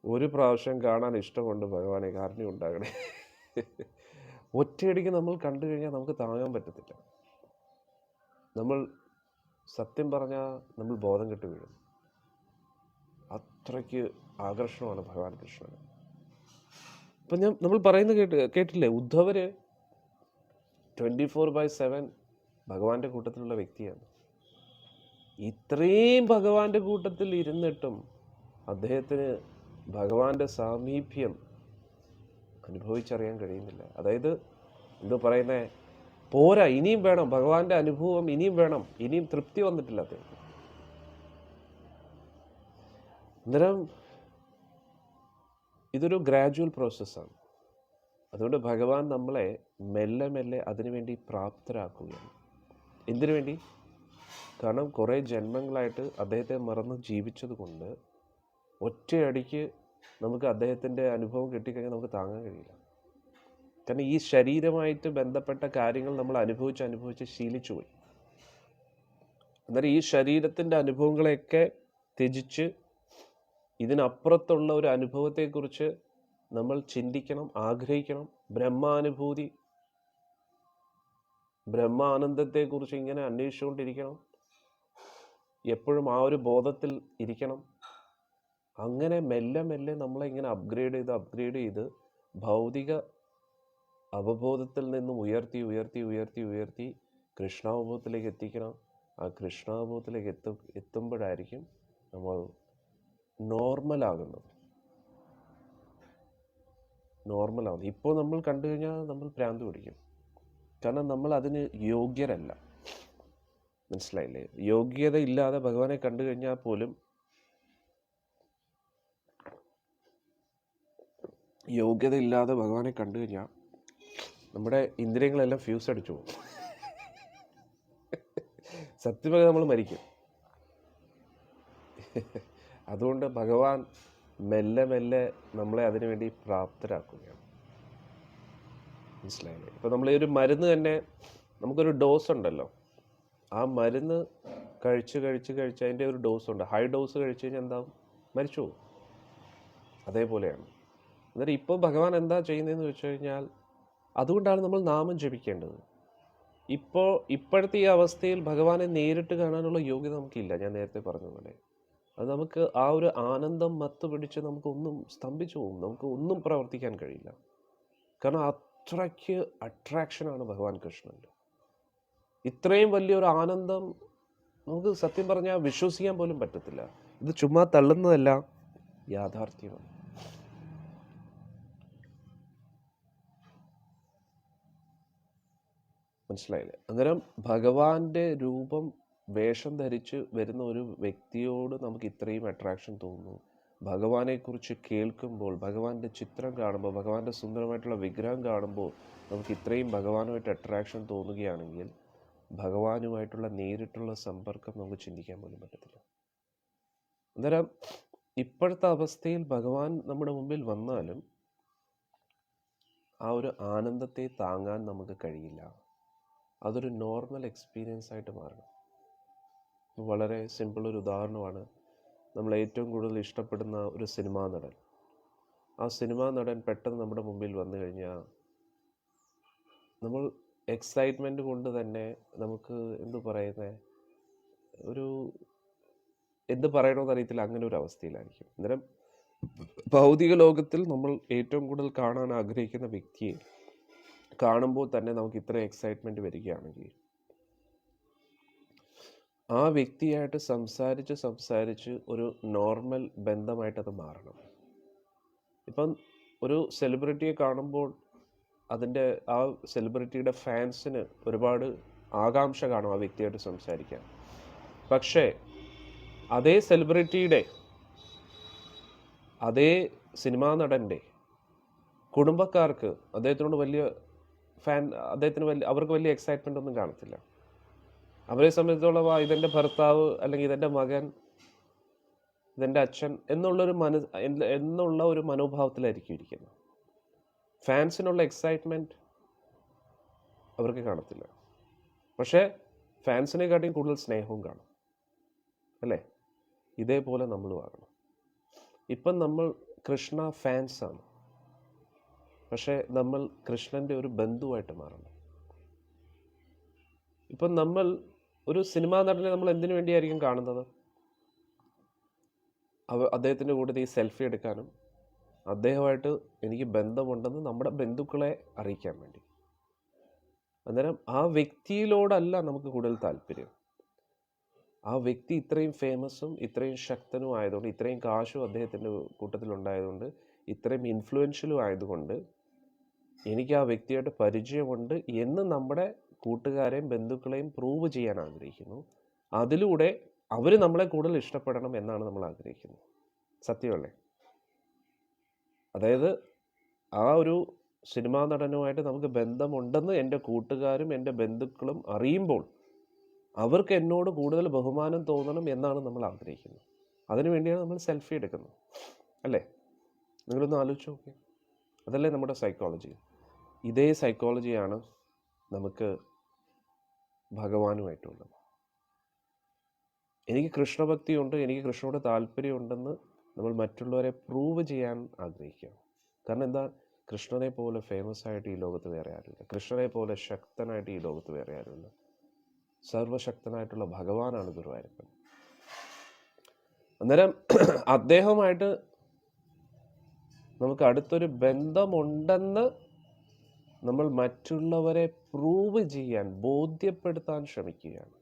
ഒരു പ്രാവശ്യം കാണാൻ ഇഷ്ടമുണ്ട് ഭഗവാനെ, കാരുണ്യം ഉണ്ടാകണേ. ഒറ്റയടിക്ക് നമ്മൾ കണ്ടു കഴിഞ്ഞാൽ നമുക്ക് താങ്ങാൻ പറ്റത്തില്ല. നമ്മൾ സത്യം പറഞ്ഞാൽ നമ്മൾ ബോധം കെട്ട് വീഴും. അത്രയ്ക്ക് ആകർഷണമാണ് ഭഗവാൻ കൃഷ്ണന്. ഇപ്പം നമ്മൾ പറയുന്നത് കേട്ടില്ലേ, ഉദ്ധവര് 24/7 ഭഗവാന്റെ കൂട്ടത്തിലുള്ള വ്യക്തിയാണ്. ഇത്രയും ഭഗവാന്റെ കൂട്ടത്തിൽ ഇരുന്നിട്ടും അദ്ദേഹത്തിന് ഭഗവാന്റെ സാമീപ്യം അനുഭവിച്ചറിയാൻ കഴിയുന്നില്ല. അതായത് എന്ത് പറയുന്നേ, പോരാ, ഇനിയും വേണം ഭഗവാന്റെ അനുഭവം, ഇനിയും വേണം, ഇനിയും തൃപ്തി വന്നിട്ടില്ല അദ്ദേഹം. അന്നേരം ഇതൊരു ഗ്രാജുവൽ പ്രോസസ്സാണ്. അതുകൊണ്ട് ഭഗവാൻ നമ്മളെ മെല്ലെ മെല്ലെ അതിനുവേണ്ടി പ്രാപ്തരാക്കുകയാണ്. എന്തിനു വേണ്ടി? കാരണം കുറേ ജന്മങ്ങളായിട്ട് അദ്ദേഹത്തെ മറന്ന് ജീവിച്ചത് കൊണ്ട് ഒറ്റയടിക്ക് നമുക്ക് അദ്ദേഹത്തിൻ്റെ അനുഭവം കിട്ടിക്കഴിഞ്ഞാൽ നമുക്ക് താങ്ങാൻ കഴിയില്ല. കാരണം ഈ ശരീരമായിട്ട് ബന്ധപ്പെട്ട കാര്യങ്ങൾ നമ്മൾ അനുഭവിച്ച് ശീലിച്ചു പോയി. അന്നേരം ഈ ശരീരത്തിൻ്റെ അനുഭവങ്ങളെയൊക്കെ ത്യജിച്ച് ഇതിനപ്പുറത്തുള്ള ഒരു അനുഭവത്തെക്കുറിച്ച് നമ്മൾ ചിന്തിക്കണം, ആഗ്രഹിക്കണം. ബ്രഹ്മാനുഭൂതി, ബ്രഹ്മാനന്ദത്തെക്കുറിച്ച് ഇങ്ങനെ അന്വേഷിച്ചുകൊണ്ടിരിക്കണം. എപ്പോഴും ആ ഒരു ബോധത്തിൽ ഇരിക്കണം. അങ്ങനെ മെല്ലെ മെല്ലെ നമ്മളെ ഇങ്ങനെ അപ്ഗ്രേഡ് ചെയ്ത് ഭൗതിക അവബോധത്തിൽ നിന്നും ഉയർത്തി കൃഷ്ണാവബോധത്തിലേക്ക് എത്തിക്കണം. ആ കൃഷ്ണാവബോധത്തിലേക്ക് എത്തുമ്പോഴായിരിക്കും നമ്മൾ നോർമലാകുന്നത്. ഇപ്പോൾ നമ്മൾ കണ്ടു കഴിഞ്ഞാൽ നമ്മൾ ഭ്രാന്ത് പിടിക്കും. കാരണം നമ്മൾ അതിന് യോഗ്യരല്ല. മനസ്സിലായില്ലേ? യോഗ്യത ഇല്ലാതെ ഭഗവാനെ കണ്ടു കഴിഞ്ഞാൽ പോലും നമ്മുടെ ഇന്ദ്രിയങ്ങളെല്ലാം ഫ്യൂസ് അടിച്ചു പോകും. സത്യമായി നമ്മൾ മരിക്കും. അതുകൊണ്ട് ഭഗവാൻ മെല്ലെ മെല്ലെ നമ്മളെ അതിനു വേണ്ടി പ്രാപ്തരാക്കുകയാണ്. മനസ്സിലായില്ലേ? ഇപ്പം നമ്മൾ ഈ ഒരു മരുന്ന് തന്നെ, നമുക്കൊരു ഡോസ് ഉണ്ടല്ലോ. ആ മരുന്ന് കഴിച്ച് അതിൻ്റെ ഒരു ഡോസ് ഉണ്ട്. ഹൈ ഡോസ് കഴിച്ച് കഴിഞ്ഞാൽ എന്താവും? മരിച്ചു പോകും. അതേപോലെയാണ്. അന്നേരം ഇപ്പോൾ ഭഗവാൻ എന്താ ചെയ്യുന്നതെന്ന് വെച്ച് കഴിഞ്ഞാൽ, അതുകൊണ്ടാണ് നമ്മൾ നാമം ജപിക്കേണ്ടത്. ഇപ്പോഴത്തെ ഈ അവസ്ഥയിൽ ഭഗവാനെ നേരിട്ട് കാണാനുള്ള യോഗ്യത നമുക്കില്ല. ഞാൻ നേരത്തെ പറഞ്ഞതുപോലെ അത് നമുക്ക് ആ ഒരു ആനന്ദം മത്ത് പിടിച്ച് നമുക്കൊന്നും സ്തംഭിച്ചു പോകും. നമുക്ക് ഒന്നും പ്രവർത്തിക്കാൻ കഴിയില്ല. കാരണം അത്രയ്ക്ക് അട്രാക്ഷനാണ് ഭഗവാൻ കൃഷ്ണൻ്റെ. ഇത്രയും വലിയൊരു ആനന്ദം നമുക്ക് സത്യം പറഞ്ഞാൽ വിശ്വസിക്കാൻ പോലും പറ്റത്തില്ല. ഇത് ചുമ്മാ തള്ളുന്നതല്ല, യാഥാർത്ഥ്യമാണ്. മനസ്സിലായില്ലേ? അന്നേരം ഭഗവാന്റെ രൂപം വേഷം ധരിച്ച് വരുന്ന ഒരു വ്യക്തിയോട് നമുക്ക് ഇത്രയും അട്രാക്ഷൻ തോന്നുന്നു. ഭഗവാനെക്കുറിച്ച് കേൾക്കുമ്പോൾ, ഭഗവാന്റെ ചിത്രം കാണുമ്പോൾ, ഭഗവാന്റെ സുന്ദരമായിട്ടുള്ള വിഗ്രഹം കാണുമ്പോൾ നമുക്ക് ഇത്രയും ഭഗവാനുമായിട്ട് അട്രാക്ഷൻ തോന്നുകയാണെങ്കിൽ ഭഗവാനുമായിട്ടുള്ള നേരിട്ടുള്ള സമ്പർക്കം നമുക്ക് ചിന്തിക്കാൻ പോലും പറ്റത്തില്ല. അന്നേരം ഇപ്പോഴത്തെ അവസ്ഥയിൽ ഭഗവാൻ നമ്മുടെ മുമ്പിൽ വന്നാലും ആ ഒരു ആനന്ദത്തെ താങ്ങാൻ നമുക്ക് കഴിയില്ല. അതൊരു നോർമൽ എക്സ്പീരിയൻസ് ആയിട്ട് മാറണം. വളരെ സിമ്പിൾ ഒരു ഉദാഹരണമാണ്, നമ്മൾ ഏറ്റവും കൂടുതൽ ഇഷ്ടപ്പെടുന്ന ഒരു സിനിമാ നടൻ. ആ സിനിമാ നടൻ പെട്ടെന്ന് നമ്മുടെ മുമ്പിൽ വന്നു കഴിഞ്ഞാൽ നമ്മൾ എക്സൈറ്റ്മെൻറ്റ് കൊണ്ട് തന്നെ നമുക്ക് എന്ത് പറയണമെന്ന് അറിയത്തില്ല, അങ്ങനെ ഒരു അവസ്ഥയിലായിരിക്കും. അന്നേരം ഭൗതിക ലോകത്തിൽ നമ്മൾ ഏറ്റവും കൂടുതൽ കാണാൻ ആഗ്രഹിക്കുന്ന വ്യക്തിയെ കാണുമ്പോൾ തന്നെ നമുക്ക് ഇത്ര എക്സൈറ്റ്മെൻറ്റ് വരികയാണെങ്കിൽ ആ വ്യക്തിയായിട്ട് സംസാരിച്ച് ഒരു നോർമൽ ബന്ധമായിട്ടത് മാറണം. ഇപ്പം ഒരു സെലിബ്രിറ്റിയെ കാണുമ്പോൾ ആ സെലിബ്രിറ്റിയുടെ ഫാൻസിന് ഒരുപാട് ആകാംക്ഷ കാണും ആ വ്യക്തിയായിട്ട് സംസാരിക്കാൻ. പക്ഷേ അതേ സെലിബ്രിറ്റിയുടെ, അതേ സിനിമാ നടൻ്റെ കുടുംബക്കാർക്ക് അദ്ദേഹത്തിനോട് അവർക്ക് വലിയ എക്സൈറ്റ്മെൻ്റ് ഒന്നും കാണത്തില്ല. അവരെ സംബന്ധിച്ചോളം ഇതെൻ്റെ ഭർത്താവ്, അല്ലെങ്കിൽ ഇതെൻ്റെ മകൻ, ഇതെൻ്റെ അച്ഛൻ എന്നുള്ള ഒരു മനോഭാവത്തിലായിരിക്കും ഇരിക്കുന്നത്. ഫാൻസിനുള്ള എക്സൈറ്റ്മെൻറ്റ് അവർക്ക് കാണത്തില്ല. പക്ഷേ ഫാൻസിനെക്കാട്ടിയും കൂടുതൽ സ്നേഹവും കാണും, അല്ലേ? ഇതേപോലെ നമ്മളും ആകണം. ഇപ്പം നമ്മൾ കൃഷ്ണ ഫാൻസാണ്, പക്ഷേ നമ്മൾ കൃഷ്ണൻ്റെ ഒരു ബന്ധുവായിട്ട് മാറണം. ഇപ്പം നമ്മൾ ഒരു സിനിമാ നടനെ നമ്മൾ എന്തിനു വേണ്ടിയായിരിക്കും കാണുന്നത്? അദ്ദേഹത്തിൻ്റെ കൂടെ ഈ സെൽഫി എടുക്കാനും അദ്ദേഹമായിട്ട് എനിക്ക് ബന്ധമുണ്ടെന്ന് നമ്മുടെ ബന്ധുക്കളെ അറിയിക്കാൻ വേണ്ടി. അന്നേരം ആ വ്യക്തിയിലോടല്ല നമുക്ക് കൂടുതൽ താല്പര്യം. ആ വ്യക്തി ഇത്രയും ഫേമസും ഇത്രയും ശക്തനും ആയതുകൊണ്ട്, ഇത്രയും കാശും അദ്ദേഹത്തിൻ്റെ കൂട്ടത്തിലുണ്ടായതുകൊണ്ട്, ഇത്രയും ഇൻഫ്ലുവൻഷ്യലും ആയതുകൊണ്ട് എനിക്ക് ആ വ്യക്തിയായിട്ട് പരിചയമുണ്ട് എന്ന് നമ്മുടെ കൂട്ടുകാരെയും ബന്ധുക്കളെയും പ്രൂവ് ചെയ്യാൻ ആഗ്രഹിക്കുന്നു. അതിലൂടെ അവർ നമ്മളെ കൂടുതൽ ഇഷ്ടപ്പെടണം എന്നാണ് നമ്മൾ ആഗ്രഹിക്കുന്നത്. സത്യമല്ലേ? അതായത് ആ ഒരു സിനിമാ നടനുമായിട്ട് നമുക്ക് ബന്ധമുണ്ടെന്ന് എൻ്റെ കൂട്ടുകാരും എൻ്റെ ബന്ധുക്കളും അറിയുമ്പോൾ അവർക്ക് എന്നോട് കൂടുതൽ ബഹുമാനം തോന്നണം എന്നാണ് നമ്മൾ ആഗ്രഹിക്കുന്നത്. അതിനുവേണ്ടിയാണ് നമ്മൾ സെൽഫി എടുക്കുന്നത്, അല്ലേ? നിങ്ങളൊന്ന് ആലോചിച്ച് നോക്കി. അതല്ലേ നമ്മുടെ സൈക്കോളജി? ഇതേ സൈക്കോളജിയാണ് നമുക്ക് ഭഗവാനുമായിട്ടുള്ളത്. എനിക്ക് കൃഷ്ണഭക്തിയുണ്ട്, എനിക്ക് കൃഷ്ണനോട് താല്പര്യമുണ്ടെന്ന് നമ്മൾ മറ്റുള്ളവരെ പ്രൂവ് ചെയ്യാൻ ആഗ്രഹിക്കുക. കാരണം എന്താ? കൃഷ്ണനെ പോലെ ഫേമസ് ആയിട്ട് ഈ ലോകത്ത് വേറെ ആരുമില്ല. കൃഷ്ണനെ പോലെ ശക്തനായിട്ട് ഈ ലോകത്ത് വേറെ ആരുമില്ല. സർവശക്തനായിട്ടുള്ള ഭഗവാനാണ് ഗുരുവായൂരപ്പൻ. അന്നേരം അദ്ദേഹമായിട്ട് നമുക്ക് അടുത്തൊരു ബന്ധമുണ്ടെന്ന് നമ്മൾ മറ്റുള്ളവരെ പ്രൂവ് ചെയ്യാൻ, ബോധ്യപ്പെടുത്താൻ ശ്രമിക്കുകയാണ്.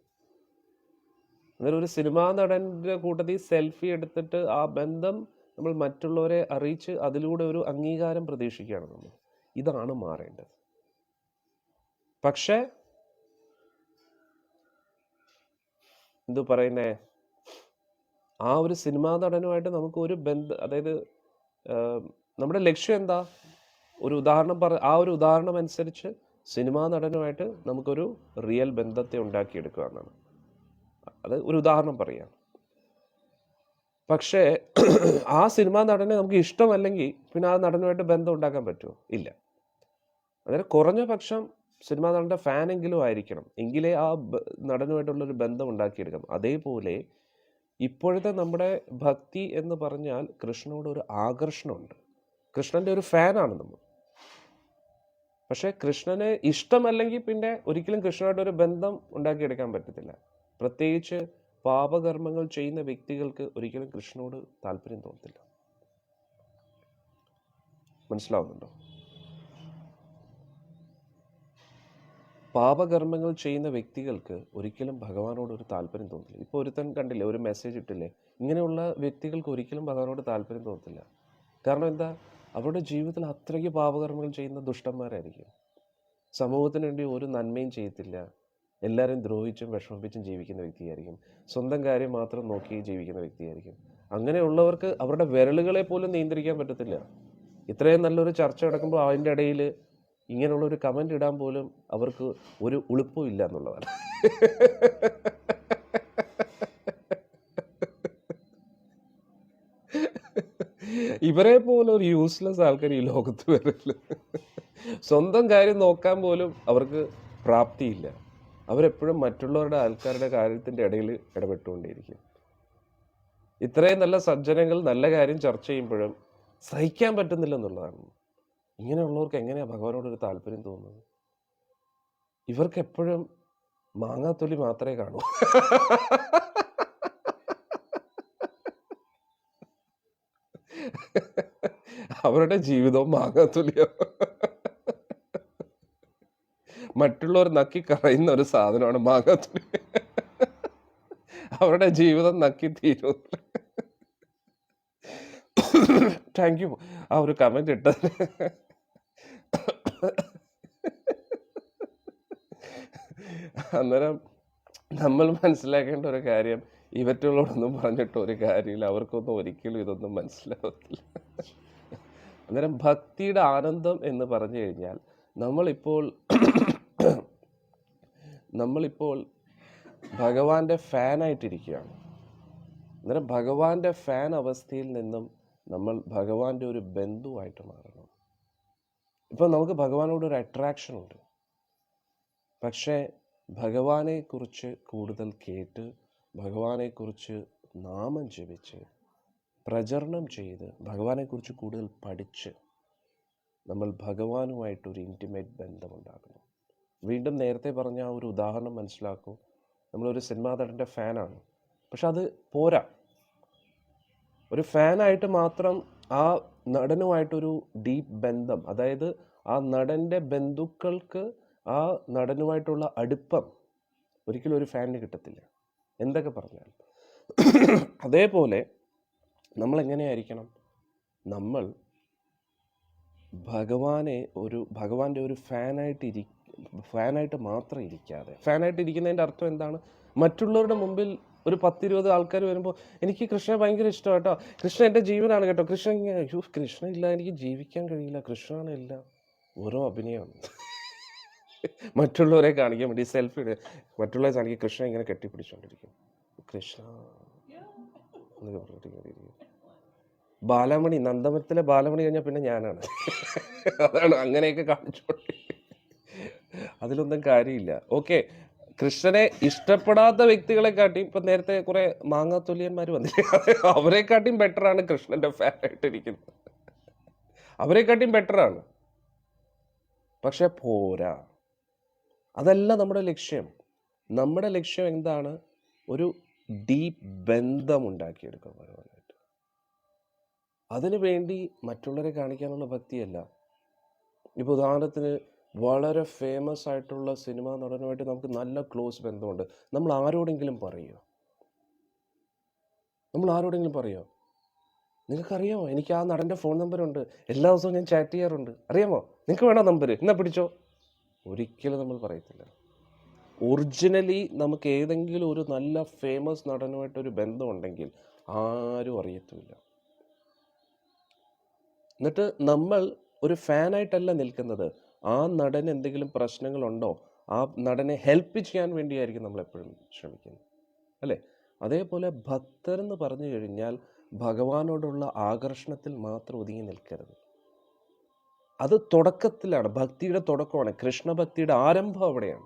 അന്നേരം ഒരു സിനിമാ നടൻ്റെ കൂട്ടത്തിൽ സെൽഫി എടുത്തിട്ട് ആ ബന്ധം നമ്മൾ മറ്റുള്ളവരെ അറിയിച്ച് അതിലൂടെ ഒരു അംഗീകാരം പ്രതീക്ഷിക്കുകയാണ് നമ്മൾ. ഇതാണ് മാറേണ്ടത്. പക്ഷേ ആ ഒരു സിനിമാ നടനുമായിട്ട് നമുക്ക് ഒരു അതായത് നമ്മുടെ ലക്ഷ്യം എന്താ? ആ ഒരു ഉദാഹരണം അനുസരിച്ച് സിനിമാ നടനുമായിട്ട് നമുക്കൊരു റിയൽ ബന്ധത്തെ ഉണ്ടാക്കിയെടുക്കുക എന്നാണ്. അത് ഒരു ഉദാഹരണം പറയാം. പക്ഷേ ആ സിനിമാ നടനെ നമുക്ക് ഇഷ്ടമല്ലെങ്കിൽ പിന്നെ ആ നടനുമായിട്ട് ബന്ധം ഉണ്ടാക്കാൻ പറ്റുമോ? ഇല്ല. അതായത് കുറഞ്ഞ പക്ഷം സിനിമാ നടൻ്റെ ഫാനെങ്കിലും ആയിരിക്കണം, എങ്കിലേ ആ നടനുമായിട്ടുള്ളൊരു ബന്ധം ഉണ്ടാക്കിയെടുക്കാം. അതേപോലെ ഇപ്പോഴത്തെ നമ്മുടെ ഭക്തി എന്ന് പറഞ്ഞാൽ കൃഷ്ണനോട് ഒരു ആകർഷണമുണ്ട്. കൃഷ്ണൻ്റെ ഒരു ഫാനാണ് നമ്മൾ. പക്ഷേ കൃഷ്ണന് ഇഷ്ടമല്ലെങ്കിൽ പിന്നെ ഒരിക്കലും കൃഷ്ണനായിട്ടൊരു ബന്ധം ഉണ്ടാക്കിയെടുക്കാൻ പറ്റത്തില്ല. പ്രത്യേകിച്ച് പാപകർമ്മങ്ങൾ ചെയ്യുന്ന വ്യക്തികൾക്ക് ഒരിക്കലും കൃഷ്ണനോട് താല്പര്യം തോന്നത്തില്ല. മനസ്സിലാവുന്നുണ്ടോ? പാപകർമ്മങ്ങൾ ചെയ്യുന്ന വ്യക്തികൾക്ക് ഒരിക്കലും ഭഗവാനോട് ഒരു താല്പര്യം തോന്നില്ല. ഇപ്പോൾ ഒരുത്തൻ കണ്ടില്ലേ, ഒരു മെസ്സേജ് ഇട്ടില്ലേ, ഇങ്ങനെയുള്ള വ്യക്തികൾക്ക് ഒരിക്കലും ഭഗവാനോട് താല്പര്യം തോന്നത്തില്ല. കാരണം എന്താ? അവരുടെ ജീവിതത്തിൽ അത്രയ്ക്ക് പാപകർമ്മങ്ങൾ ചെയ്യുന്ന ദുഷ്ടന്മാരായിരിക്കും. സമൂഹത്തിന് വേണ്ടി ഒരു നന്മയും ചെയ്യത്തില്ല. എല്ലാവരും ദ്രോഹിച്ചും വിഷമിപ്പിച്ചും ജീവിക്കുന്ന വ്യക്തിയായിരിക്കും. സ്വന്തം കാര്യം മാത്രം നോക്കി ജീവിക്കുന്ന വ്യക്തിയായിരിക്കും. അങ്ങനെയുള്ളവർക്ക് അവരുടെ വിരലുകളെ പോലും നിയന്ത്രിക്കാൻ പറ്റത്തില്ല. ഇത്രയും നല്ലൊരു ചർച്ച നടക്കുമ്പോൾ അതിൻ്റെ ഇടയിൽ ഇങ്ങനെയുള്ളൊരു കമൻ്റ് ഇടാൻ പോലും അവർക്ക് ഒരു ഉളുപ്പും ഇല്ല എന്നുള്ളതാണ്. ഇവരെ പോലെ ഒരു യൂസ്ലെസ് ആൾക്കാർ ഈ ലോകത്ത് വരില്ല. സ്വന്തം കാര്യം നോക്കാൻ പോലും അവർക്ക് പ്രാപ്തിയില്ല. അവരെപ്പോഴും മറ്റുള്ളവരുടെ ആൾക്കാരുടെ കാര്യത്തിൻ്റെ ഇടയിൽ ഇടപെട്ടുകൊണ്ടേയിരിക്കും. ഇത്രയും നല്ല സജ്ജനങ്ങൾ നല്ല കാര്യം ചർച്ച ചെയ്യുമ്പോഴും സഹിക്കാൻ പറ്റുന്നില്ല എന്നുള്ളതാണ്. ഇങ്ങനെയുള്ളവർക്ക് എങ്ങനെയാണ് ഭഗവാനോടൊരു താല്പര്യം തോന്നുന്നത്? ഇവർക്ക് എപ്പോഴും മാങ്ങാത്തൊലി മാത്രമേ കാണൂ. അവരുടെ ജീവിതവും മാങ്ങാത്തൊലിയോ. മറ്റുള്ളവർ നക്കി കളയുന്ന ഒരു സാധനമാണ് മാങ്ങാത്തൊലി. അവരുടെ ജീവിതം നക്കി തീരും. താങ്ക് യു ആ ഒരു കമന്റ് ഇട്ടതിന്. അന്നേരം നമ്മൾ മനസ്സിലാക്കേണ്ട ഒരു കാര്യം, ഇവറ്റുകളോടൊന്നും പറഞ്ഞിട്ട് ഒരു കാര്യമില്ല. അവർക്കൊന്നും ഒരിക്കലും ഇതൊന്നും മനസ്സിലാവത്തില്ല. അന്നേരം ഭക്തിയുടെ ആനന്ദം എന്ന് പറഞ്ഞു കഴിഞ്ഞാൽ നമ്മളിപ്പോൾ ഭഗവാന്റെ ഫാനായിട്ടിരിക്കുകയാണ്. അന്നേരം ഭഗവാന്റെ ഫാൻ അവസ്ഥയിൽ നിന്നും നമ്മൾ ഭഗവാന്റെ ഒരു ബന്ധുവായിട്ട് മാറണം. ഇപ്പം നമുക്ക് ഭഗവാനോടൊരു അട്രാക്ഷൻ ഉണ്ട്. പക്ഷേ ഭഗവാനെക്കുറിച്ച് കൂടുതൽ കേട്ട്, ഭഗവാനെക്കുറിച്ച് നാമം ജപിച്ച്, പ്രചരണം ചെയ്ത്, ഭഗവാനെക്കുറിച്ച് കൂടുതൽ പഠിച്ച് നമ്മൾ ഭഗവാനുമായിട്ടൊരു ഇൻറ്റിമേറ്റ് ബന്ധമുണ്ടാക്കണം. വീണ്ടും നേരത്തെ പറഞ്ഞ ആ ഒരു ഉദാഹരണം മനസ്സിലാക്കൂ. നമ്മളൊരു സിനിമാ നടൻ്റെ ഫാനാണ്, പക്ഷെ അത് പോരാ. ഒരു ഫാനായിട്ട് മാത്രം ആ നടനുമായിട്ടൊരു ഡീപ്പ് ബന്ധം, അതായത് ആ നടൻ്റെ ബന്ധുക്കൾക്ക് ആ നടനുമായിട്ടുള്ള അടുപ്പം ഒരിക്കലും ഒരു ഫാനിന് കിട്ടത്തില്ല, എന്തൊക്കെ പറഞ്ഞാൽ. അതേപോലെ നമ്മൾ എങ്ങനെയായിരിക്കണം? നമ്മൾ ഭഗവാന്റെ ഒരു ഫാനായിട്ട് മാത്രം ഇരിക്കാതെ. ഫാനായിട്ട് ഇരിക്കുന്നതിൻ്റെ അർത്ഥം എന്താണ്? മറ്റുള്ളവരുടെ മുമ്പിൽ ഒരു 10-20 ആൾക്കാർ വരുമ്പോൾ എനിക്ക് കൃഷ്ണനെ ഭയങ്കര ഇഷ്ടമാണ് കേട്ടോ, കൃഷ്ണൻ എൻ്റെ ജീവനാണ് കേട്ടോ, കൃഷ്ണൻ ഇല്ല എനിക്ക് ജീവിക്കാൻ കഴിയില്ല, കൃഷ്ണനാണ് എല്ലാം. ഓരോ അഭിനയമാണ്. മറ്റുള്ളവരെ കാണിക്കാൻ വേണ്ടി സെൽഫി മറ്റുള്ളവരെ കാണിക്കാൻ കൃഷ്ണൻ ഇങ്ങനെ കെട്ടിപ്പിടിച്ചുകൊണ്ടിരിക്കും. കൃഷ്ണ എന്നൊക്കെ പറഞ്ഞിരിക്കും. ബാലമണി, നന്ദമരത്തിലെ ബാലമണി കഴിഞ്ഞാൽ പിന്നെ ഞാനാണ്. അതാണ് അങ്ങനെയൊക്കെ കാണിച്ചോണ്ടി. അതിലൊന്നും കാര്യമില്ല. ഓക്കെ, കൃഷ്ണനെ ഇഷ്ടപ്പെടാത്ത വ്യക്തികളെ കാട്ടിയും ഇപ്പം നേരത്തെ കുറെ മാങ്ങാത്തൊലിയന്മാർ വന്നില്ലേ, അവരെക്കാട്ടിയും ബെറ്ററാണ് കൃഷ്ണന്റെ ഫാനായിട്ടിരിക്കുന്നത്. അവരെക്കാട്ടിയും ബെറ്ററാണ്. പക്ഷെ പോരാ, അതല്ല നമ്മുടെ ലക്ഷ്യം. നമ്മുടെ ലക്ഷ്യം എന്താണ്? ഒരു ഡീപ്പ് ബന്ധം ഉണ്ടാക്കിയെടുക്കുക ഭഗവാനായിട്ട്. അതിനു വേണ്ടി മറ്റുള്ളവരെ കാണിക്കാനുള്ള ഭക്തിയല്ല. ഇപ്പോൾ ഉദാഹരണത്തിന് വളരെ ഫേമസ് ആയിട്ടുള്ള സിനിമാ നടനുമായിട്ട് നമുക്ക് നല്ല ക്ലോസ് ബന്ധമുണ്ട്. നമ്മൾ ആരോടെങ്കിലും പറയുമോ? നിങ്ങൾക്കറിയാമോ എനിക്ക് ആ നടൻ്റെ ഫോൺ നമ്പറുണ്ട്, എല്ലാ ദിവസവും ഞാൻ ചാറ്റ് ചെയ്യാറുണ്ട്, അറിയാമോ? നിങ്ങൾക്ക് വേണോ നമ്പർ? എന്നാ പിടിച്ചോ. ഒരിക്കലും നമ്മൾ പറയത്തില്ല. ഒറിജിനലി നമുക്ക് ഏതെങ്കിലും ഒരു നല്ല ഫേമസ് നടനുമായിട്ടൊരു ബന്ധമുണ്ടെങ്കിൽ ആരും അറിയത്തുമില്ല. എന്നിട്ട് നമ്മൾ ഒരു ഫാനായിട്ടല്ല നിൽക്കുന്നത്. ആ നടന് എന്തെങ്കിലും പ്രശ്നങ്ങളുണ്ടോ, ആ നടനെ ഹെൽപ്പ് ചെയ്യാൻ വേണ്ടിയായിരിക്കും നമ്മൾ എപ്പോഴും ശ്രമിക്കുന്നത്, അല്ലേ? അതേപോലെ ഭക്തരെന്ന് പറഞ്ഞു കഴിഞ്ഞാൽ ഭഗവാനോടുള്ള ആകർഷണത്തിൽ മാത്രം ഒതുങ്ങി നിൽക്കരുത്. അത് തുടക്കത്തിലാണ്, ഭക്തിയുടെ തുടക്കമാണ്. കൃഷ്ണഭക്തിയുടെ ആരംഭം അവിടെയാണ്.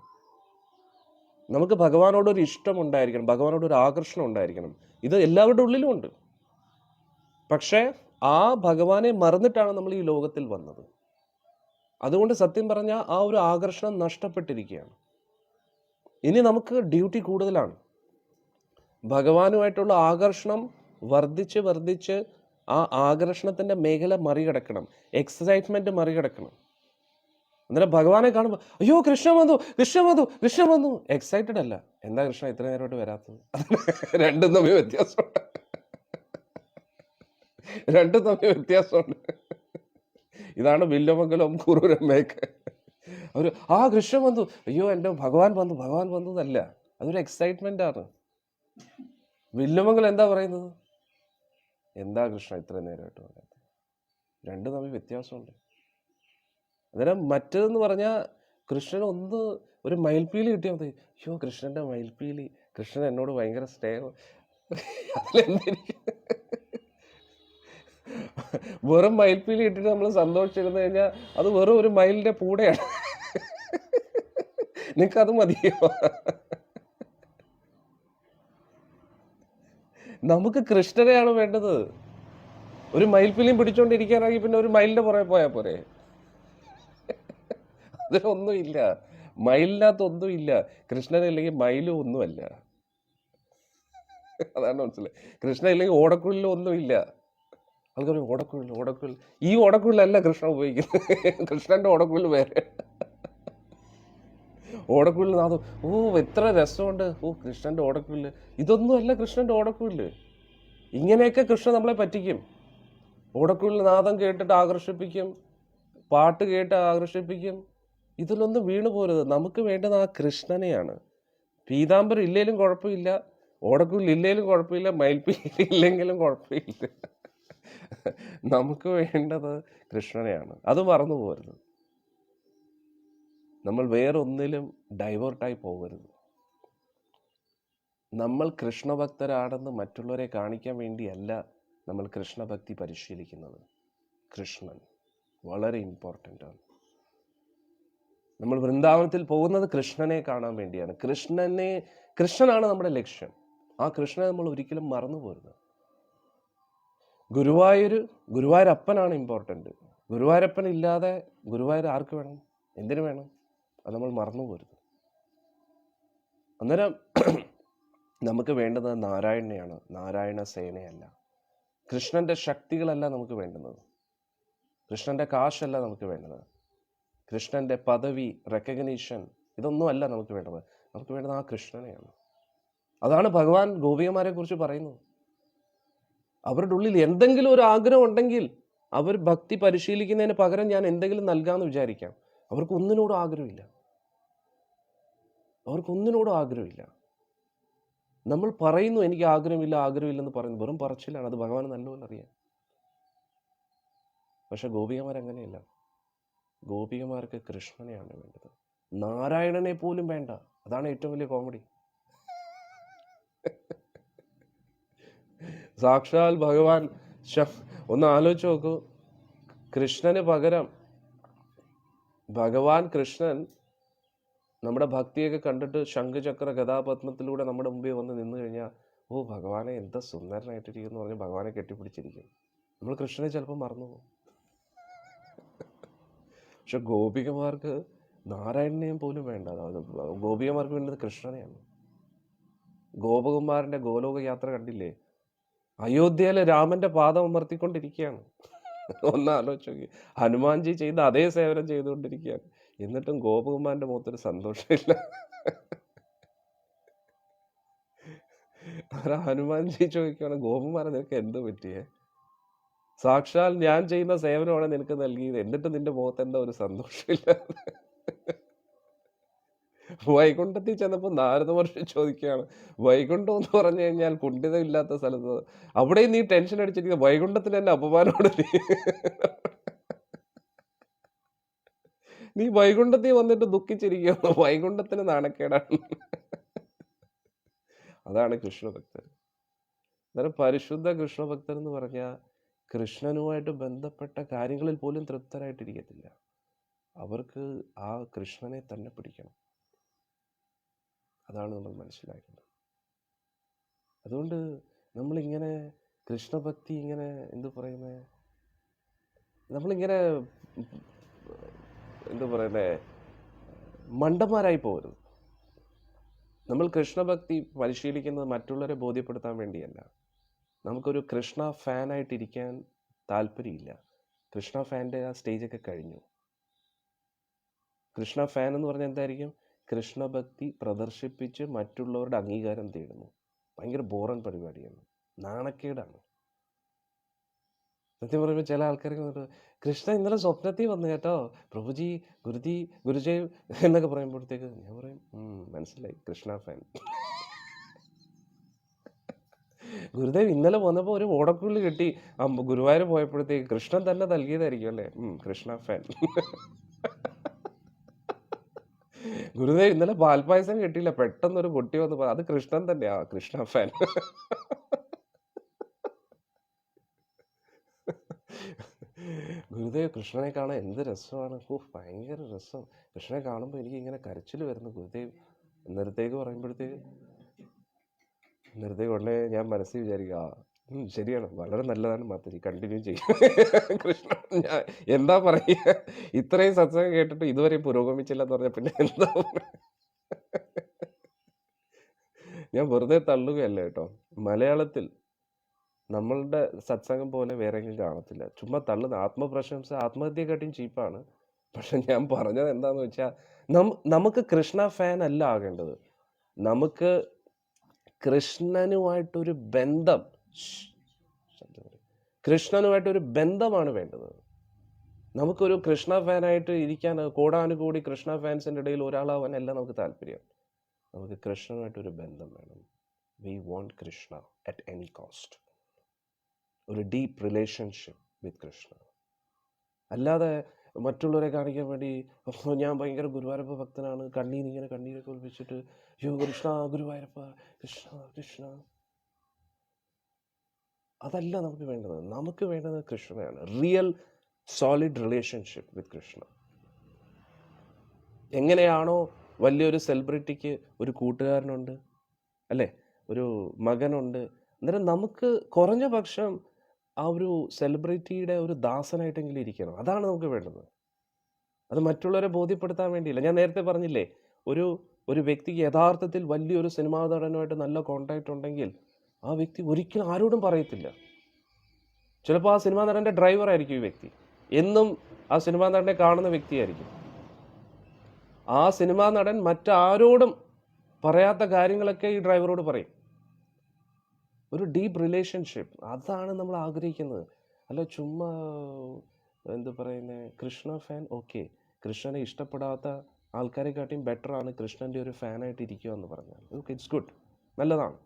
നമുക്ക് ഭഗവാനോടൊരു ഇഷ്ടം ഉണ്ടായിരിക്കണം, ഭഗവാനോടൊരു ആകർഷണം ഉണ്ടായിരിക്കണം. ഇത് എല്ലാവരുടെ ഉള്ളിലും ഉണ്ട്. പക്ഷേ ആ ഭഗവാനെ മറന്നിട്ടാണ് നമ്മൾ ഈ ലോകത്തിൽ വന്നത്. അതുകൊണ്ട് സത്യം പറഞ്ഞാൽ ആ ഒരു ആകർഷണം നഷ്ടപ്പെട്ടിരിക്കുകയാണ്. ഇനി നമുക്ക് ഡ്യൂട്ടി കൂടുതലാണ്. ഭഗവാനുമായിട്ടുള്ള ആകർഷണം വർദ്ധിച്ച് വർദ്ധിച്ച് ആ ആകർഷണത്തിൻ്റെ മേഖല മറികടക്കണം, എക്സൈറ്റ്മെൻറ്റ് മറികടക്കണം. അന്നേരം ഭഗവാനെ കാണുമ്പോൾ അയ്യോ കൃഷ്ണൻ വന്നു, കൃഷ്ണൻ വന്നു, കൃഷ്ണൻ വന്നു, എക്സൈറ്റഡ് അല്ല. എന്താ കൃഷ്ണ ഇത്ര നേരമായിട്ട് വരാത്തത്? രണ്ടും തമ്മിൽ വ്യത്യാസമുണ്ട്. രണ്ടും തമ്മിൽ വ്യത്യാസമുണ്ട്. ഇതാണ് വില്വമംഗലം കുറൂരമ്മയൊക്കെ. അവർ ആ കൃഷ്ണൻ വന്നു, അയ്യോ എൻ്റെ ഭഗവാൻ വന്നു, ഭഗവാൻ വന്നു എന്നല്ല, അതൊരു എക്സൈറ്റ്മെൻ്റ് ആണ്. വില്വമംഗലം എന്താ പറയുന്നത്? എന്താ കൃഷ്ണ ഇത്ര നേരമായിട്ട് വരാത്തത്? രണ്ടും തമ്മിൽ വ്യത്യാസമുണ്ട്. അന്നേരം മറ്റേതെന്ന് പറഞ്ഞാൽ കൃഷ്ണൻ ഒന്ന് ഒരു മയിൽപ്പീലി കിട്ടിയാൽ മതി, അയ്യോ കൃഷ്ണൻ്റെ മയിൽപ്പീലി, കൃഷ്ണൻ എന്നോട് ഭയങ്കര സ്നേഹം. വെറും മയിൽപ്പീലി ഇട്ടിട്ട് നമ്മൾ സന്തോഷിച്ചിരുന്നു കഴിഞ്ഞാൽ അത് വെറും ഒരു മയിലിൻ്റെ പൂടയാണ്. നിനക്കത് മതിയോ? നമുക്ക് കൃഷ്ണനെയാണ് വേണ്ടത്. ഒരു മയിൽപ്പീലിയും പിടിച്ചോണ്ടിരിക്കാനാണെങ്കിൽ പിന്നെ ഒരു മയിലിന്റെ പുറകെ പോയാൽ പോരെ? അതിലൊന്നുമില്ല, മയിലിനകത്ത് ഒന്നുമില്ല. കൃഷ്ണനില്ലെങ്കിൽ മയിലും ഒന്നുമല്ല. അതാണ് മനസ്സിലായി. കൃഷ്ണൻ ഇല്ലെങ്കിൽ ഓടക്കുഴലിലും ഒന്നുമില്ല. ആൾക്കാർ ഓടക്കുഴൽ ഓടക്കുഴൽ, ഈ ഓടക്കുഴലല്ല കൃഷ്ണൻ ഉപയോഗിക്കുന്നത്. കൃഷ്ണന്റെ ഓടക്കുഴൽ വേറെ. ഓടക്കുഴൽ നാദം, ഓ എത്ര രസമുണ്ട്, ഓ കൃഷ്ണന്റെ ഓടക്കുഴൽ. ഇതൊന്നുമല്ല കൃഷ്ണന്റെ ഓടക്കുഴൽ. ഇങ്ങനെയൊക്കെ കൃഷ്ണൻ നമ്മളെ പറ്റിക്കും. ഓടക്കുഴൽ നാദം കേട്ടിട്ട് ആകർഷിപ്പിക്കും, പാട്ട് കേട്ട് ആകർഷിപ്പിക്കും. ഇതിലൊന്നും വീണു പോരുത്. നമുക്ക് വേണ്ടത് ആ കൃഷ്ണനെയാണ്. പീതാംബരം ഇല്ലേലും കുഴപ്പമില്ല, ഓടക്കുഴൽ ഇല്ലേലും കുഴപ്പമില്ല, മയിൽപ്പീലി ഇല്ലെങ്കിലും കുഴപ്പമില്ല. നമുക്ക് വേണ്ടത് കൃഷ്ണനെയാണ്. അത് മറന്നു പോകരുത്. നമ്മൾ വേറൊന്നിലും ഡൈവേർട്ടായി പോകരുത്. നമ്മൾ കൃഷ്ണഭക്തരാണെന്ന് മറ്റുള്ളവരെ കാണിക്കാൻ വേണ്ടിയല്ല നമ്മൾ കൃഷ്ണഭക്തി പരിശീലിക്കുന്നത്. കൃഷ്ണൻ വളരെ ഇമ്പോർട്ടൻ്റ് ആണ്. നമ്മൾ വൃന്ദാവനത്തിൽ പോകുന്നത് കൃഷ്ണനെ കാണാൻ വേണ്ടിയാണ്. കൃഷ്ണനാണ് നമ്മുടെ ലക്ഷ്യം. ആ കൃഷ്ണനെ നമ്മൾ ഒരിക്കലും മറന്നു പോരുത്. ഗുരുവായൂരപ്പനാണ് ഇമ്പോർട്ടൻ്റ്. ഗുരുവായൂരപ്പൻ ഇല്ലാതെ ഗുരുവായൂർ ആർക്ക് വേണം, എന്തിനു വേണം? അത് നമ്മൾ മറന്നു പോരുത്. അന്നേരം നമുക്ക് വേണ്ടത് നാരായണനെയാണ്, നാരായണ സേനയല്ല. കൃഷ്ണന്റെ ശക്തികളല്ല നമുക്ക് വേണ്ടുന്നത്, കൃഷ്ണന്റെ കാശല്ല നമുക്ക് വേണ്ടത്, കൃഷ്ണന്റെ പദവി, റെക്കഗ്നീഷൻ, ഇതൊന്നും അല്ല നമുക്ക് വേണ്ടത്. നമുക്ക് വേണ്ടത് ആ കൃഷ്ണനെയാണ്. അതാണ് ഭഗവാൻ ഗോപികമാരെ കുറിച്ച് പറയുന്നത്. അവരുടെ ഉള്ളിൽ എന്തെങ്കിലും ഒരു ആഗ്രഹം ഉണ്ടെങ്കിൽ അവർ ഭക്തി പരിശീലിക്കുന്നതിന് പകരം ഞാൻ എന്തെങ്കിലും നൽകാമെന്ന് വിചാരിക്കാം. അവർക്കൊന്നിനോടും ആഗ്രഹമില്ല. നമ്മൾ പറയുന്നു എനിക്ക് ആഗ്രഹമില്ലെന്ന് പറയുന്നു, വെറും പറച്ചിലാണ്. അത് ഭഗവാൻ നല്ലപോലെ അറിയാം. പക്ഷെ ഗോപികമാരങ്ങനെയല്ല. ഗോപികമാർക്ക് കൃഷ്ണനെയാണ് വേണ്ടത്, നാരായണനെ പോലും വേണ്ട. അതാണ് ഏറ്റവും വലിയ കോമഡി. സാക്ഷാൽ ഭഗവാൻ ഒന്ന് ആലോചിച്ച് നോക്കൂ. കൃഷ്ണന് പകരം ഭഗവാൻ കൃഷ്ണൻ നമ്മുടെ ഭക്തിയൊക്കെ കണ്ടിട്ട് ശംഖചക്ര ഗദാപത്മത്തിലൂടെ നമ്മുടെ മുമ്പിൽ വന്ന് നിന്ന് കഴിഞ്ഞാൽ, ഓ ഭഗവാനെ എന്താ സുന്ദരനായിട്ടിരിക്കുന്നു പറഞ്ഞ് ഭഗവാനെ കെട്ടിപ്പിടിച്ചിരിക്കും. നമ്മൾ കൃഷ്ണനെ ചിലപ്പോൾ മറന്നു പോകും. പക്ഷെ ഗോപികമാർക്ക് നാരായണനെയും പോലും വേണ്ട. ഗോപികമാർക്ക് വേണ്ടത് കൃഷ്ണനെയാണ്. ഗോപകുമാരൻ്റെ ഗോലോക യാത്ര കണ്ടില്ലേ? അയോധ്യയിലെ രാമന്റെ പാദം അമർത്തിക്കൊണ്ടിരിക്കുകയാണ്. ഒന്ന് ആലോചിച്ച് നോക്കി. ഹനുമാൻജി ചെയ്ത അതേ സേവനം ചെയ്തുകൊണ്ടിരിക്കുകയാണ്. എന്നിട്ടും ഗോപകുമാരന്റെ മുഖത്തൊരു സന്തോഷമില്ല. ഹനുമാൻജി ചോദിക്കുകയാണ്, ഗോപകുമാരൻ നിനക്ക് എന്ത് പറ്റിയേ? സാക്ഷാൽ ഞാൻ ചെയ്യുന്ന സേവനമാണ് നിനക്ക് നൽകിയത്, എന്നിട്ട് നിന്റെ മുഖത്ത് എന്താ ഒരു സന്തോഷമില്ല? വൈകുണ്ഠത്തിൽ ചെന്നപ്പോൾ നാരദ മഹർഷി ചോദിക്കുകയാണ്, വൈകുണ്ഠം എന്ന് പറഞ്ഞു കഴിഞ്ഞാൽ കുണ്ഠിതമില്ലാത്ത സ്ഥലത്ത്, അവിടെ നീ ടെൻഷൻ അടിച്ചിരിക്കുക, വൈകുണ്ഠത്തിൽ തന്നെ അപമാനോട് നീ വൈകുണ്ഠത്തിൽ വന്നിട്ട് ദുഃഖിച്ചിരിക്കുക, വൈകുണ്ഠത്തിന് നാണക്കേടാണ്. അതാണ് കൃഷ്ണഭക്തർ. അന്നേരം പരിശുദ്ധ കൃഷ്ണഭക്തർ എന്ന് പറഞ്ഞാൽ കൃഷ്ണനുമായിട്ട് ബന്ധപ്പെട്ട കാര്യങ്ങളിൽ പോലും തൃപ്തരായിട്ടിരിക്കത്തില്ല. അവർക്ക് ആ കൃഷ്ണനെ തന്നെ പിടിക്കണം. അതാണ് നമ്മൾ മനസ്സിലാക്കേണ്ടത്. അതുകൊണ്ട് നമ്മളിങ്ങനെ കൃഷ്ണഭക്തി ഇങ്ങനെ നമ്മളിങ്ങനെ എന്താ പറയുന്നത്, മണ്ടന്മാരായി പോകരുത്. നമ്മൾ കൃഷ്ണഭക്തി പരിശീലിക്കുന്നത് മറ്റുള്ളവരെ ബോധ്യപ്പെടുത്താൻ വേണ്ടിയല്ല. നമുക്കൊരു കൃഷ്ണ ഫാനായിട്ടിരിക്കാൻ താല്പര്യമില്ല. കൃഷ്ണ ഫാൻ്റെ ആ സ്റ്റേജൊക്കെ കഴിഞ്ഞു. കൃഷ്ണ ഫാൻ എന്ന് പറഞ്ഞാൽ എന്തായിരിക്കും? കൃഷ്ണഭക്തി പ്രദർശിപ്പിച്ച് മറ്റുള്ളവരുടെ അംഗീകാരം തേടുന്നു. ഭയങ്കര ബോറൻ പരിപാടിയാണ്, നാണക്കേടാണ്. സത്യം പറയുമ്പോൾ ചില ആൾക്കാർക്ക് വന്നിട്ട് കൃഷ്ണ ഇന്നലെ സ്വപ്നത്തിൽ വന്നു കേട്ടോ, പ്രഭുജി, ഗുരുജി, ഗുരുജയ് എന്നൊക്കെ പറയുമ്പോഴത്തേക്ക് ഞാൻ പറയും മനസ്സിലായി, കൃഷ്ണ ഫാൻ. ഗുരുദേവ് ഇന്നലെ വന്നപ്പോൾ ഒരു ഓടക്കുള്ളി കിട്ടി, ഗുരുവായൂർ പോയപ്പോഴത്തേക്ക് കൃഷ്ണൻ തന്നെ നൽകിയതായിരിക്കും അല്ലേ, കൃഷ്ണ ഫാൻ. ഗുരുദേവ് ഇന്നലെ പാൽപ്പായസം കിട്ടിയില്ല, പെട്ടെന്നൊരു പൊട്ടി വന്ന്, അത് കൃഷ്ണൻ തന്നെയാ, കൃഷ്ണ ഫാൻ. ഗുരുദേവ് കൃഷ്ണനെ കാണാൻ എന്ത് രസമാണ്, ഭയങ്കര രസം. കൃഷ്ണനെ കാണുമ്പോൾ എനിക്ക് ഇങ്ങനെ കരച്ചിൽ വരുന്നു ഗുരുദേവ്. ഇന്നലത്തേക്ക് പറയുമ്പോഴത്തേക്ക് ഉടനെ ഞാൻ മനസ്സിൽ വിചാരിക്കുക, ശരിയാണ്, വളരെ നല്ലതാണ് മാതാജി, കണ്ടിന്യൂ ചെയ്യും. കൃഷ്ണ ഞാൻ എന്താ പറയുക, ഇത്രയും സത്സംഗം കേട്ടിട്ട് ഇതുവരെ പുരോഗമിച്ചില്ല എന്ന് പറഞ്ഞാൽ പിന്നെ എന്താ ഞാൻ വെറുതെ തള്ളുകയല്ല കേട്ടോ. മലയാളത്തിൽ നമ്മളുടെ സത്സംഗം പോലെ വേറെ എങ്കിലും കാണത്തില്ല. ചുമ്മാ തള്ളുന്ന ആത്മപ്രശംസ ആത്മഹത്യയെക്കാട്ടിയും ചീപ്പാണ്. പക്ഷെ ഞാൻ പറഞ്ഞത് എന്താന്ന് വെച്ചാൽ, നമുക്ക് കൃഷ്ണ ഫാൻ അല്ല ആകേണ്ടത്. നമുക്ക് കൃഷ്ണനുമായിട്ടൊരു ബന്ധം, കൃഷ്ണനുമായിട്ടൊരു ബന്ധമാണ് വേണ്ടത്. നമുക്കൊരു കൃഷ്ണ ഫാനായിട്ട് ഇരിക്കാൻ കോടാനുകൂടി കൃഷ്ണ ഫാൻസിൻ്റെ ഇടയിൽ ഒരാളാവാനല്ല നമുക്ക് താല്പര്യം. നമുക്ക് കൃഷ്ണനുമായിട്ടൊരു ബന്ധം വേണം. We want Krishna at any cost. ഒരു ഡീപ്പ് റിലേഷൻഷിപ്പ് വിത്ത് കൃഷ്ണ. അല്ലാതെ മറ്റുള്ളവരെ കാണിക്കാൻ വേണ്ടി ഞാൻ ഭയങ്കര ഗുരുവായൂരപ്പ ഭക്തനാണ്, കണ്ണീരൊക്കെ ഒളിപ്പിച്ചിട്ട് യോ കൃഷ്ണ ഗുരുവായൂരപ്പ കൃഷ്ണ കൃഷ്ണ. അതല്ല നമുക്ക് വേണ്ടത്. നമുക്ക് വേണ്ടത് കൃഷ്ണയാണ്. Real solid relationship with Krishna. എങ്ങനെയാണോ വലിയൊരു സെലിബ്രിറ്റിക്ക് ഒരു കൂട്ടുകാരനുണ്ട് അല്ലേ, ഒരു മകനുണ്ട്, അന്നേരം നമുക്ക് കുറഞ്ഞ പക്ഷം ആ ഒരു സെലിബ്രിറ്റിയുടെ ഒരു ദാസനായിട്ടെങ്കിലും ഇരിക്കണം. അതാണ് നമുക്ക് വേണ്ടത്. അത് മറ്റുള്ളവരെ ബോധ്യപ്പെടുത്താൻ വേണ്ടിയില്ല. ഞാൻ നേരത്തെ പറഞ്ഞില്ലേ, ഒരു വ്യക്തിക്ക് യഥാർത്ഥത്തിൽ വലിയൊരു സിനിമാ നടനുമായിട്ട് നല്ല കോണ്ടാക്റ്റ് ഉണ്ടെങ്കിൽ ആ വ്യക്തി ഒരിക്കലും ആരോടും പറയത്തില്ല. ചിലപ്പോൾ ആ സിനിമാ നടൻ്റെ ഡ്രൈവർ ആയിരിക്കും ഈ വ്യക്തി, എന്നും ആ സിനിമാ നടനെ കാണുന്ന വ്യക്തിയായിരിക്കും. ആ സിനിമാ നടൻ മറ്റാരോടും പറയാത്ത കാര്യങ്ങളൊക്കെ ഈ ഡ്രൈവറോട് പറയും. ഒരു ഡീപ്പ് റിലേഷൻഷിപ്പ്, അതാണ് നമ്മൾ ആഗ്രഹിക്കുന്നത്. അല്ല ചുമ്മാ എന്താ പറയുന്നത്, കൃഷ്ണ ഫാൻ. ഓക്കെ, കൃഷ്ണനെ ഇഷ്ടപ്പെടാത്ത ആൾക്കാരെക്കാട്ടിയും ബെറ്ററാണ് കൃഷ്ണൻ്റെ ഒരു ഫാനായിട്ട് ഇരിക്കുക എന്ന് പറഞ്ഞാൽ. ഓക്കെ, ഇറ്റ്സ് ഗുഡ്, നല്ലതാണ്.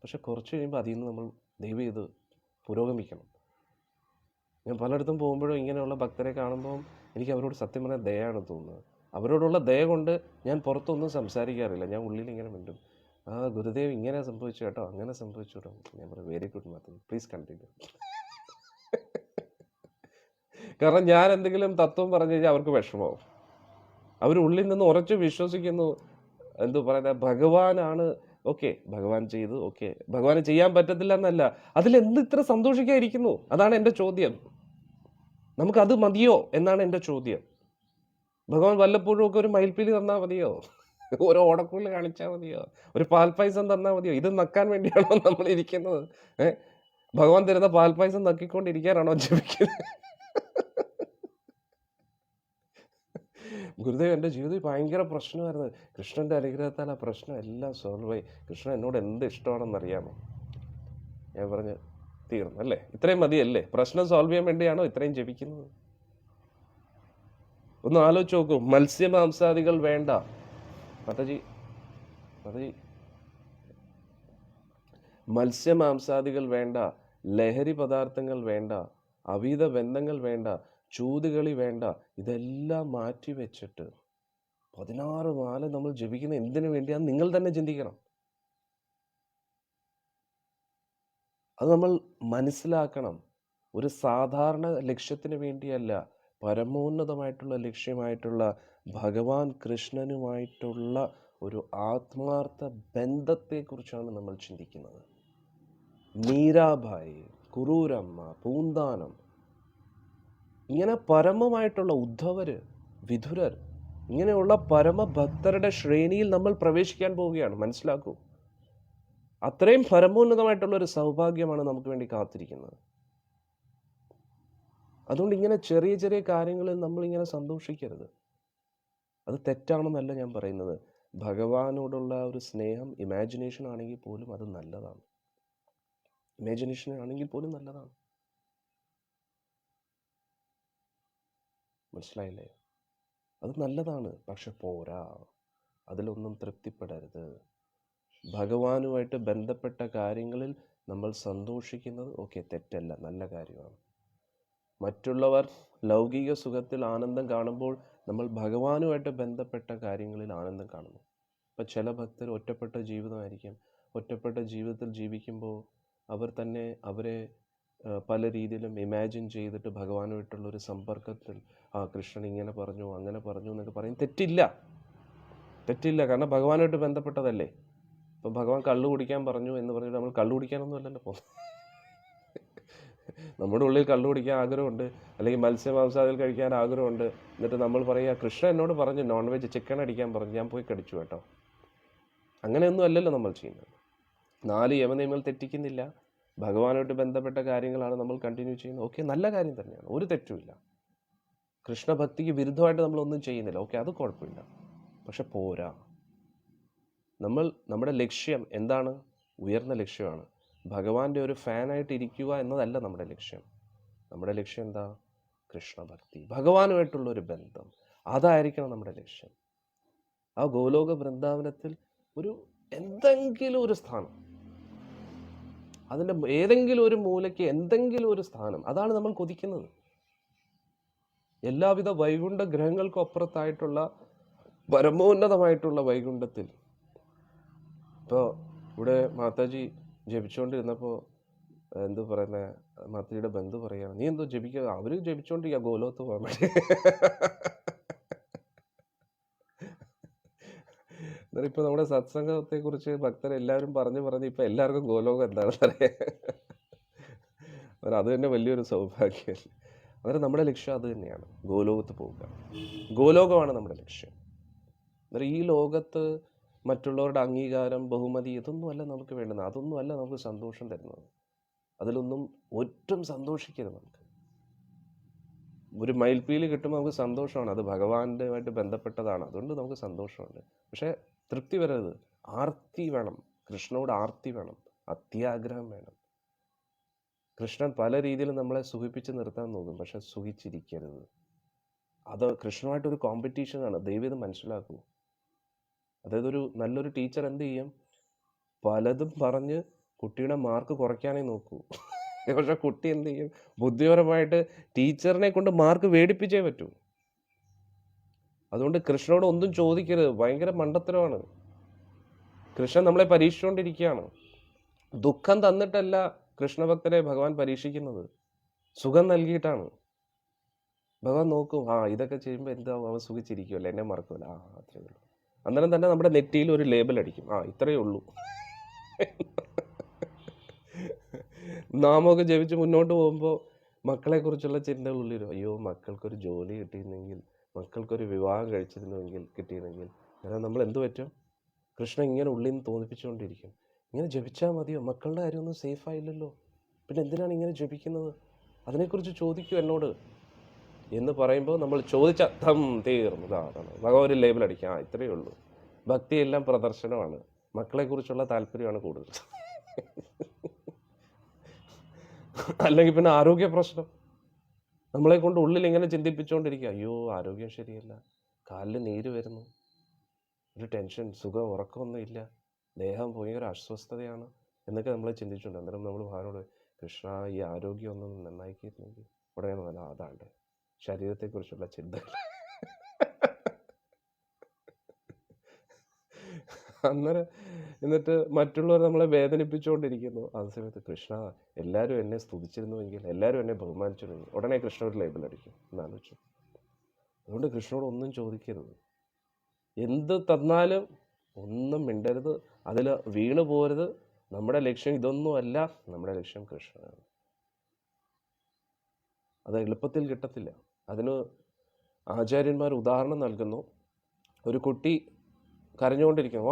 പക്ഷെ കുറച്ച് കഴിയുമ്പോൾ അതിൽ നിന്ന് നമ്മൾ ദയവ് ചെയ്ത് പുരോഗമിക്കണം. ഞാൻ പലയിടത്തും പോകുമ്പോഴും ഇങ്ങനെയുള്ള ഭക്തരെ കാണുമ്പോൾ എനിക്ക് അവരോട് സത്യം പറഞ്ഞാൽ ദയാണ് തോന്നുന്നത്. അവരോടുള്ള ദയ കൊണ്ട് ഞാൻ പുറത്തൊന്നും സംസാരിക്കാറില്ല. ഞാൻ ഉള്ളിൽ ഇങ്ങനെ മിണ്ടും, ഗുരുദേവ് ഇങ്ങനെ സംഭവിച്ചു കേട്ടോ, അങ്ങനെ സംഭവിച്ചു കേട്ടോ. ഞാൻ പറയും very good Mataji, please continue. കാരണം ഞാൻ എന്തെങ്കിലും തത്വം പറഞ്ഞു കഴിഞ്ഞാൽ അവർക്ക് വിഷമമാവും. അവർ ഉള്ളിൽ നിന്ന് ഉറച്ചു വിശ്വസിക്കുന്നു, എന്തു പറയുന്നത്, ഭഗവാനാണ്. ഓക്കെ, ഭഗവാൻ ചെയ്തു, ഓക്കെ, ഭഗവാന് ചെയ്യാൻ പറ്റത്തില്ല എന്നല്ല, അതിലെന്ത് ഇത്ര സന്തോഷിക്കാതിരിക്കുന്നു? അതാണ് എൻ്റെ ചോദ്യം. നമുക്കത് മതിയോ എന്നാണ് എൻ്റെ ചോദ്യം. ഭഗവാൻ വല്ലപ്പോഴും ഒക്കെ ഒരു മയിൽപ്പീലി തന്നാൽ മതിയോ? ഒരു ഓടക്കുള്ളിൽ കാണിച്ചാൽ മതിയോ? ഒരു പാൽപ്പായസം തന്നാൽ മതിയോ? ഇത് നക്കാൻ വേണ്ടിയാണോ നമ്മൾ ഇരിക്കുന്നത്? ഭഗവാൻ തരുന്ന പാൽപ്പായസം നക്കിക്കൊണ്ടിരിക്കാനാണോ ജപിക്കുന്നത്? ഗുരുദേവ്, എൻ്റെ ജീവിതത്തിൽ ഭയങ്കര പ്രശ്നമായിരുന്നു. കൃഷ്ണൻ്റെ അനുഗ്രഹത്താൽ ആ പ്രശ്നം എല്ലാം സോൾവ് ആയി. കൃഷ്ണൻ എന്നോട് എന്ത് ഇഷ്ടമാണെന്നറിയാമോ? ഞാൻ പറഞ്ഞു തീർന്നു അല്ലേ, ഇത്രയും മതിയല്ലേ? പ്രശ്നം സോൾവ് ചെയ്യാൻ വേണ്ടിയാണോ ഇത്രയും ജപിക്കുന്നത്? ഒന്ന് ആലോചിച്ച് നോക്കൂ. മത്സ്യമാംസാദികൾ വേണ്ട മാതാജി, മത്സ്യമാംസാദികൾ വേണ്ട, ലഹരി പദാർത്ഥങ്ങൾ വേണ്ട, അവീത ബന്ധങ്ങൾ വേണ്ട, ചൂതുകളി വേണ്ട, ഇതെല്ലാം മാറ്റി വെച്ചിട്ട് 16 മാല നമ്മൾ ജപിക്കുന്ന എന്തിനു വേണ്ടിയാന്ന് നിങ്ങൾ തന്നെ ചിന്തിക്കണം. അത് നമ്മൾ മനസ്സിലാക്കണം. ഒരു സാധാരണ ലക്ഷ്യത്തിന് വേണ്ടിയല്ല, പരമോന്നതമായിട്ടുള്ള ലക്ഷ്യമായിട്ടുള്ള ഭഗവാൻ കൃഷ്ണനുമായിട്ടുള്ള ഒരു ആത്മാർത്ഥ ബന്ധത്തെക്കുറിച്ചാണ് നമ്മൾ ചിന്തിക്കുന്നത്. മീരാഭായി, കുറൂരമ്മ, പൂന്താനം, ഇങ്ങനെ പരമമായിട്ടുള്ള ഉദ്ധവര്, വിധുരർ, ഇങ്ങനെയുള്ള പരമഭക്തരുടെ ശ്രേണിയിൽ നമ്മൾ പ്രവേശിക്കാൻ പോവുകയാണ്. മനസ്സിലാക്കൂ, അത്രയും പരമോന്നതമായിട്ടുള്ള ഒരു സൗഭാഗ്യമാണ് നമുക്ക് വേണ്ടി കാത്തിരിക്കുന്നത്. അതുകൊണ്ട് ഇങ്ങനെ ചെറിയ ചെറിയ കാര്യങ്ങളിൽ നമ്മളിങ്ങനെ സന്തോഷിക്കരുത്. അത് തെറ്റാണെന്നല്ല ഞാൻ പറയുന്നത്. ഭഗവാനോടുള്ള ഒരു സ്നേഹം ഇമാജിനേഷൻ ആണെങ്കിൽ പോലും അത് നല്ലതാണ്. ഇമാജിനേഷൻ ആണെങ്കിൽ പോലും നല്ലതാണ്. മനസ്സിലായില്ലേ? അത് നല്ലതാണ്. പക്ഷെ പോരാ, അതിലൊന്നും തൃപ്തിപ്പെടരുത്. ഭഗവാനുമായിട്ട് ബന്ധപ്പെട്ട കാര്യങ്ങളിൽ നമ്മൾ സന്തോഷിക്കുന്നത് ഓക്കെ, തെറ്റല്ല, നല്ല കാര്യമാണ്. മറ്റുള്ളവർ ലൗകിക സുഖത്തിൽ ആനന്ദം കാണുമ്പോൾ നമ്മൾ ഭഗവാനുമായിട്ട് ബന്ധപ്പെട്ട കാര്യങ്ങളിൽ ആനന്ദം കാണുന്നു. ഇപ്പം ചില ഭക്തർ ഒറ്റപ്പെട്ട ജീവിതമായിരിക്കും. ഒറ്റപ്പെട്ട ജീവിതത്തിൽ ജീവിക്കുമ്പോൾ അവർ തന്നെ അവരെ പല രീതിയിലും ഇമാജിൻ ചെയ്തിട്ട് ഭഗവാനുമായിട്ടുള്ളൊരു സമ്പർക്കത്തിൽ കൃഷ്ണൻ ഇങ്ങനെ പറഞ്ഞു അങ്ങനെ പറഞ്ഞു എന്നൊക്കെ പറയും. തെറ്റില്ല, കാരണം ഭഗവാനുമായിട്ട് ബന്ധപ്പെട്ടതല്ലേ. ഇപ്പം ഭഗവാൻ കള്ളു കുടിക്കാൻ പറഞ്ഞു എന്ന് പറഞ്ഞിട്ട് നമ്മൾ കള്ളു കുടിക്കാനൊന്നും അല്ലല്ലോ പോകുന്നത്. നമ്മുടെ ഉള്ളിൽ കള്ളു കുടിക്കാൻ ആഗ്രഹമുണ്ട്, അല്ലെങ്കിൽ മത്സ്യമാംസാദികൾ കഴിക്കാൻ ആഗ്രഹമുണ്ട്. എന്നിട്ട് നമ്മൾ പറയുക, കൃഷ്ണൻ എന്നോട് പറഞ്ഞു നോൺ വെജ് ചിക്കൻ അടിക്കാൻ പറഞ്ഞു, ഞാൻ പോയി കടിച്ചു കേട്ടോ. അങ്ങനെയൊന്നും അല്ലല്ലോ നമ്മൾ ചെയ്യുന്നത്. 4 യമനിയമങ്ങൾ തെറ്റിക്കുന്നില്ല. ഭഗവാനുമായിട്ട് ബന്ധപ്പെട്ട കാര്യങ്ങളാണ് നമ്മൾ കണ്ടിന്യൂ ചെയ്യുന്നത്. ഓക്കെ, നല്ല കാര്യം തന്നെയാണ്, ഒരു തെറ്റുമില്ല. കൃഷ്ണഭക്തിക്ക് വിരുദ്ധമായിട്ട് നമ്മളൊന്നും ചെയ്യുന്നില്ല. ഓക്കെ, അത് കുഴപ്പമില്ല. പക്ഷെ പോരാ. നമ്മുടെ ലക്ഷ്യം എന്താണ്? ഉയർന്ന ലക്ഷ്യമാണ്. ഭഗവാന്റെ ഒരു ഫാനായിട്ട് ഇരിക്കുക എന്നതല്ല നമ്മുടെ ലക്ഷ്യം. നമ്മുടെ ലക്ഷ്യം എന്താ? കൃഷ്ണഭക്തി, ഭഗവാനുമായിട്ടുള്ളൊരു ബന്ധം. അതായിരിക്കണം നമ്മുടെ ലക്ഷ്യം. ആ ഗോലോക വൃന്ദാവനത്തിൽ എന്തെങ്കിലും ഒരു സ്ഥാനം, അതിൻ്റെ ഏതെങ്കിലും ഒരു മൂലയ്ക്ക് എന്തെങ്കിലും ഒരു സ്ഥാനം, അതാണ് നമ്മൾ കൊതിക്കുന്നത്. എല്ലാവിധ വൈകുണ്ഠ ഗ്രഹങ്ങൾക്കും അപ്പുറത്തായിട്ടുള്ള പരമോന്നതമായിട്ടുള്ള വൈകുണ്ഠത്തിൽ. ഇപ്പോൾ ഇവിടെ മാതാജി ജപിച്ചുകൊണ്ടിരുന്നപ്പോൾ എന്തു പറയുന്നത്, മാതാജിയുടെ ബന്ധു പറയുകയാണ്, നീ എന്തോ ജപിക്കുക, അവർ ജപിച്ചുകൊണ്ടിരിക്കുക ഗോലോകത്ത് പോകാൻ വേണ്ടി. എന്നാലും ഇപ്പോൾ നമ്മുടെ സത്സംഗത്തെക്കുറിച്ച് ഭക്തരെല്ലാവരും പറഞ്ഞ് ഇപ്പം എല്ലാവർക്കും ഗോലോകം എന്താണെന്ന് അറിയാം. അത് തന്നെ വലിയൊരു സൗഭാഗ്യമല്ലേ. അന്നേരം നമ്മുടെ ലക്ഷ്യം അത് തന്നെയാണ്, ഗോലോകത്ത് പോവുക. ഗോലോകമാണ് നമ്മുടെ ലക്ഷ്യം. അന്നേരം ഈ ലോകത്ത് മറ്റുള്ളവരുടെ അംഗീകാരം, ബഹുമതി, ഇതൊന്നുമല്ല നമുക്ക് വേണ്ടുന്നത്. അതൊന്നുമല്ല നമുക്ക് സന്തോഷം തരുന്നത്. അതിലൊന്നും ഒട്ടും സന്തോഷിക്കരുത്. നമുക്ക് ഒരു മയിൽപ്പീലി കിട്ടുമ്പോൾ നമുക്ക് സന്തോഷമാണ്, അത് ഭഗവാനുമായിട്ട് ബന്ധപ്പെട്ടതാണ്, അതുകൊണ്ട് നമുക്ക് സന്തോഷമുണ്ട്. പക്ഷേ തൃപ്തി വരരുത്. ആർത്തി വേണം, കൃഷ്ണനോട് ആർത്തി വേണം, അത്യാഗ്രഹം വേണം. കൃഷ്ണൻ പല രീതിയിലും നമ്മളെ സുഖിപ്പിച്ച് നിർത്താൻ നോക്കും, പക്ഷെ സുഖിച്ചിരിക്കരുത്. അത് കൃഷ്ണനുമായിട്ടൊരു കോമ്പറ്റീഷനാണ്. ദയവ് ഇത് മനസ്സിലാക്കൂ. അതായത് നല്ലൊരു ടീച്ചർ എന്ത് ചെയ്യും? പലതും പറഞ്ഞ് കുട്ടിയുടെ മാർക്ക് കുറയ്ക്കാനേ നോക്കൂ. പക്ഷെ കുട്ടി എന്ത് ചെയ്യും? ബുദ്ധിപരമായിട്ട് ടീച്ചറിനെ കൊണ്ട് മാർക്ക് വേടിപ്പിച്ചേ പറ്റൂ. അതുകൊണ്ട് കൃഷ്ണനോട് ഒന്നും ചോദിക്കരുത്, ഭയങ്കര മണ്ടത്തരമാണ്. കൃഷ്ണൻ നമ്മളെ പരീക്ഷിച്ചുകൊണ്ടിരിക്കുകയാണ്. ദുഃഖം തന്നിട്ടല്ല കൃഷ്ണഭക്തരെ ഭഗവാൻ പരീക്ഷിക്കുന്നത്, സുഖം നൽകിയിട്ടാണ്. ഭഗവാൻ നോക്കും, ഇതൊക്കെ ചെയ്യുമ്പോൾ എന്താ, അവൻ സുഖിച്ചിരിക്കുമല്ലോ, എന്നെ മറക്കുമല്ലോ, അത്രയേ ഉള്ളൂ. അന്നേരം തന്നെ നമ്മുടെ നെറ്റിയിൽ ഒരു ലേബൽ അടിക്കും, ഇത്രയേ ഉള്ളൂ. നാമൊക്കെ ജപിച്ച് മുന്നോട്ട് പോകുമ്പോൾ മക്കളെക്കുറിച്ചുള്ള ചിന്തകൾ ഉള്ളിൽ, അയ്യോ മക്കൾക്കൊരു ജോലി കിട്ടിയിരുന്നെങ്കിൽ, മക്കൾക്കൊരു വിവാഹം കിട്ടിയിരുന്നെങ്കിൽ. അന്നേരം നമ്മൾ എന്ത് പറ്റും? കൃഷ്ണൻ ഇങ്ങനെ ഉള്ളിൽ നിന്ന് തോന്നിപ്പിച്ചുകൊണ്ടിരിക്കും, ഇങ്ങനെ ജപിച്ചാൽ മതിയോ? മക്കളുടെ കാര്യമൊന്നും സേഫായില്ലല്ലോ, പിന്നെ എന്തിനാണ് ഇങ്ങനെ ജപിക്കുന്നത്? അതിനെക്കുറിച്ച് ചോദിക്കൂ എന്നോട് എന്ന് പറയുമ്പോൾ നമ്മൾ ചോദിച്ച തീർന്നു. അതാണ് ഭഗവാൻ ഒരു ലേബൽ അടിക്കുക, ഇത്രയേ ഉള്ളൂ. ഭക്തിയെല്ലാം പ്രദർശനമാണ്, മക്കളെക്കുറിച്ചുള്ള താല്പര്യമാണ് കൂടുതൽ. അല്ലെങ്കിൽ പിന്നെ ആരോഗ്യ പ്രശ്നം നമ്മളെ കൊണ്ട് ഉള്ളിൽ ഇങ്ങനെ ചിന്തിപ്പിച്ചുകൊണ്ടിരിക്കുക, അയ്യോ ആരോഗ്യം ശരിയല്ല, കാലിൽ നീര് വരുന്നു, ഒരു ടെൻഷൻ, സുഖം, ഉറക്കമൊന്നും ഇല്ല, ദേഹം ഭയങ്കര അസ്വസ്ഥതയാണ് എന്നൊക്കെ നമ്മളെ ചിന്തിച്ചുകൊണ്ട്. അന്നേരം നമ്മൾ ഭഗവാനോട്, കൃഷ്ണ ഈ ആരോഗ്യം ഒന്നും നന്നാക്കിയിരുന്നെങ്കിൽ ഉടനെ അതാണ്ട് ശരീരത്തെക്കുറിച്ചുള്ള ചിന്തകൾ. അന്നേരം എന്നിട്ട് മറ്റുള്ളവർ നമ്മളെ വേദനിപ്പിച്ചുകൊണ്ടിരിക്കുന്നു. ആ സമയത്ത് കൃഷ്ണ എല്ലാവരും എന്നെ സ്തുതിച്ചിരുന്നുവെങ്കിൽ, എല്ലാവരും എന്നെ ബഹുമാനിച്ചിരുന്നെങ്കിൽ, ഉടനെ കൃഷ്ണ ഒരു ലേബൽ അടിക്കും എന്നാലോചിച്ചു. അതുകൊണ്ട് കൃഷ്ണനോട് ഒന്നും ചോദിക്കരുത്. എന്ത് തന്നാലും ഒന്നും മിണ്ടരുത്, അതിൽ വീണു പോരുത്. നമ്മുടെ ലക്ഷ്യം ഇതൊന്നുമല്ല, നമ്മുടെ ലക്ഷ്യം കൃഷ്ണനാണ്. അത് എളുപ്പത്തിൽ കിട്ടത്തില്ല. ആചാര്യന്മാർ ഉദാഹരണം നൽകുന്നു. ഒരു കുട്ടി കരഞ്ഞുകൊണ്ടിരിക്കും,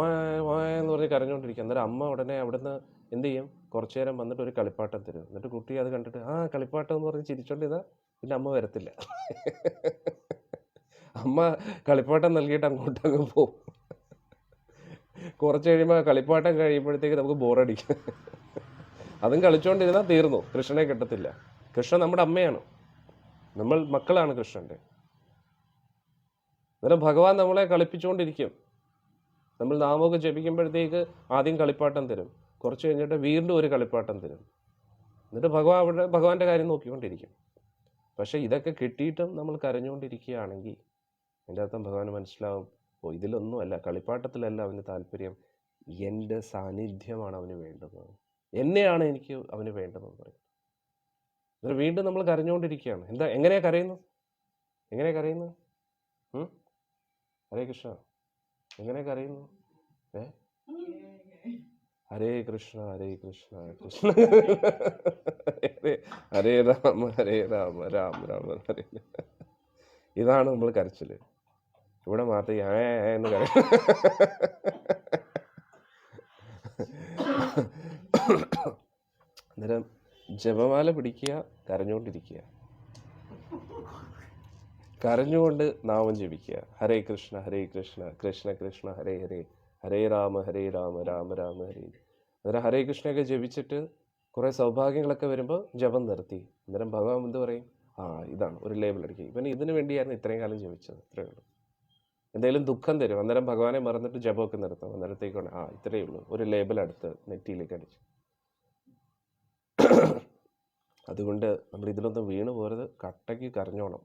എന്ന് പറഞ്ഞ് കരഞ്ഞുകൊണ്ടിരിക്കും. അന്നേരം അമ്മ ഉടനെ അവിടുന്ന് എന്ത് ചെയ്യും, കുറച്ചു നേരം വന്നിട്ട് ഒരു കളിപ്പാട്ടം തരും. എന്നിട്ട് കുട്ടി അത് കണ്ടിട്ട് കളിപ്പാട്ടം എന്ന് പറഞ്ഞ് ചിരിച്ചോണ്ടിരുന്നാൽ പിന്നെ അമ്മ വരത്തില്ല. അമ്മ കളിപ്പാട്ടം നൽകിയിട്ട് അങ്ങ് പോകും. കുറച്ച് കഴിയുമ്പോൾ കളിപ്പാട്ടം കഴിയുമ്പോഴത്തേക്ക് നമുക്ക് ബോറടിക്കും. അതും കളിച്ചുകൊണ്ടിരുന്നാൽ തീർന്നു, കൃഷ്ണനെ കിട്ടത്തില്ല. കൃഷ്ണൻ നമ്മുടെ അമ്മയാണ്, നമ്മൾ മക്കളാണ് കൃഷ്ണൻ്റെ. അന്നേരം ഭഗവാൻ നമ്മളെ കളിപ്പിച്ചുകൊണ്ടിരിക്കും. നമ്മൾ നാമമൊക്കെ ജപിക്കുമ്പോഴത്തേക്ക് ആദ്യം കളിപ്പാട്ടം തരും, കുറച്ച് കഴിഞ്ഞിട്ട് വീണ്ടും ഒരു കളിപ്പാട്ടം തരും. എന്നിട്ട് ഭഗവാന്റെ കാര്യം നോക്കിക്കൊണ്ടിരിക്കും. പക്ഷേ ഇതൊക്കെ കിട്ടിയിട്ടും നമ്മൾ കരഞ്ഞുകൊണ്ടിരിക്കുകയാണെങ്കിൽ എൻ്റെ അർത്ഥം ഭഗവാന് മനസ്സിലാവും, ഇതിലൊന്നുമല്ല, കളിപ്പാട്ടത്തിലല്ല അവന് താല്പര്യം, എൻ്റെ സാന്നിധ്യമാണ് അവന് വേണ്ടത്, എന്നെയാണ് എനിക്ക് അവന് വേണ്ടതെന്ന് പറയും. എന്നിട്ട് വീണ്ടും നമ്മൾ കരഞ്ഞുകൊണ്ടിരിക്കുകയാണ്. എങ്ങനെയാ കരയുന്നത്? ഹരേ കൃഷ്ണ, എങ്ങനെ കരയുന്നു? ഹരേ കൃഷ്ണ ഹരേ കൃഷ്ണ കൃഷ്ണ ഹരേ രാമ രാമ രാമ ഹരേ. ഇതാണ് നമ്മൾ കരച്ചില്. ഇവിടെ മാത്രം എന്ന് കരയും. അന്നേരം ജപമാല പിടിക്കുക, കരഞ്ഞുകൊണ്ടിരിക്കുക, കരഞ്ഞുകൊണ്ട് നാമം ജപിക്കുക. ഹരേ കൃഷ്ണ കൃഷ്ണ കൃഷ്ണ ഹരേ ഹരേ, ഹരേ രാമ രാമ രാമ ഹരേ. അന്നേരം ഹരേ കൃഷ്ണയൊക്കെ ജപിച്ചിട്ട് കുറേ സൗഭാഗ്യങ്ങളൊക്കെ വരുമ്പോൾ ജപം നിർത്തി. അന്നേരം ഭഗവാൻ എന്ത് പറയും, ഇതാണ് ഒരു ലേബൽ അടിക്കുക, ഇവന് ഇതിനു വേണ്ടിയായിരുന്നു ഇത്രയും കാലം ജപിച്ചത്, ഇത്രയേ ഉള്ളൂ. എന്തെങ്കിലും ദുഃഖം തരും, അന്നേരം ഭഗവാനെ മറന്നിട്ട് ജപമൊക്കെ നിർത്തും. അന്നേരത്തേക്കാണ് ഇത്രയേ ഉള്ളൂ, ഒരു ലേബൽ അടുത്ത് നെറ്റിയിലേക്ക് അടിച്ചു. അതുകൊണ്ട് നമ്മൾ ഇതിലൊന്നും വീണ് പോരുത്, കട്ടയ്ക്ക് കരഞ്ഞോണം.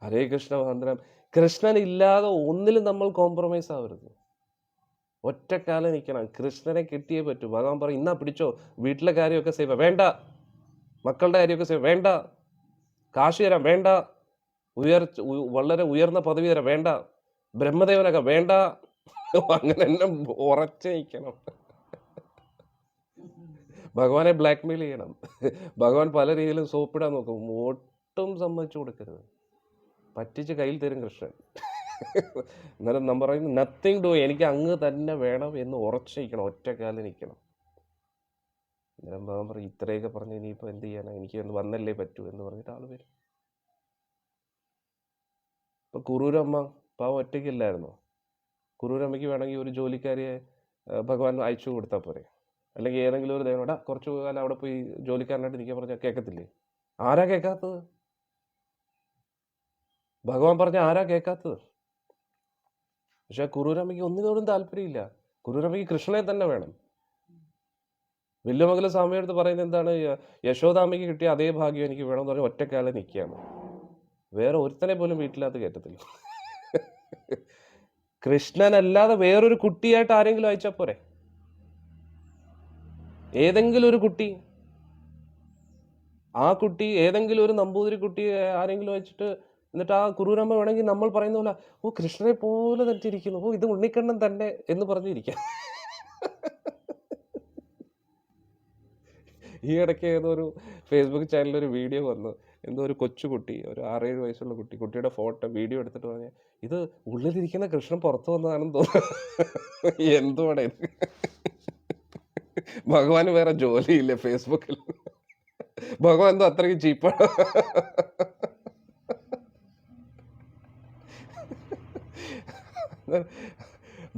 ഹരേ കൃഷ്ണ മന്ത്രം. കൃഷ്ണൻ ഇല്ലാതെ ഒന്നിലും നമ്മൾ കോംപ്രമൈസ് ആവരുത്. ഒറ്റക്കാലം നിൽക്കണം, കൃഷ്ണനെ കിട്ടിയേ പറ്റൂ. ഭഗവാൻ പറയും, ഇന്നാ പിടിച്ചോ, വീട്ടിലെ കാര്യമൊക്കെ സേവ വേണ്ട, മക്കളുടെ കാര്യമൊക്കെ സേവ വേണ്ട, കാശ് തരാം വേണ്ട, വളരെ ഉയർന്ന പദവി തരാം വേണ്ട, ബ്രഹ്മദേവനൊക്കെ വേണ്ട. അങ്ങനെ എല്ലാം ഉറച്ചു നിൽക്കണം. ഭഗവാനെ ബ്ലാക്ക് മെയിൽ ചെയ്യണം. ഭഗവാൻ പല രീതിയിലും സോപ്പിടാൻ നോക്കും, ഒട്ടും സമ്മതിച്ചു കൊടുക്കരുത്. പറ്റിച്ച് കയ്യിൽ തരും കൃഷ്ണൻ. അന്നേരം നമ്മൾ പറയുന്നത് നത്തിങ് ഡു, എനിക്ക് അങ്ങ് തന്നെ വേണം എന്ന് ഉറച്ചു നിൽക്കണം, ഒറ്റക്കാലം നിൽക്കണം. അന്നേരം ഭഗവാൻ പറയും, ഇത്രയൊക്കെ പറഞ്ഞ് ഇനിയിപ്പോൾ എന്ത് ചെയ്യാനാ, എനിക്ക് വന്നല്ലേ പറ്റൂ എന്ന് പറഞ്ഞിട്ട് ആൾ വരും. ഇപ്പം കുറൂരമ്മ പാവം ഒറ്റയ്ക്കില്ലായിരുന്നോ? കുറൂരമ്മയ്ക്ക് വേണമെങ്കിൽ ഒരു ജോലിക്കാരിയെ ഭഗവാൻ അയച്ചു കൊടുത്താൽ പോരെ? അല്ലെങ്കിൽ ഏതെങ്കിലും ഒരു ദേവനോടാ കുറച്ച് കാലം അവിടെ പോയി ജോലിക്കാരനായിട്ട് നിൽക്കാൻ പറഞ്ഞാൽ കേൾക്കത്തില്ലേ? ആരാ കേൾക്കാത്തത്? ഭഗവാൻ പറഞ്ഞ ആരാ കേൾക്കാത്തത്? പക്ഷെ കുറൂരമ്മയ്ക്ക് ഒന്നിനോടും താല്പര്യമില്ല. കുറൂരമ്മയ്ക്ക് കൃഷ്ണനെ തന്നെ വേണം. വില്ലുമംഗലം സ്വാമിയെടുത്ത് പറയുന്നത് എന്താണ്, യശോദാമ്മയ്ക്ക് കിട്ടിയ അതേ ഭാഗ്യം എനിക്ക് വേണമെന്ന് പറഞ്ഞാൽ ഒറ്റക്കാലം നിൽക്കുകയാണ്. വേറെ ഒരുത്തനെ പോലും വീട്ടിനകത്ത് കയറ്റത്തില്ല. കൃഷ്ണനല്ലാതെ വേറൊരു കുട്ടിയായിട്ട് ആരെങ്കിലും അയച്ചാൽ പോരെ? ഏതെങ്കിലും ഒരു കുട്ടി, ആ കുട്ടി ഏതെങ്കിലും ഒരു നമ്പൂതിരി കുട്ടി ആരെങ്കിലും വെച്ചിട്ട്, എന്നിട്ട് ആ കുറൂരമ്മ വേണമെങ്കിൽ നമ്മൾ പറയുന്ന പോലെ കൃഷ്ണനെ പോലെ തെറ്റിരിക്കുന്നു, ഇത് ഉണ്ണിക്കണ്ണൻ തന്നെ എന്ന് പറഞ്ഞിരിക്കാം. ഈ ഇടയ്ക്ക് ഏതോ ഒരു ഫേസ്ബുക്ക് ചാനലിൽ ഒരു വീഡിയോ വന്നു, എന്തോ ഒരു കൊച്ചുകുട്ടി, ഒരു 6-7 വയസ്സുള്ള കുട്ടിയുടെ ഫോട്ടോ വീഡിയോ എടുത്തിട്ട് പറഞ്ഞാൽ ഇത് ഉള്ളിലിരിക്കുന്ന കൃഷ്ണൻ പുറത്തു വന്നതാണെന്ന് തോന്നുന്നു. എന്തുവാടെ ഇത്? ഭഗവാന് വേറെ ജോലിയില്ലേ ഫേസ്ബുക്കിൽ? ഭഗവാൻ എന്തോ അത്രയ്ക്ക് ചീപ്പാണ്.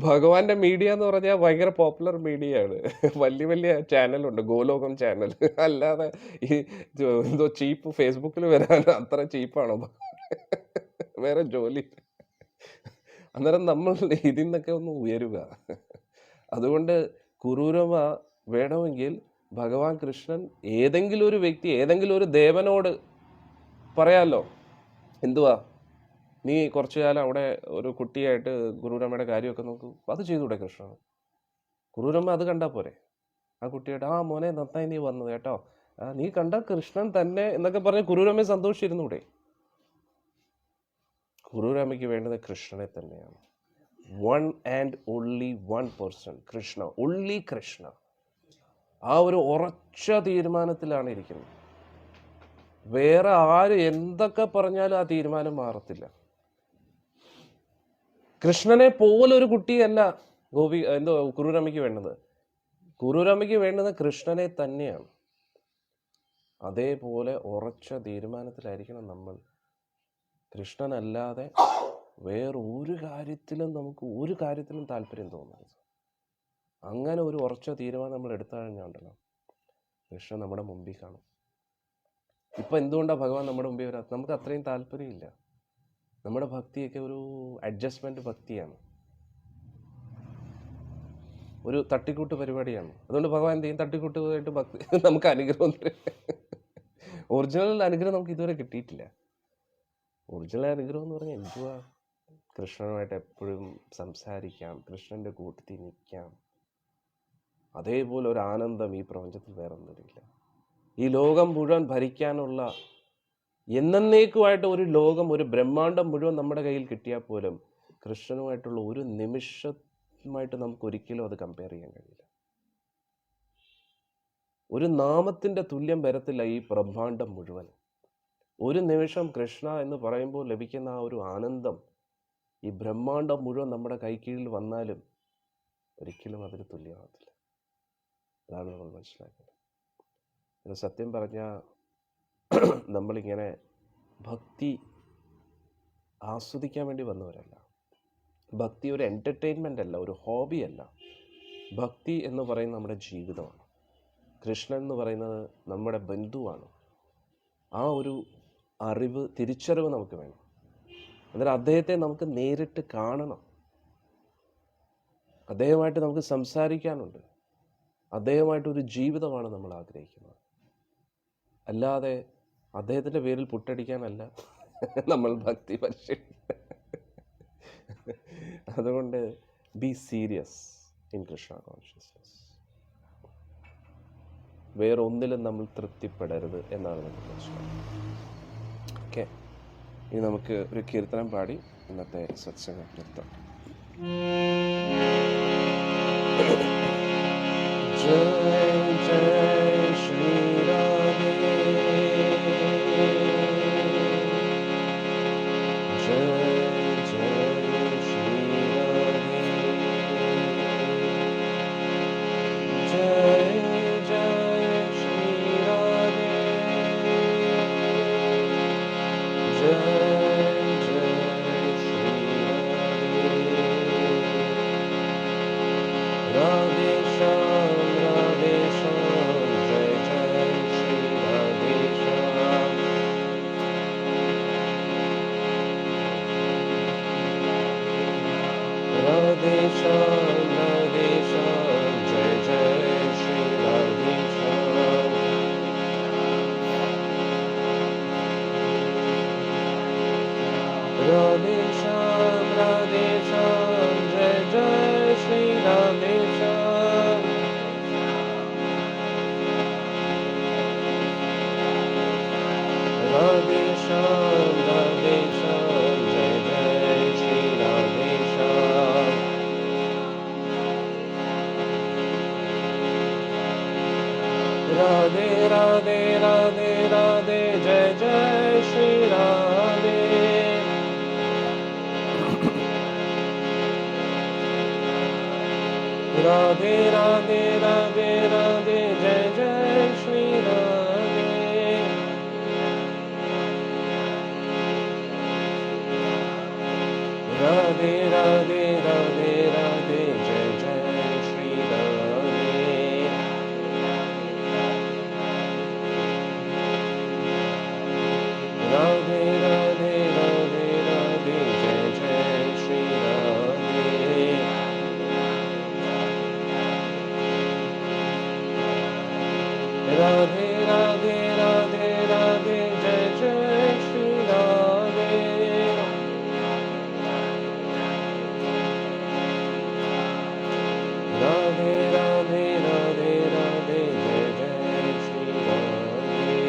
ഭഗവാന്റെ മീഡിയ എന്ന് പറഞ്ഞാൽ ഭയങ്കര പോപ്പുലർ മീഡിയയാണ്. വലിയ വലിയ ചാനലുണ്ട്, ഗോലോകം ചാനൽ. അല്ലാതെ ഈ എന്തോ ചീപ്പ് ഫേസ്ബുക്കിൽ വരാൻ അത്ര ചീപ്പാണോ? വേറെ ജോലി. അന്നേരം നമ്മൾ ഇതിൽ നിന്നൊക്കെ ഒന്ന് ഉയരുക. അതുകൊണ്ട് കുറൂരമ്മ വേണമെങ്കിൽ ഭഗവാൻ കൃഷ്ണൻ ഏതെങ്കിലും ഒരു വ്യക്തി, ഏതെങ്കിലും ഒരു ദേവനോട് പറയാമല്ലോ, എന്തുവാ നീ കുറച്ചു കാലം അവിടെ ഒരു കുട്ടിയായിട്ട് കുറൂരമ്മയുടെ കാര്യമൊക്കെ നോക്കൂ, അത് ചെയ്തൂടെ കൃഷ്ണ? കുറൂരമ്മ അത് കണ്ടാൽ പോരെ? ആ കുട്ടിയായിട്ട് മോനെ നന്നായി നീ വന്നത് കേട്ടോ, നീ കണ്ട കൃഷ്ണൻ തന്നെ എന്നൊക്കെ പറഞ്ഞ് കുറൂരമ്മയെ സന്തോഷിച്ചിരുന്നൂടെ? കുറൂരമ്മയ്ക്ക് വേണ്ടത് കൃഷ്ണനെ തന്നെയാണ്. 1 and only 1 person, Krishna, only Krishna. ആ ഒരു ഉറച്ച തീരുമാനത്തിലാണ് ഇരിക്കുന്നത്. വേറെ ആര് എന്തൊക്കെ പറഞ്ഞാലും ആ തീരുമാനം മാറത്തില്ല. കൃഷ്ണനെ പോലൊരു കുട്ടിയല്ല കുറൂരമ്മയ്ക്ക് വേണ്ടത്. കുറൂരമ്മയ്ക്ക് വേണ്ടത് കൃഷ്ണനെ തന്നെയാണ്. അതേപോലെ ഉറച്ച തീരുമാനത്തിലായിരിക്കണം നമ്മൾ. കൃഷ്ണനല്ലാതെ വേറൊരു കാര്യത്തിലും നമുക്ക് ഒരു കാര്യത്തിലും താല്പര്യം തോന്നരുത്. അങ്ങനെ ഒരു ഉറച്ച തീരുമാനം നമ്മൾ എടുത്തു കഴിഞ്ഞുണ്ടല്ലോ, കൃഷ്ണൻ നമ്മുടെ മുമ്പിൽ കാണും. ഇപ്പം എന്തുകൊണ്ടാണ് ഭഗവാൻ നമ്മുടെ മുമ്പിൽ വരാത്ത? നമുക്ക് അത്രയും താല്പര്യമില്ല. നമ്മുടെ ഭക്തിയൊക്കെ ഒരു അഡ്ജസ്റ്റ്മെൻറ്റ് ഭക്തിയാണ്, ഒരു തട്ടിക്കൂട്ട് പരിപാടിയാണ്. അതുകൊണ്ട് ഭഗവാൻ എന്ത് ചെയ്യും? തട്ടിക്കൂട്ടുമായിട്ട് ഭക്തി നമുക്ക് അനുഗ്രഹം തരും. ഒറിജിനൽ അനുഗ്രഹം നമുക്ക് ഇതുവരെ കിട്ടിയിട്ടില്ല. ഒറിജിനൽ അനുഗ്രഹം എന്ന് പറഞ്ഞാൽ എന്തുവാ? കൃഷ്ണനുമായിട്ട് എപ്പോഴും സംസാരിക്കാം, കൃഷ്ണൻ്റെ കൂട്ടത്തിൽ നിൽക്കാം. അതേപോലെ ഒരു ആനന്ദം ഈ പ്രപഞ്ചത്തിൽ വേറെ ഒന്നുമില്ല. ഈ ലോകം മുഴുവൻ ഭരിക്കാനുള്ള എന്നേക്കുമായിട്ട് ഒരു ലോകം, ഒരു ബ്രഹ്മാണ്ടം മുഴുവൻ നമ്മുടെ കയ്യിൽ കിട്ടിയാൽ പോലും കൃഷ്ണനുമായിട്ടുള്ള ഒരു നിമിഷമായിട്ട് നമുക്ക് ഒരിക്കലും അത് കമ്പയർ ചെയ്യാൻ കഴിയില്ല. ഒരു നാമത്തിൻ്റെ തുല്യം വരത്തില്ല ഈ ബ്രഹ്മാണ്ടം മുഴുവൻ. ഒരു നിമിഷം കൃഷ്ണ എന്ന് പറയുമ്പോൾ ലഭിക്കുന്ന ആ ഒരു ആനന്ദം ഈ ബ്രഹ്മാണ്ടം മുഴുവൻ നമ്മുടെ കൈക്കീഴിൽ വന്നാലും ഒരിക്കലും അതിന് തുല്യമാകത്തില്ല. അതാണ് നമ്മൾ മനസ്സിലാക്കുന്നത്. സത്യം പറഞ്ഞാൽ നമ്മളിങ്ങനെ ഭക്തി ആസ്വദിക്കാൻ വേണ്ടി വന്നവരല്ല. ഭക്തി ഒരു എൻ്റർടൈൻമെൻ്റ് അല്ല, ഒരു ഹോബിയല്ല. ഭക്തി എന്ന് പറയുന്നത് നമ്മുടെ ജീവിതമാണ്. കൃഷ്ണൻ എന്ന് പറയുന്നത് നമ്മുടെ ബന്ധുവാണ്. ആ ഒരു തിരിച്ചറിവ് നമുക്ക് വേണം. അന്നേരം അദ്ദേഹത്തെ നമുക്ക് നേരിട്ട് കാണണം, അദ്ദേഹമായിട്ട് നമുക്ക് സംസാരിക്കാനുണ്ട്, അദ്ദേഹമായിട്ടൊരു ജീവിതമാണ് നമ്മൾ ആഗ്രഹിക്കുന്നത്. അല്ലാതെ അദ്ദേഹത്തിൻ്റെ പേരിൽ പുട്ടടിക്കാനല്ല നമ്മൾ ഭക്തി പരിശീലിക്കുന്നത്. അതുകൊണ്ട് be serious in Krishna consciousness. വേറൊന്നിലും നമ്മൾ തൃപ്തിപ്പെടരുത് എന്നാണ് നമുക്ക് മനസ്സിലാക്കുന്നത്. ഓക്കെ, ഇനി നമുക്ക് ഒരു കീർത്തനം പാടി ഇന്നത്തെ സത്സംഗം നിർത്താം. ജയ ജയ ശ്രീരാധേ, ജയ ജയ ശ്രീരാധേ, ജയ ജയ ശ്രീരാധേ, ജയ राधे राधे राधे राधे जय जय श्री राधे, राधे राधे राधे राधे जय जय श्री राधे, राधे राधे राधे राधे जय जय श्री राधे, राधे राधे राधे राधे जय जय श्री राधे, राधे राधे राधे राधे जय जय श्री राधे,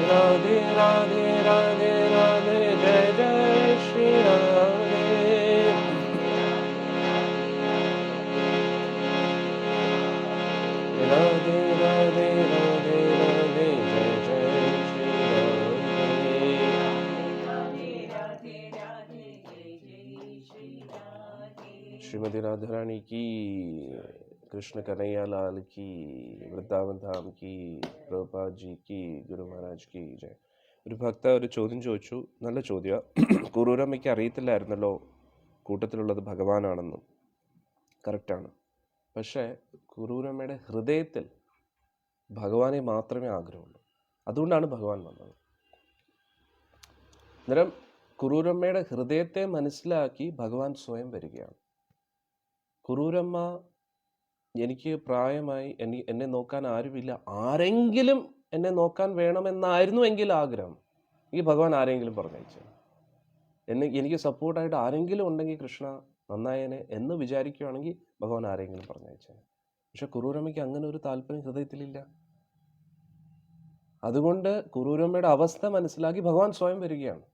राधे राधे राधे राधे जय जय श्री राधे, श्रीमती राधा रानी की, कृष्ण कन्हैया लाल की, वृंदावन धाम की, प्रभुपाद जी की, ഗുരു മഹാരാജ് की ജയ്. ഒരു ഭക്ത ഒരു ചോദ്യം ചോദിച്ചു, നല്ല ചോദ്യമാണ്. കുറൂരമ്മയ്ക്ക് അറിയത്തില്ലായിരുന്നല്ലോ കൂട്ടത്തിലുള്ളത് ഭഗവാനാണെന്നും. കറക്റ്റാണ്. പക്ഷേ കുറൂരമ്മയുടെ ഹൃദയത്തിൽ ഭഗവാനെ മാത്രമേ ആഗ്രഹമുള്ളൂ. അതുകൊണ്ടാണ് ഭഗവാൻ വന്നത്. അന്നേരം കുറൂരമ്മയുടെ ഹൃദയത്തെ മനസ്സിലാക്കി ഭഗവാൻ സ്വയം വരികയാണ്. കുറൂരമ്മ, എനിക്ക് പ്രായമായി, എന്നെ നോക്കാൻ ആരുമില്ല, ആരെങ്കിലും എന്നെ നോക്കാൻ വേണമെന്നായിരുന്നു എങ്കിൽ ആഗ്രഹം, ഈ ഭഗവാൻ ആരെങ്കിലും പറഞ്ഞയച്ചു. എനിക്ക് സപ്പോർട്ടായിട്ട് ആരെങ്കിലും ഉണ്ടെങ്കിൽ കൃഷ്ണ നന്നായനെ എന്ന് വിചാരിക്കുകയാണെങ്കിൽ ഭഗവാൻ ആരെങ്കിലും പറഞ്ഞയച്ചേ. പക്ഷെ കുറൂരമ്മയ്ക്ക് അങ്ങനെ ഒരു താല്പര്യം ഹൃദയത്തിലില്ല. അതുകൊണ്ട് കുറൂരമ്മയുടെ അവസ്ഥ മനസ്സിലാക്കി ഭഗവാൻ സ്വയം വരികയാണ്.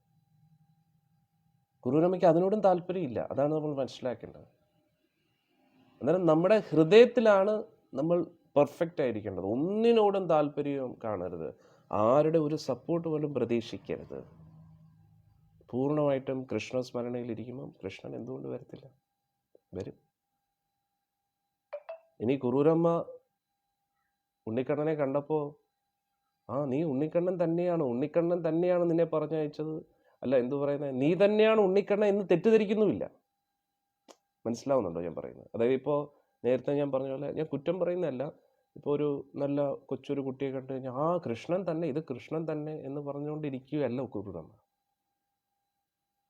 കുറൂരമ്മയ്ക്ക് അതിനോടും താല്പര്യമില്ല. അതാണ് നമ്മൾ മനസ്സിലാക്കേണ്ടത്. അന്നേരം നമ്മുടെ ഹൃദയത്തിലാണ് നമ്മൾ പെർഫെക്റ്റ് ആയിരിക്കേണ്ടത്. ഒന്നിനോടും താല്പര്യം കാണരുത്, ആരുടെ ഒരു സപ്പോർട്ട് പോലും പ്രതീക്ഷിക്കരുത്. പൂർണ്ണമായിട്ടും കൃഷ്ണ സ്മരണയിലിരിക്കുമ്പം കൃഷ്ണൻ എന്തുകൊണ്ട് വരത്തില്ല? വരും. ഇനി കുറൂരമ്മ ഉണ്ണിക്കണ്ണനെ കണ്ടപ്പോൾ, നീ ഉണ്ണിക്കണ്ണൻ തന്നെയാണ് നിന്നെ പറഞ്ഞയച്ചത്, അല്ല എന്തു പറയുന്നത്, നീ തന്നെയാണ് ഉണ്ണിക്കണ്ണൻ എന്ന് തെറ്റിദ്ധരിക്കുന്നുമില്ല. മനസ്സിലാവുന്നുണ്ടോ ഞാൻ പറയുന്നത്? അതായത് ഇപ്പോൾ നേരത്തെ ഞാൻ പറഞ്ഞ പോലെ, ഞാൻ കുറ്റം പറയുന്നതല്ല, ഇപ്പോൾ ഒരു നല്ല കൊച്ചൊരു കുട്ടിയെ കണ്ടു കഴിഞ്ഞാൽ കൃഷ്ണൻ തന്നെ, ഇത് കൃഷ്ണൻ തന്നെ എന്ന് പറഞ്ഞുകൊണ്ടിരിക്കുകയല്ല കുറൂരമ്മ.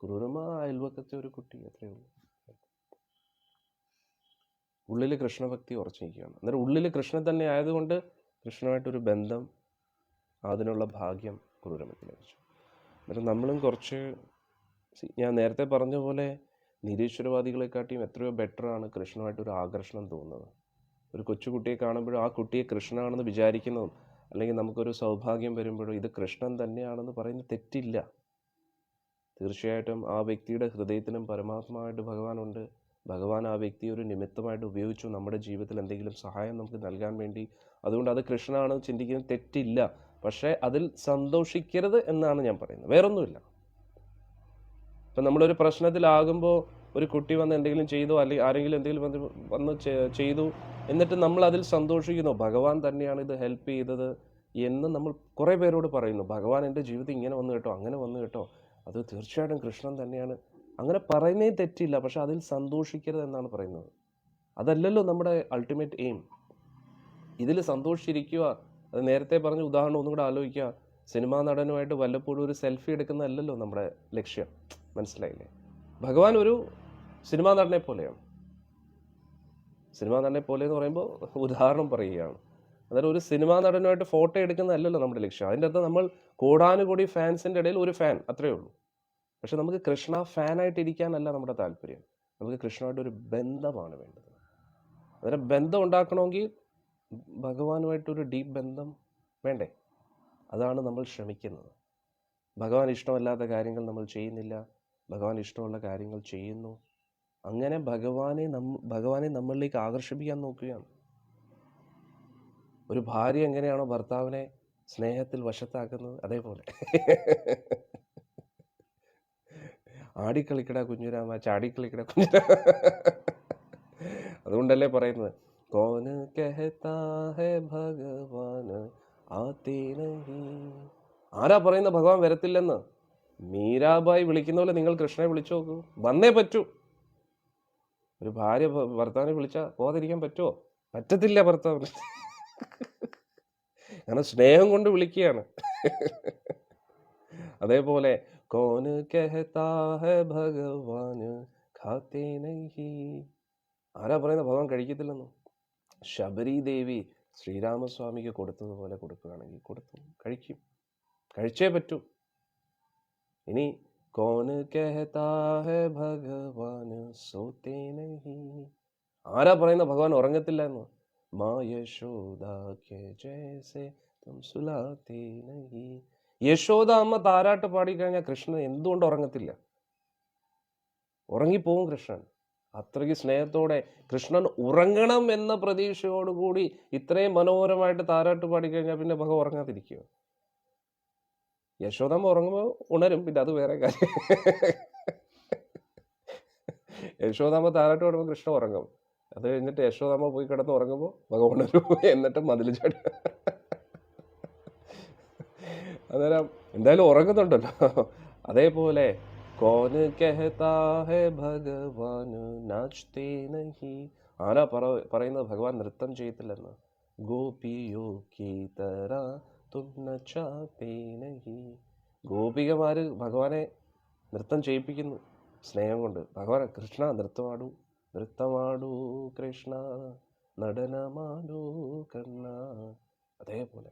കുറൂരമ്മ അയൽവക്കത്തെ ഒരു കുട്ടി, അത്രയേ ഉള്ളൂ. ഉള്ളിൽ കൃഷ്ണഭക്തി ഉറച്ചിരിക്കുകയാണ്. അന്നേരം ഉള്ളിൽ കൃഷ്ണൻ തന്നെ ആയതുകൊണ്ട് കൃഷ്ണനായിട്ടൊരു ബന്ധം, അതിനുള്ള ഭാഗ്യം കുറൂരമ്മയ്ക്ക് ലഭിച്ചു. അന്നേരം നമ്മളും കുറച്ച്, ഞാൻ നേരത്തെ പറഞ്ഞ പോലെ നിരീശ്വരവാദികളെക്കാട്ടിയും എത്രയോ ബെറ്ററാണ് കൃഷ്ണനായിട്ടൊരു ആകർഷണം തോന്നുന്നത്. ഒരു കൊച്ചുകുട്ടിയെ കാണുമ്പോഴും ആ കുട്ടിയെ കൃഷ്ണനാണെന്ന് വിചാരിക്കുന്നതും, അല്ലെങ്കിൽ നമുക്കൊരു സൗഭാഗ്യം വരുമ്പോഴും ഇത് കൃഷ്ണൻ തന്നെയാണെന്ന് പറയുന്നത് തെറ്റില്ല. തീർച്ചയായിട്ടും ആ വ്യക്തിയുടെ ഹൃദയത്തിലും പരമാത്മാവായിട്ട് ഭഗവാനുണ്ട്. ഭഗവാൻ ആ വ്യക്തിയെ ഒരു നിമിത്തമായിട്ട് ഉപയോഗിച്ചു നമ്മുടെ ജീവിതത്തിൽ എന്തെങ്കിലും സഹായം നമുക്ക് നൽകാൻ വേണ്ടി. അതുകൊണ്ട് അത് കൃഷ്ണനാണെന്ന് ചിന്തിക്കുന്നത് തെറ്റില്ല. പക്ഷേ അതിൽ സന്തോഷിക്കരുത് എന്നാണ് ഞാൻ പറയുന്നത്, വേറൊന്നുമില്ല. ഇപ്പം നമ്മളൊരു പ്രശ്നത്തിലാകുമ്പോൾ ഒരു കുട്ടി വന്ന് എന്തെങ്കിലും ചെയ്തോ, അല്ലെങ്കിൽ ആരെങ്കിലും എന്തെങ്കിലും വന്ന് ചെയ്തു, എന്നിട്ട് നമ്മൾ അതിൽ സന്തോഷിക്കുന്നു, ഭഗവാൻ തന്നെയാണ് ഇത് ഹെൽപ്പ് ചെയ്തത് എന്ന് നമ്മൾ കുറേ പേരോട് പറയുന്നു. ഭഗവാൻ എൻ്റെ ജീവിതം ഇങ്ങനെ വന്നു കേട്ടോ, അങ്ങനെ വന്നു കേട്ടോ, അത് തീർച്ചയായിട്ടും കൃഷ്ണൻ തന്നെയാണ്, അങ്ങനെ പറയുന്നേ തെറ്റില്ല. പക്ഷെ അതിൽ സന്തോഷിക്കരുത് എന്നാണ് പറയുന്നത്. അതല്ലല്ലോ നമ്മുടെ അൾട്ടിമേറ്റ് എയിം. ഇതിൽ സന്തോഷിച്ചിരിക്കുക. അത് നേരത്തെ പറഞ്ഞ ഉദാഹരണം ഒന്നും കൂടെ ആലോചിക്കുക. സിനിമാ നടനുമായിട്ട് വല്ലപ്പോഴും ഒരു സെൽഫി എടുക്കുന്നതല്ലല്ലോ നമ്മുടെ ലക്ഷ്യം. മനസ്സിലായില്ലേ? ഭഗവാൻ ഒരു സിനിമാ നടനെ പോലെയാണ്. സിനിമാ നടനെ പോലെ എന്ന് പറയുമ്പോൾ ഉദാഹരണം പറയുകയാണ്. അതായത് ഒരു സിനിമാ നടനുമായിട്ട് ഫോട്ടോ എടുക്കുന്നതല്ലല്ലോ നമ്മുടെ ലക്ഷ്യം. അതിൻ്റെ അകത്ത് നമ്മൾ കോടാനുകൂടി ഫാൻസിൻ്റെ ഇടയിൽ ഒരു ഫാൻ, അത്രയേ ഉള്ളൂ. പക്ഷെ നമുക്ക് കൃഷ്ണ ഫാനായിട്ടിരിക്കാനല്ല നമ്മുടെ താല്പര്യം. നമുക്ക് കൃഷ്ണമായിട്ടൊരു ബന്ധമാണ് വേണ്ടത്. അന്നേരം ബന്ധം ഉണ്ടാക്കണമെങ്കിൽ ഭഗവാനുമായിട്ടൊരു ഡീപ്പ് ബന്ധം വേണ്ടേ? അതാണ് നമ്മൾ ശ്രമിക്കുന്നത്. ഭഗവാൻ ഇഷ്ടമല്ലാത്ത കാര്യങ്ങൾ നമ്മൾ ചെയ്യുന്നില്ല, ഭഗവാൻ ഇഷ്ടമുള്ള കാര്യങ്ങൾ ചെയ്യുന്നു. അങ്ങനെ ഭഗവാനെ നമ്മളിലേക്ക് ആകർഷിപ്പിക്കാൻ നോക്കുകയാണ്. ഒരു ഭാര്യ എങ്ങനെയാണോ ഭർത്താവിനെ സ്നേഹത്തിൽ വശത്താക്കുന്നത്, അതേപോലെ ആടിക്കളിക്കട കുഞ്ഞുരാമ, ചാടിക്കളിക്കട കുഞ്ഞുരാമ. അതുകൊണ്ടല്ലേ പറയുന്നത്, കോന് കഹത്താ ഹൈ ഭഗവാൻ ആതേ നഹീ. ആരാ പറയുന്ന ഭഗവാൻ വരത്തില്ലെന്ന്? മീരാബായി വിളിക്കുന്ന പോലെ നിങ്ങൾ കൃഷ്ണനെ വിളിച്ചു നോക്കൂ, വന്നേ പറ്റൂ. ഒരു ഭാര്യ ഭർത്താവിനെ വിളിച്ചാൽ പോകാതിരിക്കാൻ പറ്റുമോ? പറ്റത്തില്ല ഭർത്താവിന്. കാരണം സ്നേഹം കൊണ്ട് വിളിക്കുകയാണ്. അതേപോലെ കോന് കഹത്താ ഹൈ ഭഗവാൻ ഖാതേ നഹീ. ആരാ പറയുന്ന ഭഗവാൻ കഴിക്കത്തില്ലെന്ന്? ശബരി ദേവി ശ്രീരാമസ്വാമിക്ക് കൊടുത്തതുപോലെ കൊടുക്കുകയാണെങ്കിൽ കഴിക്കും, കഴിച്ചേ പറ്റൂ. ഇനി കോന് കഹത്താ ഹൈ ഭഗവാൻ സോതേ നഹീ. ആരാ പറയുന്ന ഭഗവാൻ ഉറങ്ങത്തില്ല എന്ന്? മാ യശോദ കെ ജൈസേ തും സുലാതേ നഹീ. യശോദ അമ്മ താരാട്ട് പാടിക്കഴിഞ്ഞാൽ കൃഷ്ണൻ എന്തുകൊണ്ട് ഉറങ്ങത്തില്ല? ഉറങ്ങിപ്പോവും കൃഷ്ണൻ. അത്രയ്ക്ക് സ്നേഹത്തോടെ കൃഷ്ണൻ ഉറങ്ങണം എന്ന പ്രതീക്ഷയോടുകൂടി ഇത്രയും മനോഹരമായിട്ട് താരാട്ട് പാടിക്കഴിഞ്ഞാൽ പിന്നെ ഭഗവാൻ ഉറങ്ങാതിരിക്കുമോ? യശോദാമ്മ ഉറങ്ങുമ്പോൾ ഉണരും, പിന്നെ അത് വേറെ കാര്യം. യശോദാമ്മ താരാട്ട് പാടുമ്പോൾ കൃഷ്ണ ഉറങ്ങും. അത് കഴിഞ്ഞിട്ട് യശോദാമ്മ പോയി കിടന്ന് ഉറങ്ങുമ്പോൾ ഭഗവാൻ ഒരു എന്നിട്ട് മതിൽ ചാടി. അന്നേരം എന്തായാലും ഉറങ്ങുന്നുണ്ടല്ലോ. അതേപോലെ കോന് കെഹതാ ഹെ ഭഗവാൻ നാച്തേ നഹി, ആരാ പറയുന്നത് ഭഗവാൻ നൃത്തം ചെയ്യത്തില്ലെന്ന്? ഗോപിയോ കീ തര തും നചാതേ നഹി. ഗോപികമാര് ഭഗവാനെ നൃത്തം ചെയ്യിപ്പിക്കുന്നു സ്നേഹം കൊണ്ട്. ഭഗവാൻ കൃഷ്ണ നൃത്തമാടൂ, നൃത്തമാടൂ കൃഷ്ണ, നടനമാടൂ കൃഷ്ണ. അതേപോലെ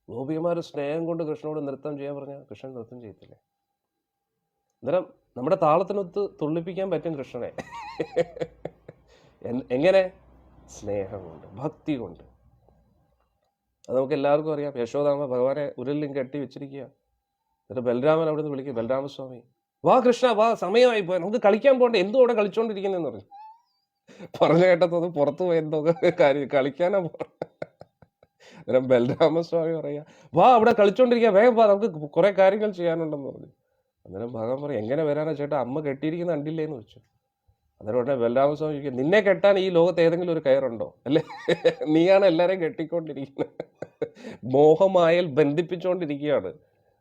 ഗോപികമാർ സ്നേഹം കൊണ്ട് കൃഷ്ണനോട് നൃത്തം ചെയ്യാൻ പറഞ്ഞാൽ കൃഷ്ണൻ നൃത്തം ചെയ്യത്തില്ലേ? അന്നേരം നമ്മുടെ താളത്തിനൊത്ത് തുള്ളിപ്പിക്കാൻ പറ്റും കൃഷ്ണനെ. എങ്ങനെ? സ്നേഹം കൊണ്ട്, ഭക്തി കൊണ്ട്. അത് നമുക്ക് എല്ലാവർക്കും അറിയാം. യശോദാമ്മ ഭഗവാനെ ഉരുളിലും കെട്ടി വെച്ചിരിക്കുക. എന്നിട്ട് ബലരാമൻ അവിടെ നിന്ന് വിളിക്കും, ബലരാമസ്വാമി വാ കൃഷ്ണ വാ, സമയമായി പോയി, നമുക്ക് കളിക്കാൻ പോകണ്ടേ, എന്തും അവിടെ കളിച്ചോണ്ടിരിക്കുന്നെന്ന് പറഞ്ഞു. പറഞ്ഞു കേട്ടത് പുറത്തു പോയി എന്തോ കാര്യം കളിക്കാനാ അന്നേരം ബലരാമസ്വാമി പറയാ, വാ അവിടെ കളിച്ചോണ്ടിരിക്കുക, വേഗം വാ, നമുക്ക് കുറെ കാര്യങ്ങൾ ചെയ്യാനുണ്ടെന്ന് പറഞ്ഞു. അന്നേരം ഭഗവാൻ പറയും, എങ്ങനെ വരാനാ ചേട്ടാ, അമ്മ കെട്ടിയിരിക്കുന്ന കണ്ടില്ലേന്ന് വെച്ചു. അന്നേരം ഉടനെ ബലരാമസ്വാമി ചോദിക്കുക, നിന്നെ കെട്ടാൻ ഈ ലോകത്ത് ഏതെങ്കിലും ഒരു കയറുണ്ടോ? അല്ലേ, നീയാണ് എല്ലാരെയും കെട്ടിക്കൊണ്ടിരിക്കുന്നത്, മോഹമായാൽ ബന്ധിപ്പിച്ചുകൊണ്ടിരിക്കുകയാണ്.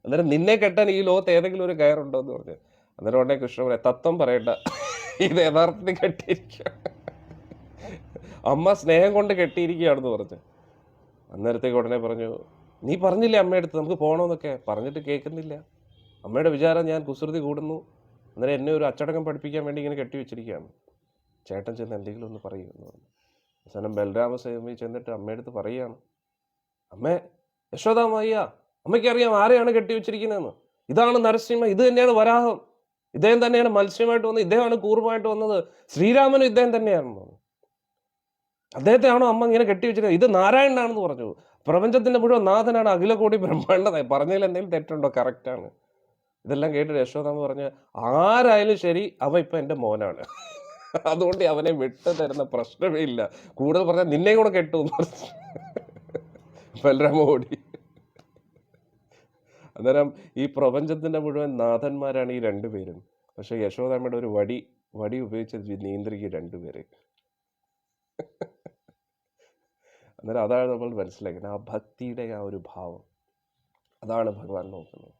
അന്നേരം നിന്നെ കെട്ടാൻ ഈ ലോകത്ത് ഏതെങ്കിലും ഒരു കയറുണ്ടോ എന്ന് പറഞ്ഞു. അന്നേരം ഉടനെ കൃഷ്ണ പറയാം, തത്വം പറയണ്ട, ഇത് യഥാർത്ഥത്തിൽ കെട്ടിയിരിക്കുക, അമ്മ സ്നേഹം കൊണ്ട് കെട്ടിയിരിക്കുകയാണെന്ന് പറഞ്ഞു. അന്നേരത്തേക്ക് ഉടനെ പറഞ്ഞു, നീ പറഞ്ഞില്ലേ അമ്മയടുത്ത് നമുക്ക് പോകണമെന്നൊക്കെ, പറഞ്ഞിട്ട് കേൾക്കുന്നില്ല. അമ്മയുടെ വിചാരം ഞാൻ കുസൃതി കൂടുന്നു, അന്നേരം എന്നെ ഒരു അച്ചടക്കം പഠിപ്പിക്കാൻ വേണ്ടി ഇങ്ങനെ കെട്ടി വെച്ചിരിക്കുകയാണ്. ചേട്ടൻ ചെന്ന് എന്തെങ്കിലും ഒന്ന് പറയുമെന്ന് പറഞ്ഞു. അവസാനം ബലരാമസ്വാമി ചെന്നിട്ട് അമ്മയടുത്ത് പറയുകയാണ്, അമ്മേ യശോദാമയ്യ, അമ്മയ്ക്കറിയാം ആരെയാണ് കെട്ടി വെച്ചിരിക്കുന്നതെന്ന്. ഇതാണ് നരസിംഹ, ഇത് തന്നെയാണ് വരാഹം, ഇദ്ദേഹം തന്നെയാണ് മത്സ്യമായിട്ട് വന്നത്, ഇദ്ദേഹമാണ് കൂർമ്മമായിട്ട് വന്നത്, ശ്രീരാമനും ഇദ്ദേഹം തന്നെയാണെന്ന് പറഞ്ഞു. അദ്ദേഹത്തെയാണോ അമ്മ ഇങ്ങനെ കെട്ടി വെച്ചിരിക്കുന്നത്? ഇത് നാരായണനാണെന്ന് പറഞ്ഞു. പ്രപഞ്ചത്തിന്റെ മുഴുവൻ നാഥനാണ്, അഖിലകോടി ബ്രഹ്മാണ്ടനായി. പറഞ്ഞതിൽ എന്തെങ്കിലും തെറ്റുണ്ടോ? കറക്റ്റാണ്. ഇതെല്ലാം കേട്ടിട്ട് യശോദാമ്മ പറഞ്ഞ്, ആരായാലും ശരി അവൻ ഇപ്പൊ എൻ്റെ മോനാണ്, അതുകൊണ്ട് അവനെ വിട്ടു തരുന്ന പ്രശ്നമേ ഇല്ല, കൂടുതൽ പറഞ്ഞാൽ നിന്നെ കൂടെ കെട്ടു എന്ന് പറഞ്ഞു. ബലരാമ ഓടി. അന്നേരം ഈ പ്രപഞ്ചത്തിന്റെ മുഴുവൻ നാഥന്മാരാണ് ഈ രണ്ടുപേരും. പക്ഷെ യശോദാമ്മയുടെ ഒരു വടി ഉപയോഗിച്ച് നിയന്ത്രിക്കും രണ്ടുപേരെ. അന്നേരം അതാണ് നമ്മൾ മനസ്സിലാക്കുന്നത്, ആ ഭക്തിയുടെ ആ ഒരു ഭാവം, അതാണ് ഭഗവാൻ നോക്കുന്നത്.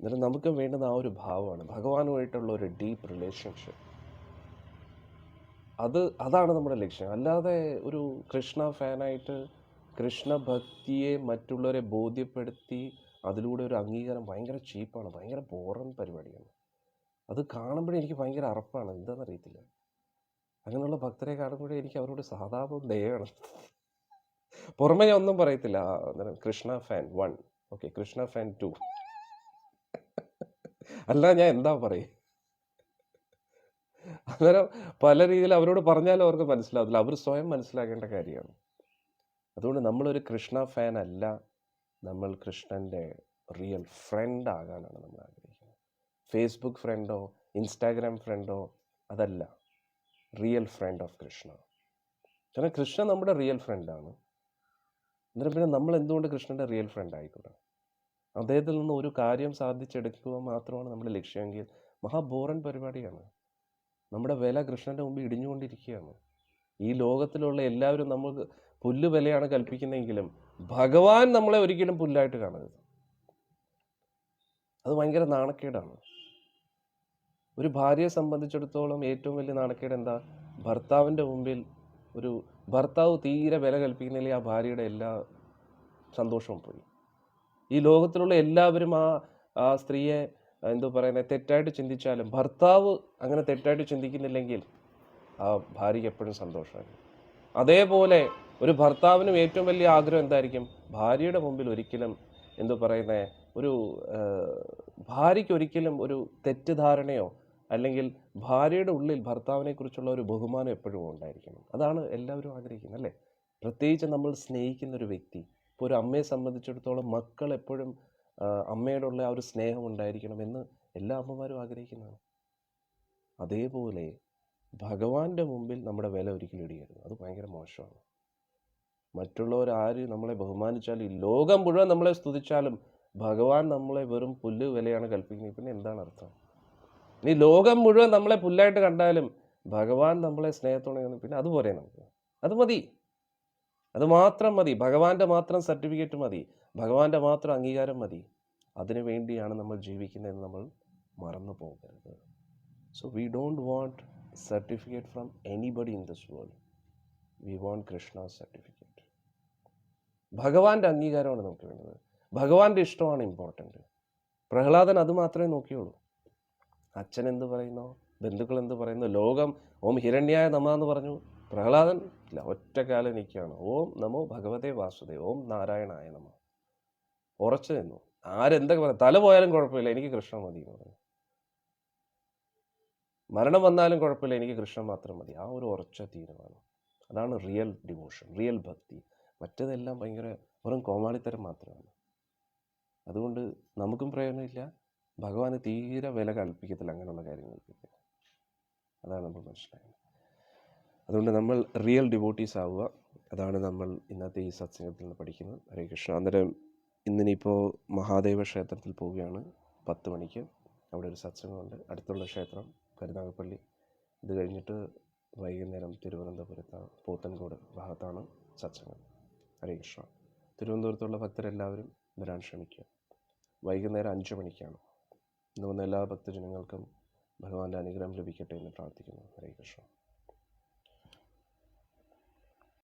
അന്നേരം നമുക്ക് വേണ്ടുന്ന ആ ഒരു ഭാവമാണ് ഭഗവാനുമായിട്ടുള്ള ഒരു ഡീപ്പ് റിലേഷൻഷിപ്പ്. അതാണ് നമ്മുടെ ലക്ഷ്യം. അല്ലാതെ ഒരു കൃഷ്ണ ഫാനായിട്ട് കൃഷ്ണ ഭക്തിയെ മറ്റുള്ളവരെ ബോധ്യപ്പെടുത്തി അതിലൂടെ ഒരു അംഗീകാരം ഭയങ്കര ചീപ്പാണ്, ഭയങ്കര ബോറൻ പരിപാടിയാണ്. അത് കാണുമ്പോഴേ എനിക്ക് ഭയങ്കര അറപ്പാണ്, എന്താണെന്നറിയത്തില്ല. അങ്ങനെയുള്ള ഭക്തരെ കാണുമ്പോഴേ എനിക്ക് അവരോട് സഹതാപവും ദയയാണ്. പുറമെ ഞാൻ ഒന്നും പറയത്തില്ല. Krishna fan 1, okay, Krishna fan 2, അല്ല ഞാൻ എന്താ പറയും. അന്നേരം പല രീതിയിൽ അവരോട് പറഞ്ഞാലും അവർക്ക് മനസ്സിലാവില്ല, അവർ സ്വയം മനസ്സിലാക്കേണ്ട കാര്യമാണ്. അതുകൊണ്ട് നമ്മളൊരു കൃഷ്ണ ഫാൻ അല്ല, നമ്മൾ കൃഷ്ണൻ്റെ റിയൽ ഫ്രണ്ട് ആകാനാണ് നമ്മൾ ആഗ്രഹിക്കുന്നത്. ഫേസ്ബുക്ക് ഫ്രണ്ടോ ഇൻസ്റ്റാഗ്രാം ഫ്രണ്ടോ അതല്ല, റിയൽ ഫ്രണ്ട് ഓഫ് കൃഷ്ണ. കാരണം കൃഷ്ണ നമ്മുടെ റിയൽ ഫ്രണ്ടാണ്. അന്നേരം പിന്നെ നമ്മൾ എന്തുകൊണ്ട് കൃഷ്ണൻ്റെ റിയൽ ഫ്രണ്ട് ആയിക്കൂടാ? അദ്ദേഹത്തിൽ നിന്ന് ഒരു കാര്യം സാധിച്ചെടുക്കുക മാത്രമാണ് നമ്മുടെ ലക്ഷ്യമെങ്കിൽ മഹാബോറൻ പരിപാടിയാണ്. നമ്മുടെ വില കൃഷ്ണൻ്റെ മുമ്പ് ഇടിഞ്ഞുകൊണ്ടിരിക്കുകയാണ്. ഈ ലോകത്തിലുള്ള എല്ലാവരും നമുക്ക് പുല്ല് വിലയാണ് കൽപ്പിക്കുന്നതെങ്കിലും ഭഗവാൻ നമ്മളെ ഒരിക്കലും പുല്ലായിട്ട് കാണരുത്. അത് ഭയങ്കര നാണക്കേടാണ്. ഒരു ഭാര്യയെ സംബന്ധിച്ചിടത്തോളം ഏറ്റവും വലിയ നാണക്കേട് എന്താ? ഭർത്താവിൻ്റെ മുമ്പിൽ ഒരു ഭർത്താവ് തീരെ വില കൽപ്പിക്കുന്നില്ല, ആ ഭാര്യയുടെ എല്ലാ സന്തോഷവും പോയി. ഈ ലോകത്തിലുള്ള എല്ലാവരും ആ സ്ത്രീയെ എന്തോ പറയുന്നത് തെറ്റായിട്ട് ചിന്തിച്ചാലും ഭർത്താവ് അങ്ങനെ തെറ്റായിട്ട് ചിന്തിക്കുന്നില്ലെങ്കിൽ ആ ഭാര്യയ്ക്ക് എപ്പോഴും സന്തോഷമാണ്. അതേപോലെ ഒരു ഭർത്താവിനും ഏറ്റവും വലിയ ആഗ്രഹം എന്തായിരിക്കും? ഭാര്യയുടെ മുമ്പിൽ ഒരിക്കലും എന്തോ പറയുന്നത് ഒരു ഭാര്യയ്ക്ക് ഒരിക്കലും ഒരു തെറ്റിദ്ധാരണയോ അല്ലെങ്കിൽ ഭാര്യയുടെ ഉള്ളിൽ ഭർത്താവിനെ കുറിച്ചുള്ള ഒരു ബഹുമാനം എപ്പോഴും ഉണ്ടായിരിക്കണം. അതാണ് എല്ലാവരും ആഗ്രഹിക്കുന്നത്, അല്ലേ? പ്രത്യേകിച്ച് നമ്മൾ സ്നേഹിക്കുന്ന ഒരു വ്യക്തി, ഇപ്പോൾ ഒരു അമ്മയെ സംബന്ധിച്ചിടത്തോളം മക്കൾ എപ്പോഴും അമ്മയോടുള്ള ആ ഒരു സ്നേഹം ഉണ്ടായിരിക്കണം എന്ന് എല്ലാ അമ്മമാരും ആഗ്രഹിക്കുന്നതാണ്. അതേപോലെ ഭഗവാന്റെ മുമ്പിൽ നമ്മുടെ വില ഒരിക്കലും ഇടിയരുത്. അത് ഭയങ്കര മോശമാണ്. മറ്റുള്ളവർ ആര് നമ്മളെ ബഹുമാനിച്ചാലും ഈ ലോകം മുഴുവൻ നമ്മളെ സ്തുതിച്ചാലും ഭഗവാൻ നമ്മളെ വെറും പുല്ല് വിലയാണ് കൽപ്പിക്കുന്നത്, പിന്നെ എന്താണ് അർത്ഥം? ഇനി ലോകം മുഴുവൻ നമ്മളെ പുല്ലായിട്ട് കണ്ടാലും ഭഗവാൻ നമ്മളെ സ്നേഹത്തോടെ പിന്നെ അതുപോലെ നമുക്ക് അത് മതി, അത് മാത്രം മതി. ഭഗവാന്റെ മാത്രം സർട്ടിഫിക്കറ്റ് മതി, ഭഗവാന്റെ മാത്രം അംഗീകാരം മതി. അതിനു വേണ്ടിയാണ് നമ്മൾ ജീവിക്കുന്നതെന്ന് നമ്മൾ മറന്നു പോകരുത്. So we don't want certificate from anybody in this world. We want Krishna certificate. ഭഗവാന്റെ അംഗീകാരമാണ് നമുക്ക് വേണ്ടത്, ഭഗവാന്റെ ഇഷ്ടമാണ് ഇമ്പോർട്ടൻ്റ്. പ്രഹ്ലാദൻ അത് മാത്രമേ നോക്കിയുള്ളൂ. അച്ഛൻ എന്ത് പറയുന്നോ, ബന്ധുക്കൾ എന്ത് പറയുന്നു, ലോകം ഓം ഹിരണ്യായ നമ എന്ന് പറഞ്ഞു. പ്രഹ്ലാദൻ ഇല്ല, ഒറ്റക്കാലം നിൽക്കുകയാണ്. ഓം നമോ ഭഗവതേ വാസുദേവ, ഓം നാരായണായ നമ. ഉറച്ചു നിന്നു. ആരെന്തൊക്കെ പറയാം, തല പോയാലും കുഴപ്പമില്ല, എനിക്ക് കൃഷ്ണൻ മതി എന്ന് പറഞ്ഞു. മരണം വന്നാലും കുഴപ്പമില്ല, എനിക്ക് കൃഷ്ണൻ മാത്രം മതി. ആ ഒരു ഉറച്ച തീരുമാനം, അതാണ് റിയൽ ഡിവോഷൻ, റിയൽ ഭക്തി. മറ്റേതെല്ലാം ഭയങ്കര വെറും കോമാളിത്തരം മാത്രമാണ്. അതുകൊണ്ട് നമുക്കും പ്രയോജനമില്ല, ഭഗവാന് തീരെ വില കൽപ്പിക്കത്തില്ല അങ്ങനെയുള്ള കാര്യങ്ങൾക്ക്. അതാണ് നമ്മൾ മനസ്സിലായത്. അതുകൊണ്ട് നമ്മൾ റിയൽ ഡിവോട്ടീസ് ആവുക. അതാണ് നമ്മൾ ഇന്നത്തെ ഈ സത്സംഗത്തിൽ നിന്ന് പഠിക്കുന്നത്. ഹരേ കൃഷ്ണ. അന്നേരം ഇന്നിപ്പോൾ മഹാദേവ ക്ഷേത്രത്തിൽ പോവുകയാണ് 10 മണിക്ക്. അവിടെ ഒരു സത്സംഗമുണ്ട്. അടുത്തുള്ള ക്ഷേത്രം കരുനാഗപ്പള്ളി. ഇത് കഴിഞ്ഞിട്ട് വൈകുന്നേരം തിരുവനന്തപുരത്താണ്, പോത്തൻകോട് ഭാഗത്താണ് സത്സംഗം. ഹരേ കൃഷ്ണ. തിരുവനന്തപുരത്തുള്ള ഭക്തരെല്ലാവരും വരാൻ ശ്രമിക്കുക. വൈകുന്നേരം 5 മണിക്കാണ്. ഇന്ന് വന്ന എല്ലാ ഭക്തജനങ്ങൾക്കും ഭഗവാന്റെ അനുഗ്രഹം ലഭിക്കട്ടെ എന്ന് പ്രാർത്ഥിക്കുന്നു. ഹരേ കൃഷ്ണ.